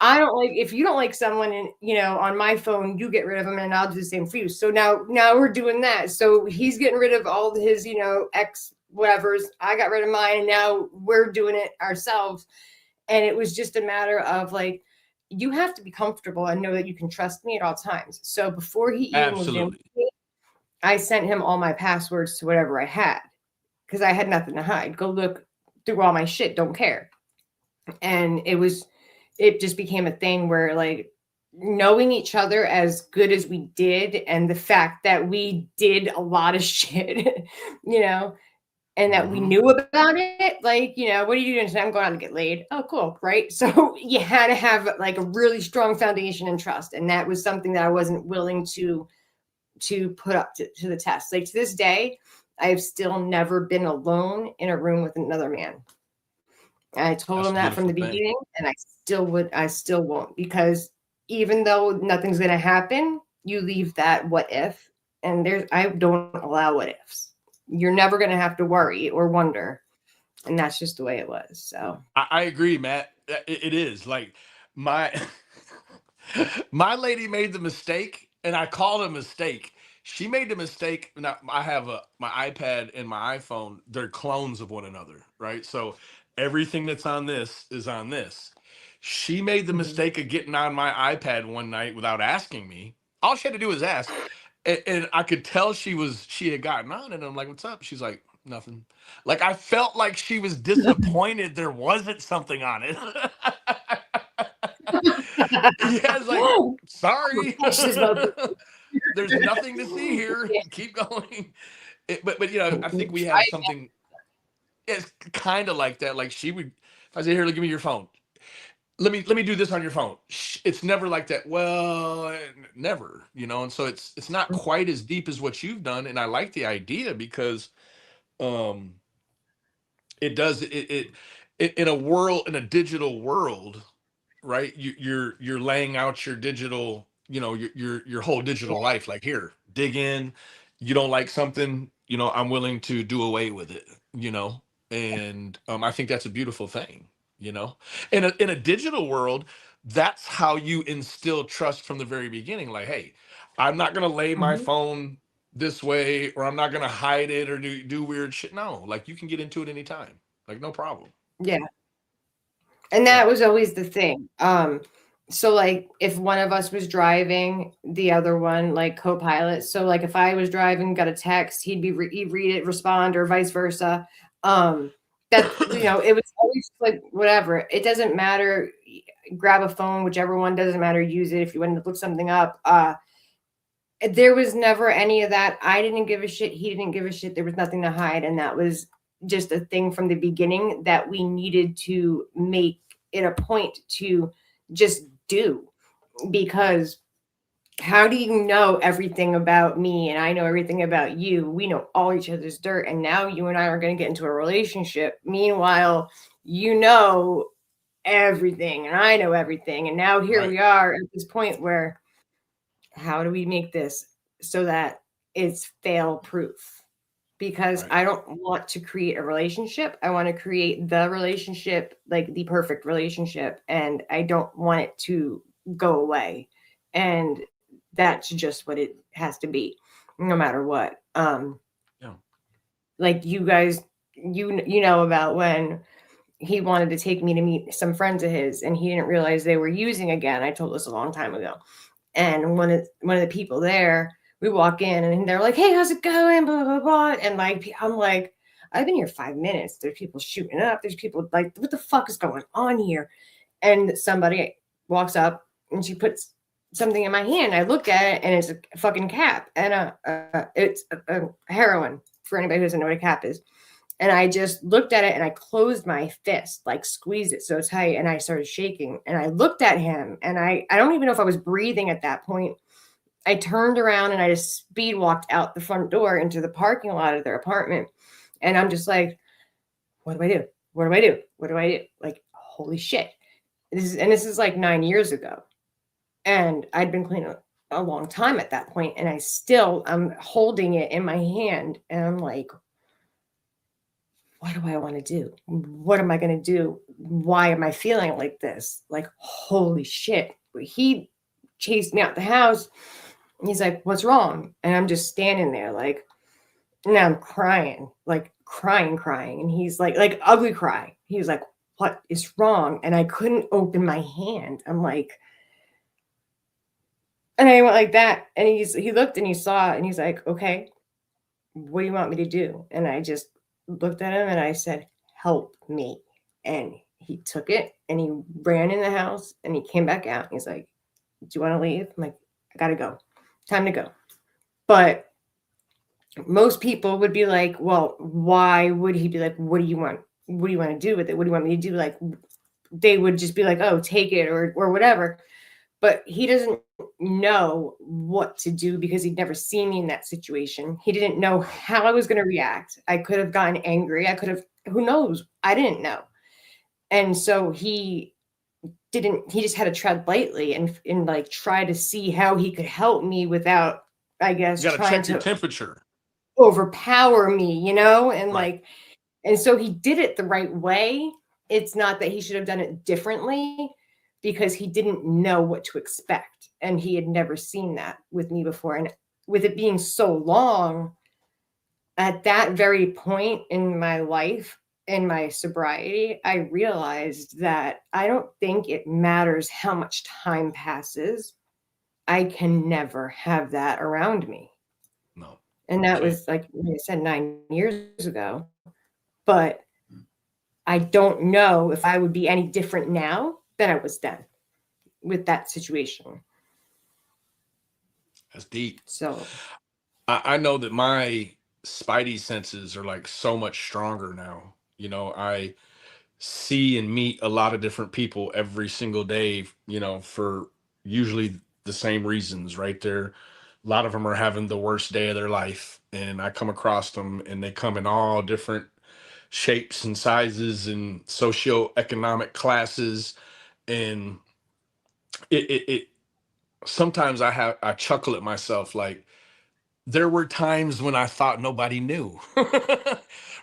you don't like someone on my phone, you get rid of them and I'll do the same for you. So now we're doing that. So he's getting rid of all his, ex whatevers. I got rid of mine and now we're doing it ourselves. And it was just a matter of like, you have to be comfortable and know that you can trust me at all times. So before he even moved in with me, I sent him all my passwords to whatever I had because I had nothing to hide. Go look through all my shit. Don't care. And it just became a thing where, like, knowing each other as good as we did and the fact that we did a lot of shit, and that we knew about it. Like, what are you doing tonight? I'm going out to get laid. Oh, cool. Right. So you had to have like a really strong foundation and trust. And that was something that I wasn't willing to put up to the test. Like, to this day, I have still never been alone in a room with another man. And I told him that from the beginning, and I still won't, because even though nothing's going to happen, you leave that what if, and I don't allow what ifs. You're never going to have to worry or wonder. And that's just the way it was. So
I agree, Matt. It is like my lady made the mistake, and I call it a mistake. She made the mistake. Now I have my iPad and my iPhone. They're clones of one another, right? So everything that's on this is on this. She made the mistake of getting on my iPad one night without asking me. All she had to do was ask. And I could tell she had gotten on it. And I'm like, what's up? She's like, nothing. Like, I felt like she was disappointed there wasn't something on it. Yeah, it's like, sorry. There's nothing to see here. Keep going. But I think we have something. It's kind of like that. Like, she would, if I say, here, give me your phone. Let me do this on your phone. It's never like that. Well, never, and so it's not quite as deep as what you've done. And I like the idea because it does it in a digital world, right? You're laying out your digital, your whole digital life. Like, here, dig in. You don't like something, I'm willing to do away with it, and I think that's a beautiful thing. In a digital world, that's how you instill trust from the very beginning. Like, hey, I'm not going to lay my phone this way, or I'm not going to hide it or do weird shit. No, like, you can get into it anytime. Like, no problem.
Yeah. And that was always the thing. So like, if one of us was driving, the other one, like, co-pilot. So like, if I was driving, got a text, he'd read it, respond, or vice versa. That, it was always like, whatever. It doesn't matter. Grab a phone, whichever one, doesn't matter. Use it if you want to look something up. There was never any of that. I didn't give a shit. He didn't give a shit. There was nothing to hide. And that was just a thing from the beginning that we needed to make it a point to just do, because how do you know everything about me and I know everything about you? We know all each other's dirt, and now you and I are going to get into a relationship. Meanwhile, you know everything and I know everything, and now here we are at this point where, how do we make this so that it's fail proof? Because I don't want to create a relationship. I want to create the relationship, like the perfect relationship, and I don't want it to go away. And that's just what it has to be, no matter what. Like, you guys, you know about when he wanted to take me to meet some friends of his, and he didn't realize they were using again. I told this a long time ago. And one of the people there we walk in and they're like, hey, how's it going? Blah, blah, blah. And like, I'm like, I've been here 5 minutes. There's people shooting up. There's people like, what the fuck is going on here? And somebody walks up and she puts something in my hand. I look at it and it's a fucking cap. And it's a heroin, for anybody who doesn't know what a cap is. And I just looked at it and I closed my fist, like squeezed it so tight, and I started shaking. And I looked at him and I don't even know if I was breathing at that point. I turned around and I just speed walked out the front door into the parking lot of their apartment. And I'm just like, what do I do? What do I do? What do I do? Like, holy shit. This is like 9 years ago. And I'd been clean a long time at that point. And I'm holding it in my hand. And I'm like, what do I want to do? What am I going to do? Why am I feeling like this? Like, holy shit. He chased me out the house. He's like, what's wrong? And I'm just standing there like, and I'm crying, like crying. And he's like ugly cry. He was like, what is wrong? And I couldn't open my hand. I'm like, and I went like that. And he looked and he saw it and he's like, okay, what do you want me to do? And I just looked at him and I said, help me. And he took it and he ran in the house and he came back out. He's like, do you want to leave? I'm like, I gotta go. Time to go. But most people would be like, well, why would he be like, what do you want? What do you want to do with it? What do you want me to do? Like, they would just be like, oh, take it or whatever. But he doesn't know what to do because he'd never seen me in that situation. He didn't know how I was going to react. I could have gotten angry. I could have, who knows? I didn't know. And so he just had to tread lightly and like try to see how he could help me without, I guess,
You gotta
trying
check your
to
temperature.
overpower me, you know? And
Right.
like, and so he did it the right way. It's not that he should have done it differently because he didn't know what to expect. And he had never seen that with me before. And with it being so long, at that very point in my life, in my sobriety, I realized that I don't think it matters how much time passes. I can never have that around me.
No.
And that was, like I said, 9 years ago. But I don't know if I would be any different now than I was then with that situation.
That's deep.
So
I know that my spidey senses are like so much stronger now. You know, I see and meet a lot of different people every single day, you know, for usually the same reasons, right? There, a lot of them are having the worst day of their life. And I come across them and they come in all different shapes and sizes and socioeconomic classes. And it sometimes I chuckle at myself like, there were times when I thought nobody knew,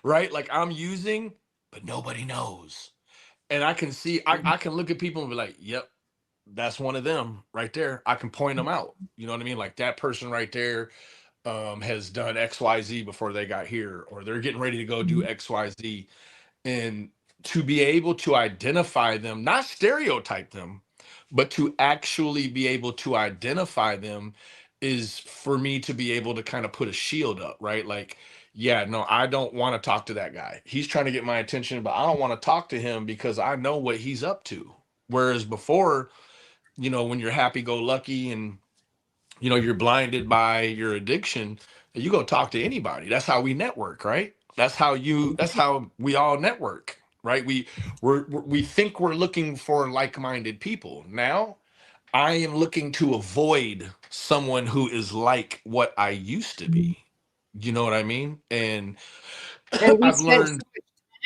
right? Like I'm using, but nobody knows. And I can see, I can look at people and be like, yep, that's one of them right there. I can point them out. You know what I mean? Like that person right there has done XYZ before they got here, or they're getting ready to go do XYZ. And to be able to identify them, not stereotype them, but to actually be able to identify them is for me to be able to kind of put a shield up, right? Like, yeah, no, I don't want to talk to that guy. He's trying to get my attention, but I don't want to talk to him because I know what he's up to. Whereas before, you know, when you're happy go lucky and, you know, you're blinded by your addiction, you go talk to anybody. That's how we network, right? That's how we all network, right? We think we're looking for like-minded people. Now I am looking to avoid someone who is like what I used to be. You know what I mean? And
and we
I've
spent so
learned
much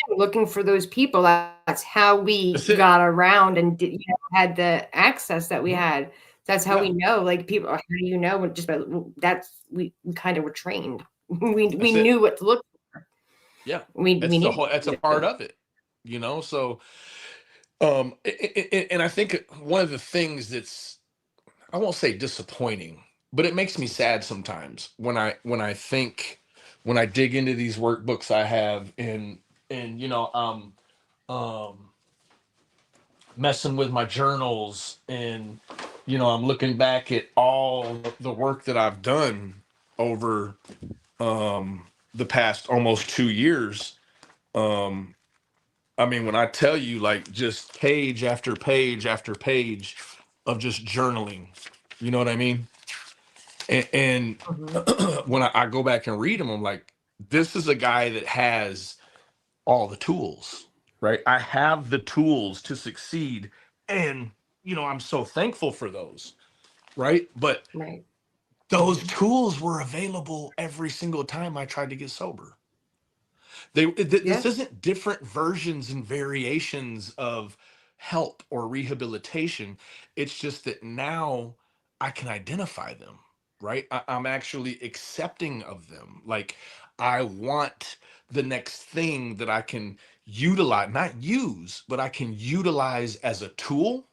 time looking for those people. That's how we
that's it.
got around and did, had the access that we had. That's how we know. Like people, how do you know? Just by, we kind of were trained. We
That's it.
knew what to look for.
Yeah,
We
that's
knew
the whole. That's a part of it. You know, so and I think one of the things that's, I won't say disappointing, but it makes me sad sometimes when I think, when I dig into these workbooks I have and you know messing with my journals and you know I'm looking back at all the work that I've done over the past almost 2 years. I mean, when I tell you, like, just page after page after page of just journaling, you know what I mean? And
Mhm.
when I go back and read them, I'm like, this is a guy that has all the tools, right? I have the tools to succeed. And, I'm so thankful for those, right? But
Right.
those tools were available every single time I tried to get sober. This
Yeah.
isn't different versions and variations of help or rehabilitation. It's just that now I can identify them, right? I'm actually accepting of them. Like, I want the next thing that I can utilize, not use, but I can utilize as a tool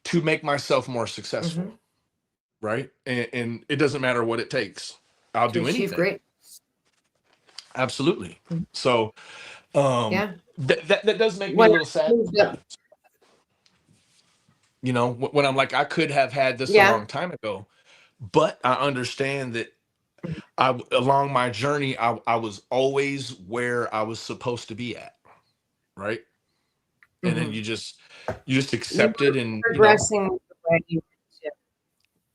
to make myself more successful,
Hmm.
right? And it doesn't matter what it takes. I'll
To
do
achieve
anything.
great.
Absolutely.
Mm.
So
Yeah.
that does make me a
When
little
I
sad
moved up,
sometimes. When I'm like, I could have had this a
yeah.
long time ago, but I understand that along my journey, I was always where I was supposed to be at, right? And then
Hmm.
you just
You
accept
were
it, and
progressing the way you wanted to.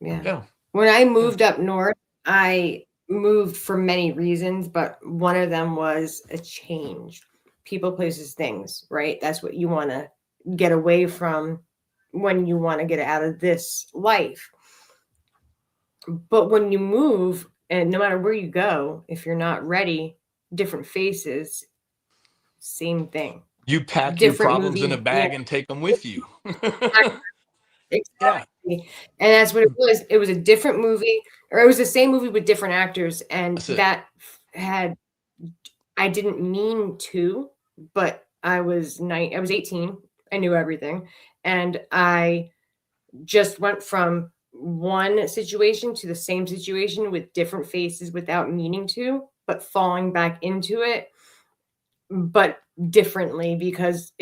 Yeah.
yeah,
When I
yeah.
moved up north, I moved for many reasons, but one of them was a change. People, places, things, right? That's what you want to get away from when you want to get out of this life. But when you move, and no matter where you go, if you're not ready, different faces, same thing.
You pack your
Different
problems in a
movie,
bag and take them with you. Yeah,
exactly. And that's what it was. It was a different movie, or it was the same movie with different actors. And
that's it.
that had, I didn't mean to, but I was 18. I knew everything. And I just went from one situation to the same situation with different faces without meaning to, but falling back into it, but differently because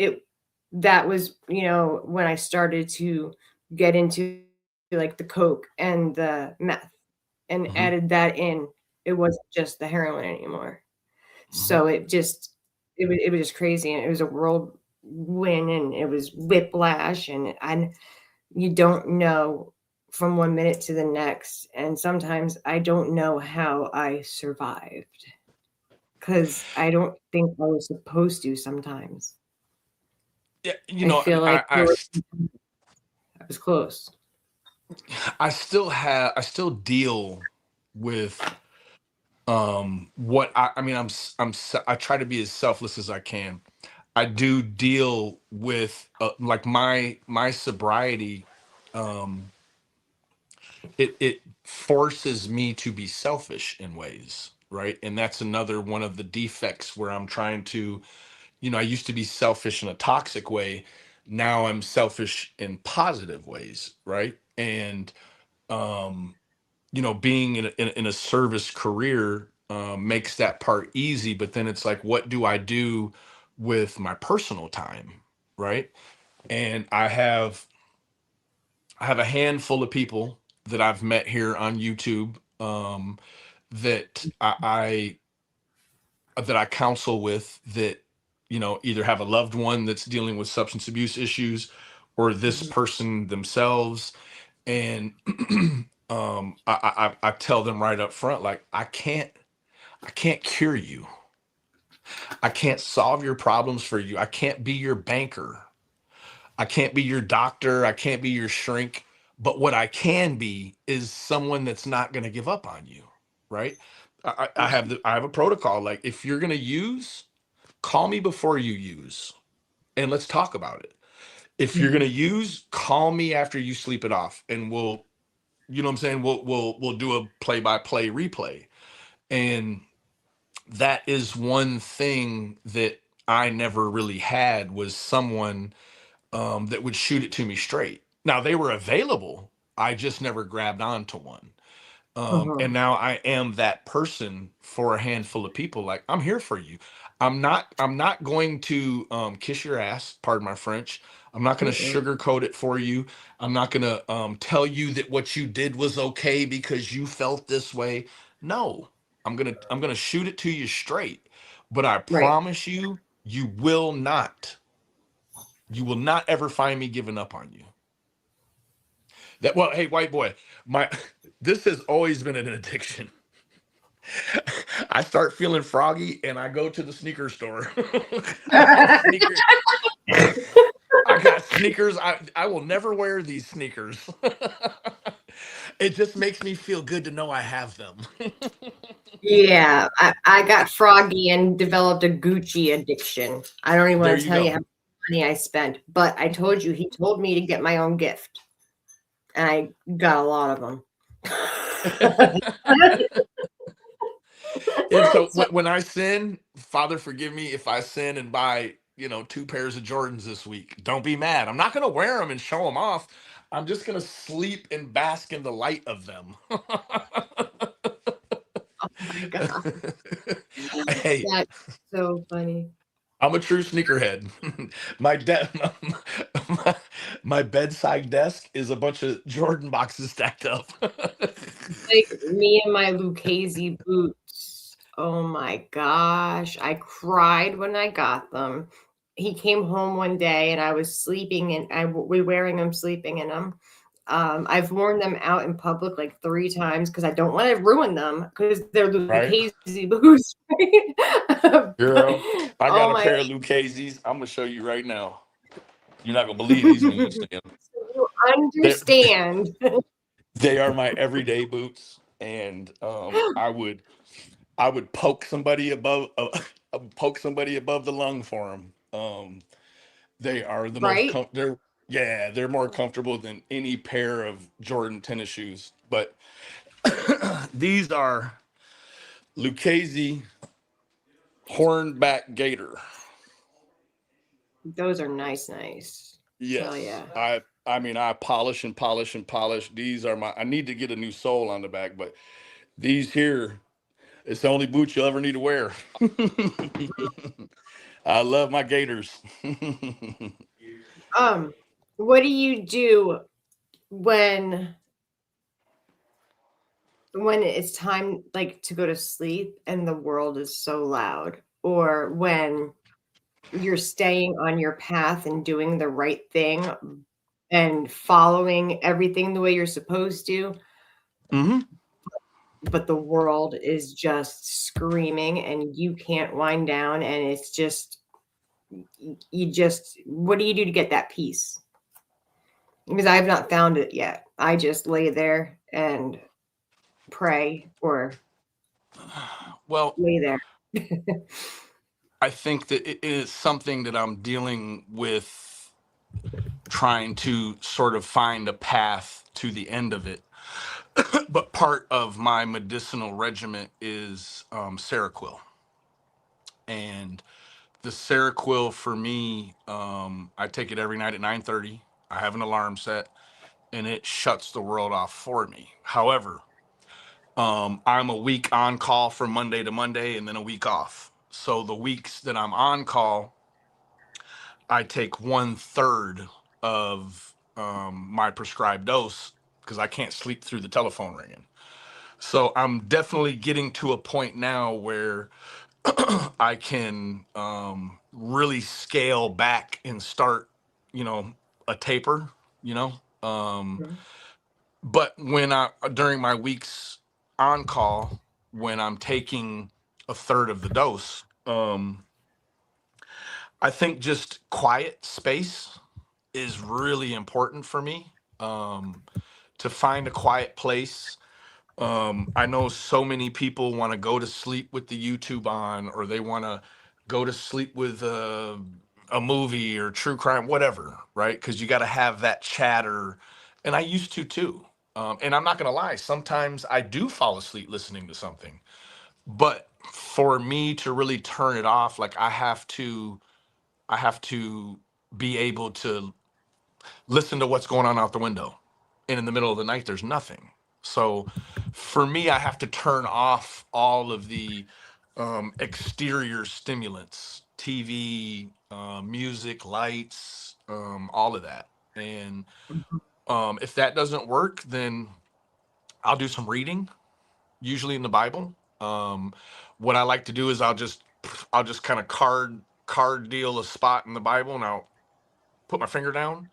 that was, when I started to get into like the coke and the meth and
Hmm.
added that in. It wasn't just the heroin anymore.
Hmm.
So it was just crazy, and it was a whirlwind, and it was whiplash, and you don't know from one minute to the next. And sometimes I don't know how I survived because I don't think I was supposed to sometimes.
Yeah,
I feel like I was close.
I still deal with what I mean I try to be as selfless as I can. I do deal with like my sobriety. um it forces me to be selfish in ways, right? And that's another one of the defects where I'm trying to, I used to be selfish in a toxic way. Now I'm selfish in positive ways, right? And um being in a service career makes that part easy. But then it's like, what do I do with my personal time, right? And I have a handful of people that I've met here on YouTube, that I counsel with, that either have a loved one that's dealing with substance abuse issues, or this
Mhm.
person themselves. And I tell them right up front, like, I can't cure you. I can't solve your problems for you. I can't be your banker. I can't be your doctor. I can't be your shrink. But what I can be is someone that's not going to give up on you, right? I have a protocol. Like, if you're going to use, call me before you use, and let's talk about it. If you're going
Mhm.
to use, call me after you sleep it off, and we'll, you know what I'm saying? We'll do a play by play replay. And that is one thing that I never really had, was someone that would shoot it to me straight. Now, they were available. I just never grabbed onto one. And
Mhm.
now I am that person for a handful of people. Like, I'm here for you. I'm not going to kiss your ass, pardon my French. I'm not going to
Mm-mm.
sugarcoat it for you. I'm not going to tell you that what you did was okay because you felt this way. No. I'm going to shoot it to you straight. But I
Right.
promise you, you will not ever find me giving up on you. That well, hey, white boy, my this has always been an addiction. I start feeling froggy and I go to the sneaker store. I got sneakers. I got sneakers. I will never wear these sneakers. It just makes me feel good to know I have them.
Yeah, I got froggy and developed a Gucci addiction. I don't even
There
want to
you
tell you
go.
how much money I spent, but I told you he told me to get my own gift, and I got a lot of them.
And so
So,
when I sin, Father, forgive me if I sin and buy, 2 pairs of Jordans this week. Don't be mad. I'm not going to wear them and show them off. I'm just going to sleep and bask in the light of them.
oh my god,
Hey,
that's so funny.
I'm a true sneakerhead. my, de- my my bedside desk is a bunch of Jordan boxes stacked up.
Like me and my Lucchese boots. Oh my gosh, I cried when I got them. He came home one day and I was sleeping and we wearing them, sleeping in them. I've worn them out in public like 3 times because I don't want to ruin them because they're
Right,
Lucchese boots. But,
girl. I got
oh
a
my,
pair of Lucchese's. I'm gonna show you right now. You're not gonna believe these boots, man.
you
They
understand.
they are my everyday boots, and I would poke somebody above the lung for them. They are the most
Right?
they're more comfortable than any pair of Jordan tennis shoes. But these are Lucchese Hornback Gator.
Those are nice. Hell
Yes,
yeah.
I mean I polish and polish and polish. These are my. I need to get a new sole on the back, but these here, it's the only boots you'll ever need to wear. I love my Gators.
Um, what do you do when it's time like to go to sleep and the world is so loud, or when you're staying on your path and doing the right thing and following everything the way you're supposed to,
hmm
but the world is just screaming and you can't wind down and it's just what do you do to get that peace? Because I've not found it yet. I just lay there and pray or
Well,
lay there.
I think that it is something that I'm dealing with, trying to sort of find a path to the end of it. But part of my medicinal regimen is Seroquel, and the Seroquel for me, I take it every night at 9:30. I have an alarm set, and it shuts the world off for me. However, I'm a week on call from Monday to Monday, and then a week off. So the weeks that I'm on call, I take 1/3 of my prescribed dose because I can't sleep through the telephone ringing. So I'm definitely getting to a point now where I can really scale back and start, a taper, you know.
Mhm.
But when I during my weeks on call, when I'm taking 1/3 of the dose, I think just quiet space is really important for me. To find a quiet place. I know so many people want to go to sleep with the YouTube on, or they want to go to sleep with a movie or true crime, whatever, right? Because you got to have that chatter. And I used to too. And I'm not going to lie, sometimes I do fall asleep listening to something. But for me to really turn it off, like I have to be able to listen to what's going on out the window. And in the middle of the night, there's nothing. So for me, I have to turn off all of the exterior stimulants, TV, music, lights, all of that. And if that doesn't work, then I'll do some reading, usually in the Bible. What I like to do is I'll just kind of card deal a spot in the Bible, and I'll put my finger down,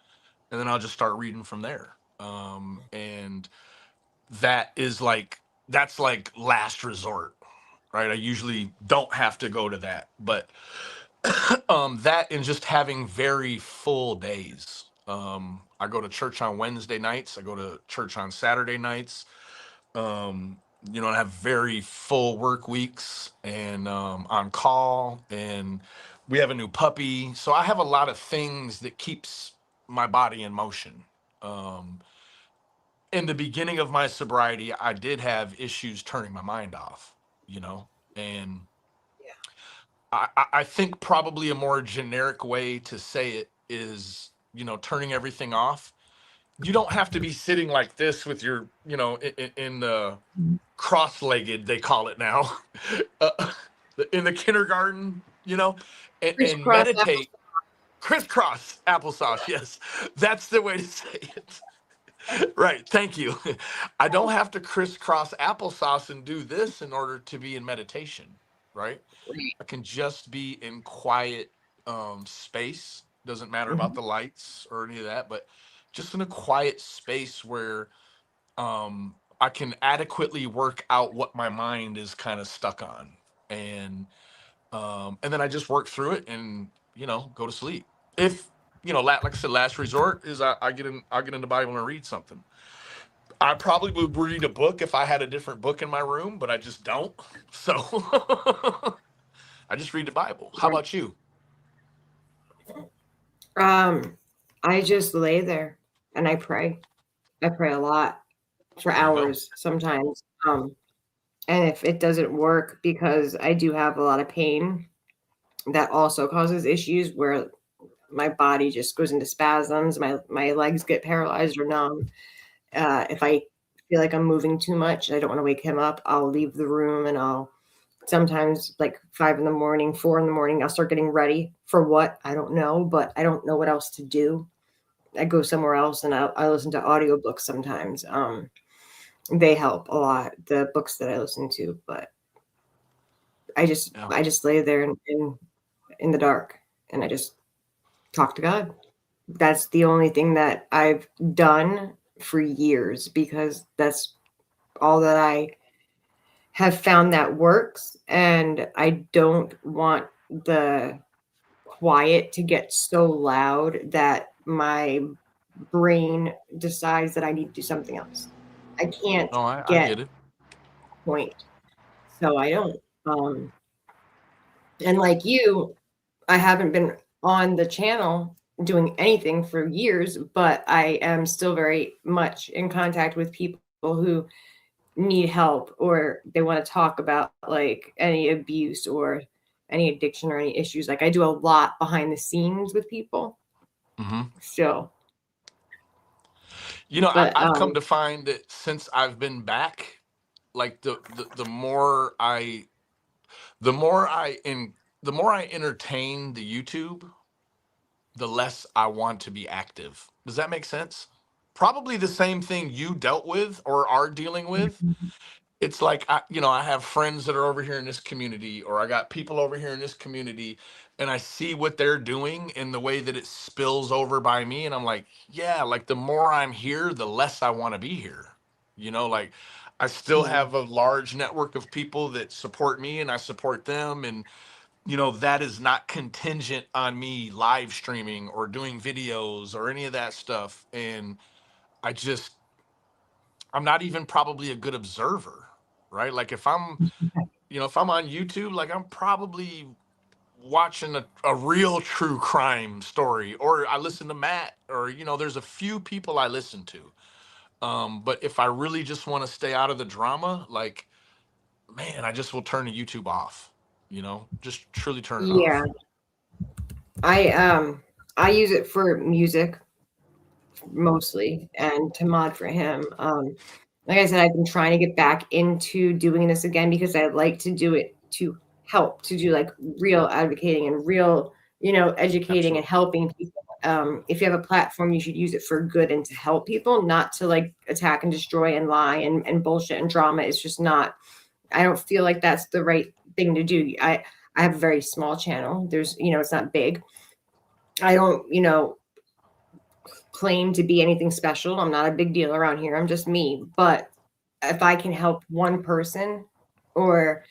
and then I'll just start reading from there. And that is like that's like last resort, right? I usually don't have to go to that, but that and just having very full days. I go to church on Wednesday nights. I go to church on Saturday nights. um I have very full work weeks, and on call, and we have a new puppy, so I have a lot of things that keeps my body in motion. um in the beginning of my sobriety, I did have issues turning my mind off, and I think probably a more generic way to say it is, turning everything off. You don't have to be sitting like this with your, in the cross-legged, they call it now, uh, in the kindergarten, and
Crisscross apple.
meditate. Crisscross applesauce. Yes, that's the way to say it. Right. Thank you. I don't have to crisscross applesauce and do this in order to be in meditation. Right. I can just be in quiet space. Doesn't matter about the lights or any of that, but just in a quiet space where I can adequately work out what my mind is kind of stuck on, and then I just work through it and go to sleep. If like I said, last resort is I get in the Bible and read something. I probably would read a book if I had a different book in my room, but I just don't. So I just read the Bible. How about you?
I just lay there and I pray. I pray a lot for hours sometimes. And if it doesn't work, because I do have a lot of pain, that also causes issues where my body just goes into spasms. My legs get paralyzed or numb. If I feel like I'm moving too much, I don't want to wake him up, I'll leave the room, and I'll sometimes like 5 a.m, 4 a.m, I'll start getting ready for what, I don't know, but I don't know what else to do. I go somewhere else and I listen to audiobooks sometimes. They help a lot, the books that I listen to, but I just lay there in the dark and I just talk to God. That's the only thing that I've done for years, because that's all that I have found that works. And I don't want the quiet to get so loud that my brain decides that I need to do something else. I can't
I
get
get it.
point. So I don't. And like you, I haven't been on the channel doing anything for years, but I am still very much in contact with people who need help, or they want to talk about like any abuse or any addiction or any issues. Like I do a lot behind the scenes with people. So,
I've come to find that since I've been back, like the more I entertain the YouTube, the less I want to be active. Does that make sense? Probably the same thing you dealt with or are dealing with. It's like I have friends that are over here in this community, or I got people over here in this community, and I see what they're doing and the way that it spills over by me, and I'm like, yeah, like the more I'm here, the less I want to be here. Like I still have a large network of people that support me, and I support them, and that is not contingent on me live streaming or doing videos or any of that stuff. And I'm not even probably a good observer, right? Like if I'm on YouTube, like I'm probably watching a real true crime story, or I listen to Matt, or, there's a few people I listen to. But if I really just want to stay out of the drama, like, man, I just will turn the YouTube off, just truly turn it off.
I use it for music mostly, and to mod for him. Like I said, I've been trying to get back into doing this again because I like to do it to help, to do like real advocating and real, educating and helping people. If you have a platform, you should use it for good and to help people, not to like attack and destroy and lie and bullshit and drama. It's just not, I don't feel like that's the right thing to do. I have a very small channel. There's, it's not big. I don't, claim to be anything special. I'm not a big deal around here. I'm just me. But if I can help one person, or,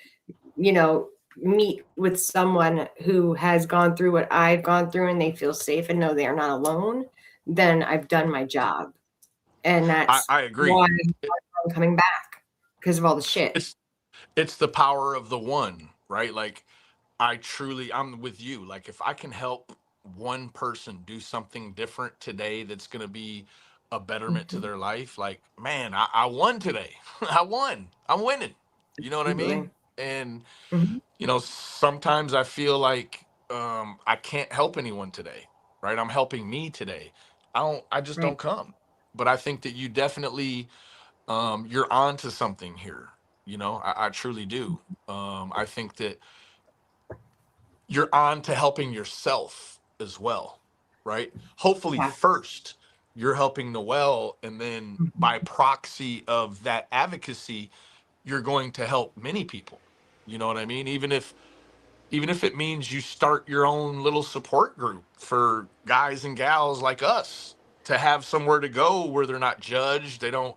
meet with someone who has gone through what I've gone through and they feel safe and know they are not alone, then I've done my job. And that's
I agree.
why I'm coming back, because of all the shit.
It's the power of the one, right? Like I'm with you. Like if I can help one person do something different today that's going to be a betterment to their life, like, man, I won today. I won. I'm winning. You know what I mean? And sometimes I feel like I can't help anyone today, right? I'm helping me today. I just don't come. But I think that you definitely you're on to something here. I truly do. I think that you're on to helping yourself as well, right? Hopefully first you're helping Noelle, and then by proxy of that advocacy, you're going to help many people. You know what I mean? Even if it means you start your own little support group for guys and gals like us to have somewhere to go where they're not judged. They don't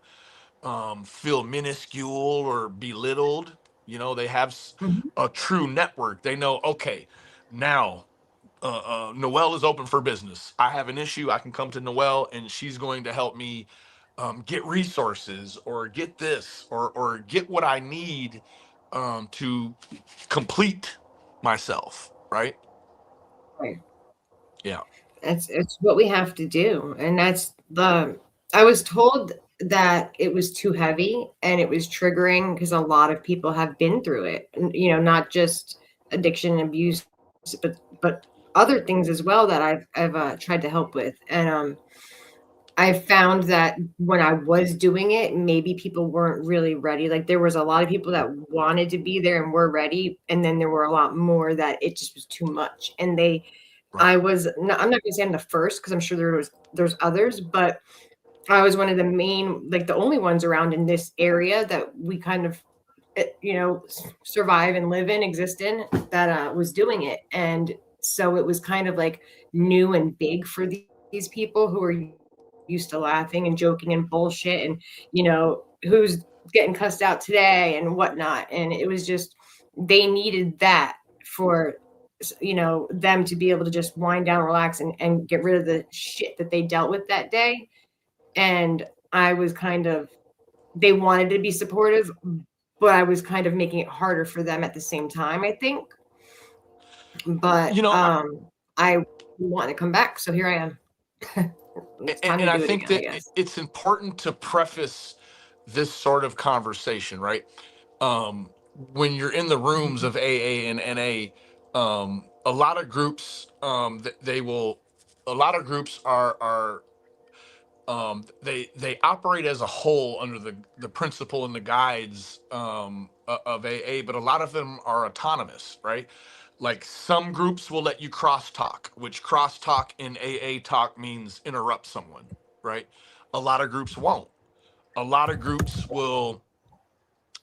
feel minuscule or belittled. They have a true network. They know, okay, now Noelle is open for business. I have an issue. I can come to Noelle and she's going to help me get resources or get this or get what I need to complete myself. Right. Yeah.
It's what we have to do. And I was told that it was too heavy and it was triggering because a lot of people have been through it, not just addiction and abuse, but other things as well that I've tried to help with. And I found that when I was doing it, maybe people weren't really ready. Like there was a lot of people that wanted to be there and were ready. And then there were a lot more that it just was too much. And I'm not going to say I'm the first, because I'm sure there's others, but I was one of the main, like the only ones around in this area that we kind of, survive and live in, exist in, that was doing it. And so it was kind of like new and big for these people who are used to laughing and joking and bullshit and, who's getting cussed out today and whatnot. And it was just, they needed that for, them to be able to just wind down, relax, and get rid of the shit that they dealt with that day. And I was they wanted to be supportive, but I was kind of making it harder for them at the same time, I think. But I want to come back, so here I am.
And I think that it's important to preface this sort of conversation, right? When you're in the rooms of AA and NA, a lot of groups they operate as a whole under the principle and the guides of AA, but a lot of them are autonomous, right? Like some groups will let you crosstalk, which crosstalk in AA talk means interrupt someone, right? A lot of groups won't. A lot of groups will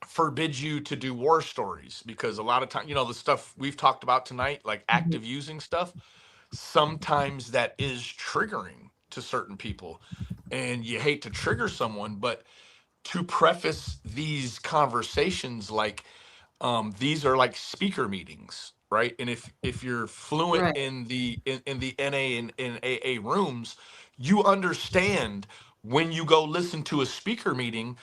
forbid you to do war stories, because a lot of times, the stuff we've talked about tonight, like active using stuff, sometimes that is triggering to certain people, and you hate to trigger someone, but to preface these conversations, like these are like speaker meetings, right? And if you're fluent in the NA and in AA rooms, you understand when you go listen to a speaker meeting,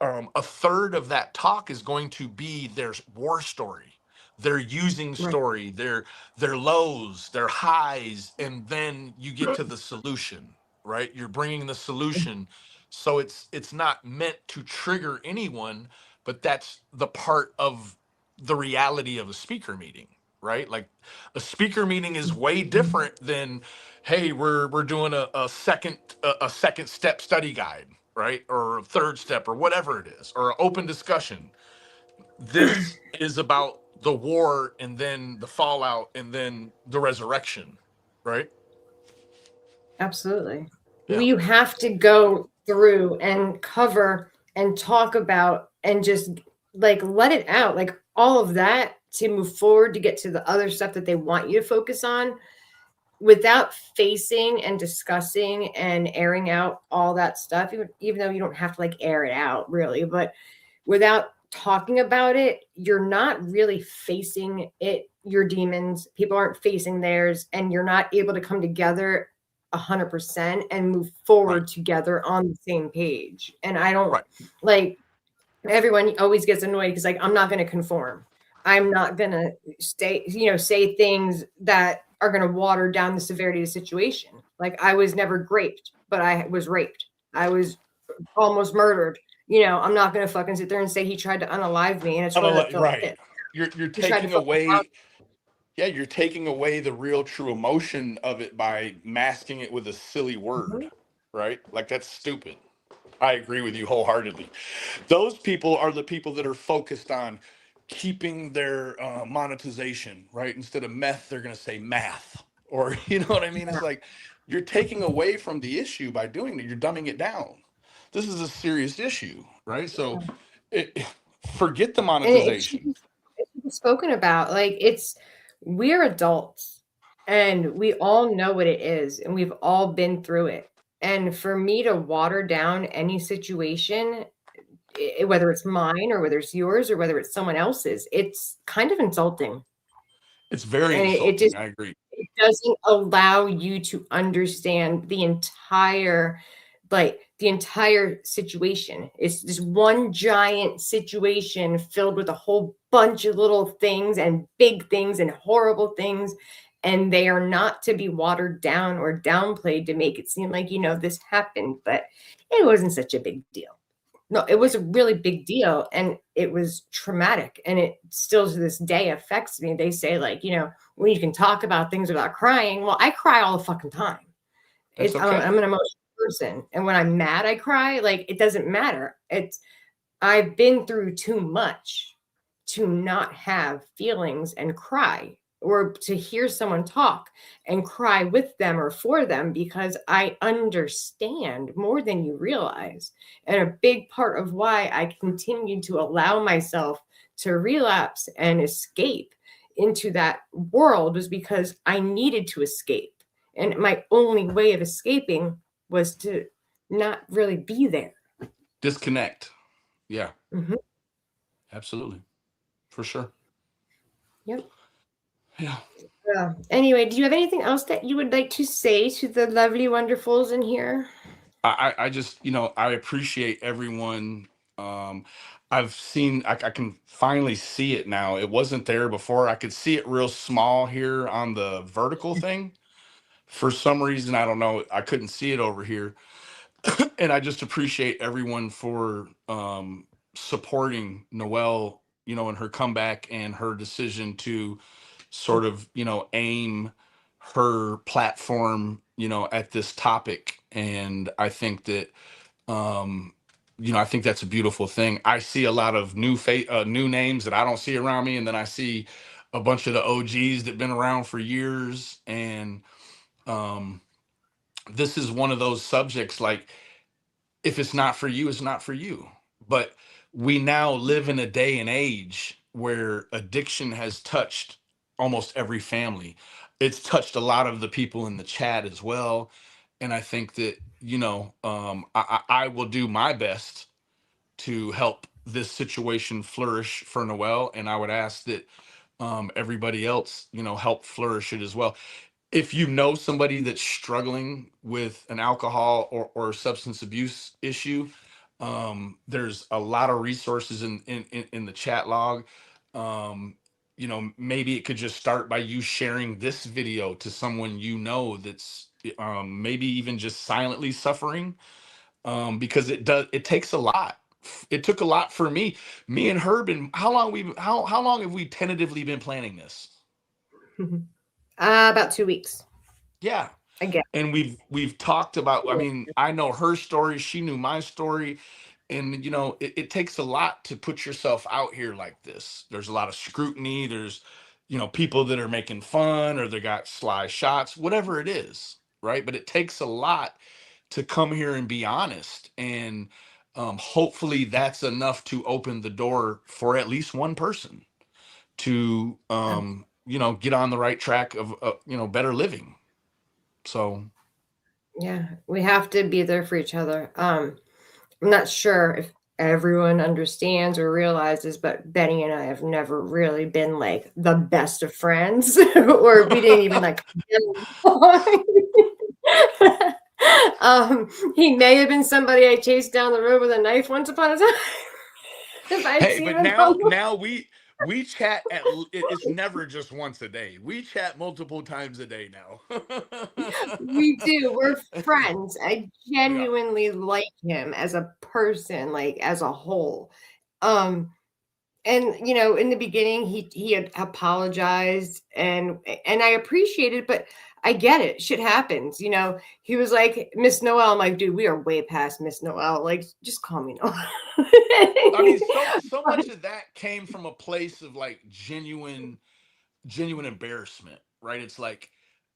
a third of that talk is going to be their war story, their using story, their lows, their highs, and then you get to the solution, right? You're bringing the solution. So it's not meant to trigger anyone, but that's the part of the reality of a speaker meeting, right? Like a speaker meeting is way different than, hey, we're doing a second step study guide, right? Or a third step, or whatever it is, or an open discussion. This is about the war and then the fallout and then the resurrection, right?
Absolutely.
Yeah.
You have to go through and cover and talk about and just like let it out, like all of that to move forward to get to the other stuff that they want you to focus on without facing and discussing and airing out all that stuff, even though you don't have to like air it out really, but without talking about it, you're not really facing it, your demons. People aren't facing theirs, and you're not able to come together 100% and move forward
Right.
together on the same page. And I don't
Right.
like everyone always gets annoyed because like I'm not going to conform. I'm not going to say things that are going to water down the severity of the situation. Like I was never raped, but I was raped. I was almost murdered. I'm not going to fucking sit there and say he tried to unalive me and it's really felt
Right.
it.
You're
He tried to
taking
fucking
away, yeah, you're taking away the real true emotion of it by masking it with a silly word, right? Like that's stupid. I agree with you wholeheartedly. Those people are the people that are focused on keeping their monetization, right? Instead of meth, they're going to say math, or you know what I mean? It's like you're taking away from the issue by doing it. You're dumbing it down. This is a serious issue, right? So it, forget the
and it should
monetization.
be spoken about. Like we're adults and we all know what it is and we've all been through it. And for me to water down any situation, whether it's mine or whether it's yours or whether it's someone else's, it's kind of insulting.
It's very
And
insulting. I agree.
it doesn't allow you to understand the entire situation. It's this one giant situation filled with a whole bunch of little things and big things and horrible things, and they are not to be watered down or downplayed to make it seem like this happened, but it wasn't such a big deal. No, it was a really big deal and it was traumatic, and it still to this day affects me. They say when you can talk about things without crying. Well, I cry all the fucking time.
That's okay.
I'm an emotional person, and when I'm mad, I cry. Like it doesn't matter. I've been through too much to not have feelings and cry, or to hear someone talk and cry with them or for them, because I understand more than you realize. And a big part of why I continued to allow myself to relapse and escape into that world was because I needed to escape. And my only way of escaping was to not really be there.
Disconnect. Yeah.
Mm-hmm.
Absolutely. For sure.
Yep.
Yeah.
Anyway, do you have anything else that you would like to say to the lovely wonderfuls in here?
I just, I appreciate everyone. I've seen, I can finally see it now. It wasn't there before. I could see it real small here on the vertical thing. For some reason, I don't know, I couldn't see it over here. And I just appreciate everyone for supporting Noelle, in her comeback and her decision to sort of, aim her platform, at this topic. And I think that, I think that's a beautiful thing. I see a lot of new names that I don't see around me. And then I see a bunch of the OGs that been around for years. And this is one of those subjects, like, if it's not for you, it's not for you. But we now live in a day and age where addiction has touched almost every family. It's touched a lot of the people in the chat as well. And I think that, I will do my best to help this situation flourish for Noelle. And I would ask that everybody else, help flourish it as well. If you know somebody that's struggling with an alcohol or substance abuse issue, there's a lot of resources in the chat log. Maybe it could just start by you sharing this video to someone that's maybe even just silently suffering, because it takes a lot. It took a lot for me and Herb. And how long have we tentatively been planning this?
About 2 weeks.
Yeah.
Again.
And we've talked about, I mean, I know her story, she knew my story, And you know, it takes a lot to put yourself out here like this. There's a lot of scrutiny. There's, you know, people that are making fun or they got sly shots, whatever it is, right? But it takes a lot to come here and be honest. And hopefully that's enough to open the door for at least one person to, you know, get on the right track of, you know, better living. So,
Yeah, we have to be there for each other. I'm not sure if everyone understands or realizes, but Benny and I have never really been like the best of friends, or we didn't even like get along. He may have been somebody I chased down the road with a knife once upon a time. If I'd
hey,
seen
but
him
now we chat it's never just once a day. We chat multiple times a day now.
we do. We're friends. I
Yeah.
genuinely like him as a person, like as a whole. And you know, in the beginning, he had apologized, and I appreciate it, but I get it. Shit happens, you know. He was like, Miss Noel. I'm like, dude, we are way past Miss Noel. Like, just call me Noel.
I mean, so much of that came from a place of like genuine embarrassment, right? It's like,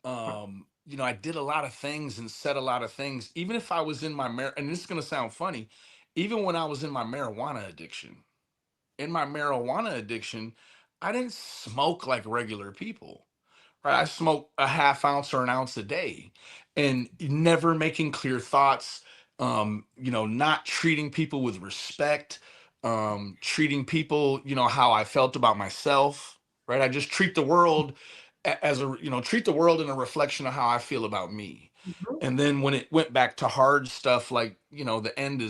you know, I did a lot of things and said a lot of things, even if I was in my and this is gonna sound funny, even when I was in my marijuana addiction. In my marijuana addiction, I didn't smoke like regular people, right? I smoked a half ounce or an ounce a day, and never making clear thoughts. You know, not treating people with respect, treating people, you know, how I felt about myself, right? I just treat the world as a, you know, treat the world in a reflection of how I feel about me. And then when it went back to hard stuff, like, you know, the end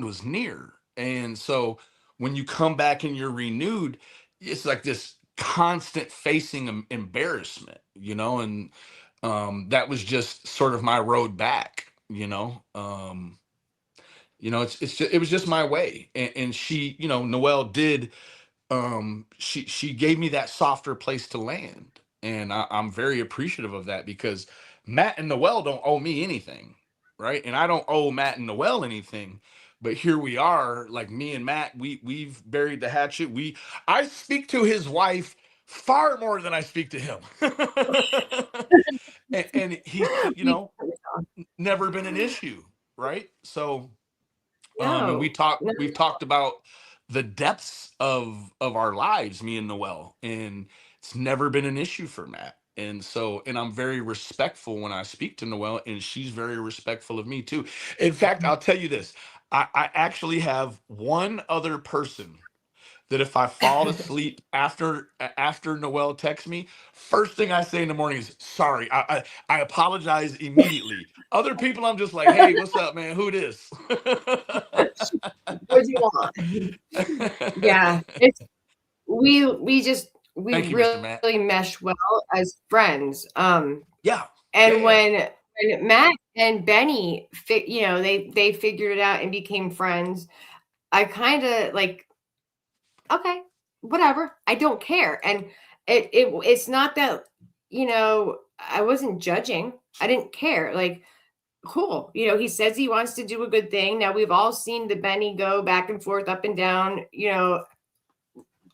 was near. And so when you come back and you're renewed, it's like this constant facing embarrassment, you know, and that was just sort of my road back, you know. You know, it was just my way. And she, you know, Noelle did, she gave me that softer place to land. And I'm very appreciative of that, because Matt and Noelle don't owe me anything, right? And I don't owe Matt and Noelle anything. But here we are, like me and Matt, we've buried the hatchet. I speak to his wife far more than I speak to him. And he's, you know, never been an issue, right? So and
No, no.
we've talked about the depths of our lives, me and Noelle, and it's never been an issue for Matt. And so, and I'm very respectful when I speak to Noelle, and she's very respectful of me too. In fact, I'll tell you this. I actually have one other person that if I fall asleep after Noelle texts me, first thing I say in the morning is sorry. I apologize immediately. Other people, I'm just like, hey, what's up, man? Who this?
What do you want? Yeah, it's we
Thank you, Mr. Matt.
really mesh well as friends.
Yeah.
And
Yeah.
when Matt and Benny, you know, they figured it out and became friends, I kind of like, okay, whatever, I don't care. And it's not that, you know, I wasn't judging. I didn't care. Like, cool. You know, he says he wants to do a good thing. Now we've all seen the Benny go back and forth, up and down, you know,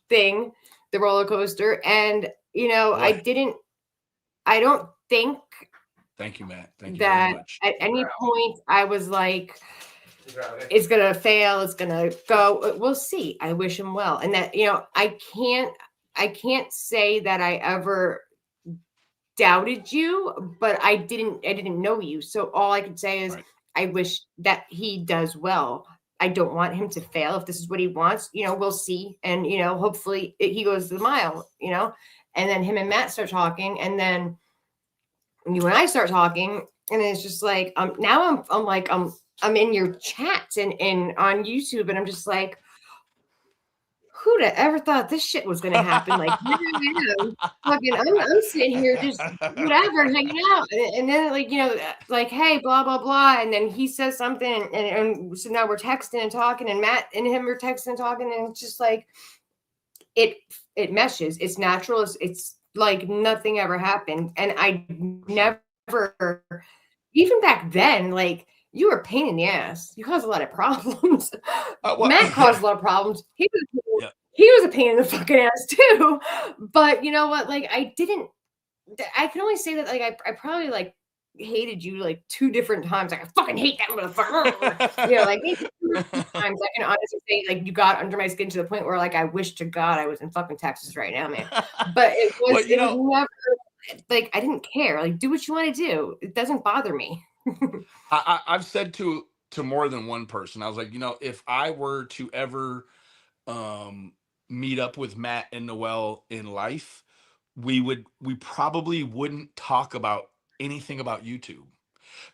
thing, the roller coaster. And, you know,
Right.
I don't think
Thank you, Matt. Thank you
that
very much.
at any point I was like, it's gonna fail, it's gonna go. We'll see. I wish him well. And that, you know, I can't say that I ever doubted you, but I didn't know you. So all I could say is
Right.
I wish that he does well. I don't want him to fail. If this is what he wants, you know, we'll see. And, you know, hopefully he goes the mile, you know, and then him and Matt start talking. And then you and I start talking, and it's just like, now I'm like, I'm in your chats and on YouTube, and I'm just like, who'd have ever thought this shit was going to happen? Like, here I am, fucking, I'm sitting here just whatever, hanging out, and then like, you know, like, hey, blah blah blah, and then he says something, and so now we're texting and talking, and Matt and him are texting and talking, and it's just like, it meshes. It's natural. It's like nothing ever happened, and I never, even back then, like you were a pain in the ass. You caused a lot of problems.
Well,
Matt caused a lot of problems. He
yeah.
was a pain in the fucking ass too. But you know what? Like I can only say that like I probably like hated you like 2 different times. Like I fucking hate that motherfucker. You know, like maybe 2 or 3 times I can honestly say like you got under my skin to the point where like I wish to God I was in fucking Texas right now, man. But it was never like I didn't care. Like do what you want to do. It doesn't bother me.
I've said to more than one person, I was like, you know, if I were to ever meet up with Matt and Noelle in life, we probably wouldn't talk about anything about YouTube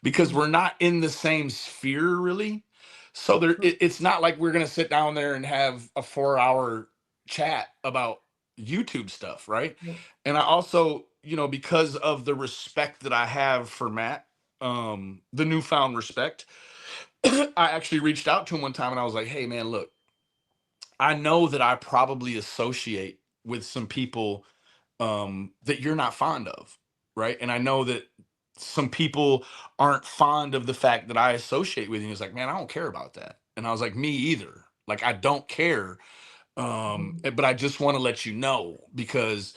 because we're not in the same sphere really. So it's not like we're gonna sit down there and have a 4-hour chat about YouTube stuff, right? And I also, you know, because of the respect that I have for Matt, the newfound respect, I actually reached out to him one time and I was like, hey man, look, I know that I probably associate with some people that you're not fond of, right? And I know that some people aren't fond of the fact that I associate with you. He's like, man, I don't care about that. And I was like, me either. Like, I don't care. But I just want to let you know because,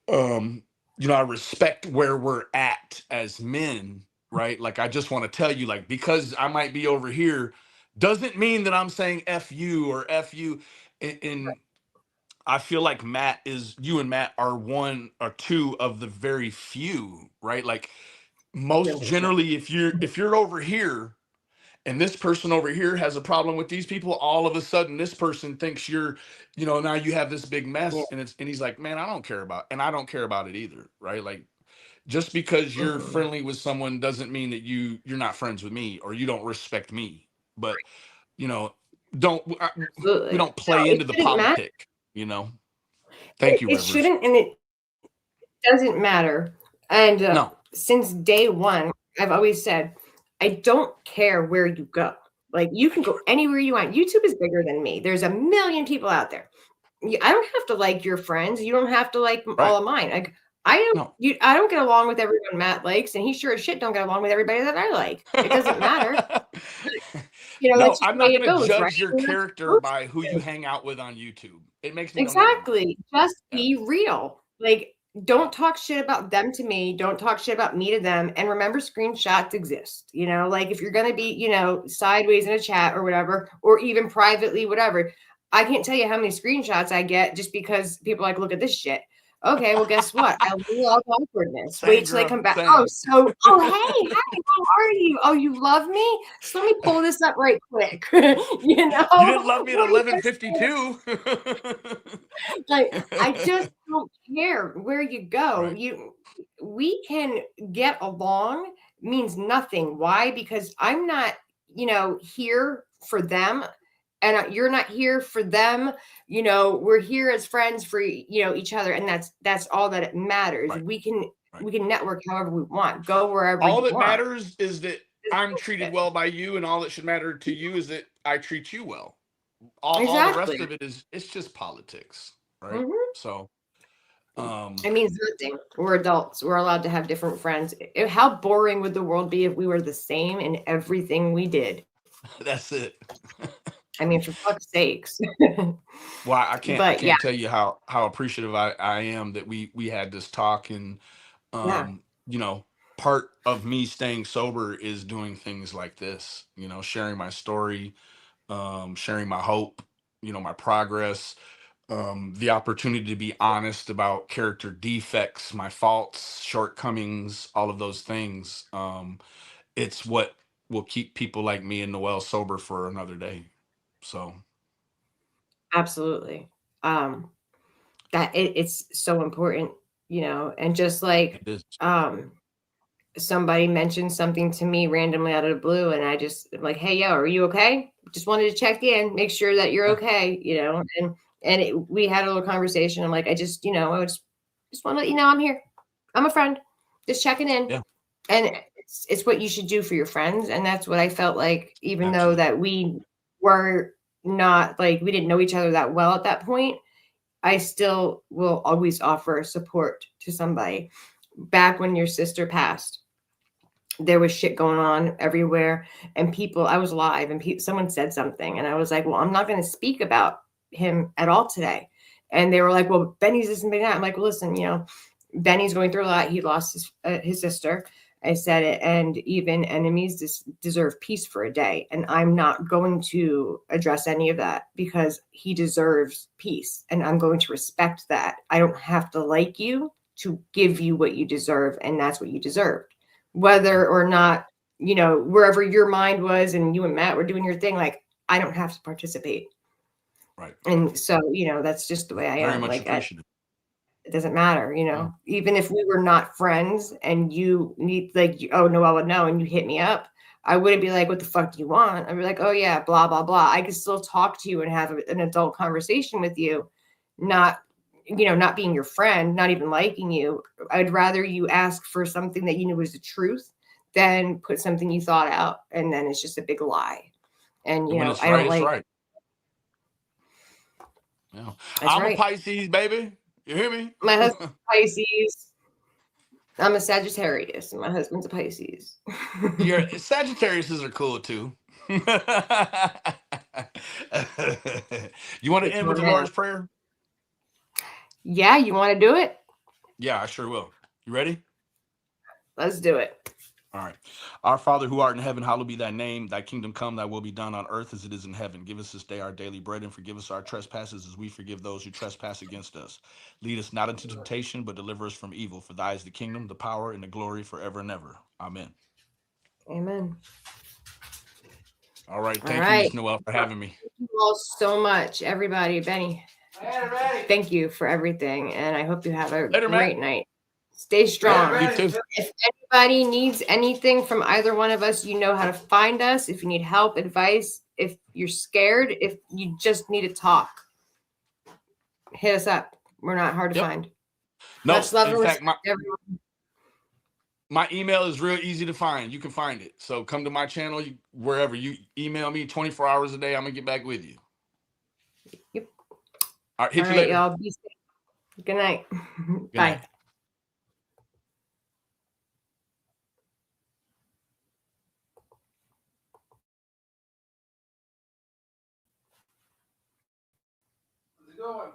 you know, I respect where we're at as men, right? Like, I just want to tell you, like, because I might be over here doesn't mean that I'm saying F you or F you. And I feel like you and Matt are 1 or 2 of the very few, right? Like most generally, if you're over here and this person over here has a problem with these people, all of a sudden this person thinks you're, you know, now you have this big mess and he's like, man, I don't care about it either, right? Like just because you're friendly with someone doesn't mean that you're not friends with me or you don't respect me. But, you know, we don't play into the politic. You know, thank you,
It
Rivers.
shouldn't, and it doesn't matter. And
No.
Since day one, I've always said, I don't care where you go. Like you can go anywhere you want. YouTube is bigger than me. There's a million people out there. I don't have to like your friends. You don't have to like all of mine. Like I don't get along with everyone Matt likes, and he sure as shit don't get along with everybody that I like. It doesn't matter. You know,
no, I'm not going to judge your character by who you hang out with on YouTube. It makes me
exactly. Just be real. Like, don't talk shit about them to me. Don't talk shit about me to them. And remember, screenshots exist. You know, like if you're going to be, you know, sideways in a chat or whatever, or even privately, whatever. I can't tell you how many screenshots I get just because people like look at this shit. Okay, well, guess what? I love awkwardness. Wait till they come back. Hey, hi, how are you? Oh, you love me? So let me pull this up right quick. You know,
you didn't love me at 11:52.
Like, I just don't care where you go. We can get along means nothing. Why? Because I'm not, you know, here for them. And you're not here for them, you know, we're here as friends for, you know, each other. And that's all that it matters. We can network however we want, go wherever
all that matters is that I'm treated well by you. And all that should matter to you is that I treat you well. All the rest of it it's just politics. Right. So,
it means nothing. We're adults. We're allowed to have different friends. How boring would the world be if we were the same in everything we did?
That's it.
I mean, for fuck's sakes.
Well, I can't tell you how appreciative I am that we had this talk. And, you know, part of me staying sober is doing things like this, you know, sharing my story, sharing my hope, you know, my progress, the opportunity to be honest about character defects, my faults, shortcomings, all of those things. It's what will keep people like me and Noelle sober for another day. So
absolutely. That it's so important, you know, and just like somebody mentioned something to me randomly out of the blue, and I just like, hey, yo, are you okay? Just wanted to check in, make sure that you're okay, you know. And we had a little conversation. I'm like, I just, you know, I just want to let you know I'm here. I'm a friend, just checking in.
Yeah.
And it's what you should do for your friends, and that's what I felt like, even though that we were not like, we didn't know each other that well at that point, I still will always offer support to somebody. Back when your sister passed, there was shit going on everywhere, and I was live, and someone said something, and I was like, well, I'm not going to speak about him at all today. And they were like, well, Benny's this and that. I'm like, well, listen, Benny's going through a lot. He lost his sister. I said it, and even enemies deserve peace for a day. And I'm not going to address any of that because he deserves peace, and I'm going to respect that. I don't have to like you to give you what you deserve, and that's what you deserved. Whether or not, wherever your mind was and you and Matt were doing your thing, like, I don't have to participate.
Right.
And so, that's just the way I am.
Very much
Like,
appreciative.
it doesn't matter,
Yeah.
even if we were not friends and you need, like, oh, Noelle would know, and you hit me up, I wouldn't be like, what the fuck do you want? I'd be like, oh yeah, blah, blah, blah. I could still talk to you and have an adult conversation with you, not being your friend, not even liking you. I'd rather you ask for something that you knew was the truth than put something you thought out and then it's just a big lie. And,
When it's
I
right,
don't like.
it's right. Yeah.
That's
I'm
right.
a Pisces, baby. You hear me?
My husband's Pisces. I'm a Sagittarius, and my husband's a Pisces.
Your Sagittariuses are cool too. You want to end with the Lord's Prayer?
Yeah, you want to do it?
Yeah, I sure will. You ready?
Let's do it.
All right. Our Father who art in heaven, hallowed be thy name. Thy kingdom come, thy will be done on earth as it is in heaven. Give us this day our daily bread, and forgive us our trespasses as we forgive those who trespass against us. Lead us not into temptation, but deliver us from evil. For thy is the kingdom, the power, and the glory forever and ever. Amen.
Amen.
All right.
All
Thank you,
right.
Miss Noelle, for having me.
Thank you all so much, everybody. Benny, thank you for everything, and I hope you have a great night. Stay strong.
You too.
If anybody needs anything from either one of us, you know how to find us. If you need help, advice, if you're scared, if you just need to talk, hit us up. We're not hard to find.
No,
Much love
in fact,
everyone.
My email is real easy to find. You can find it. So come to my channel, wherever you email me 24 hours a day. I'm going to get back with you.
Yep.
All right. Hit
All
you
right,
later.
y'all. Be safe. Good night.
Good
Bye.
night.
How's it going?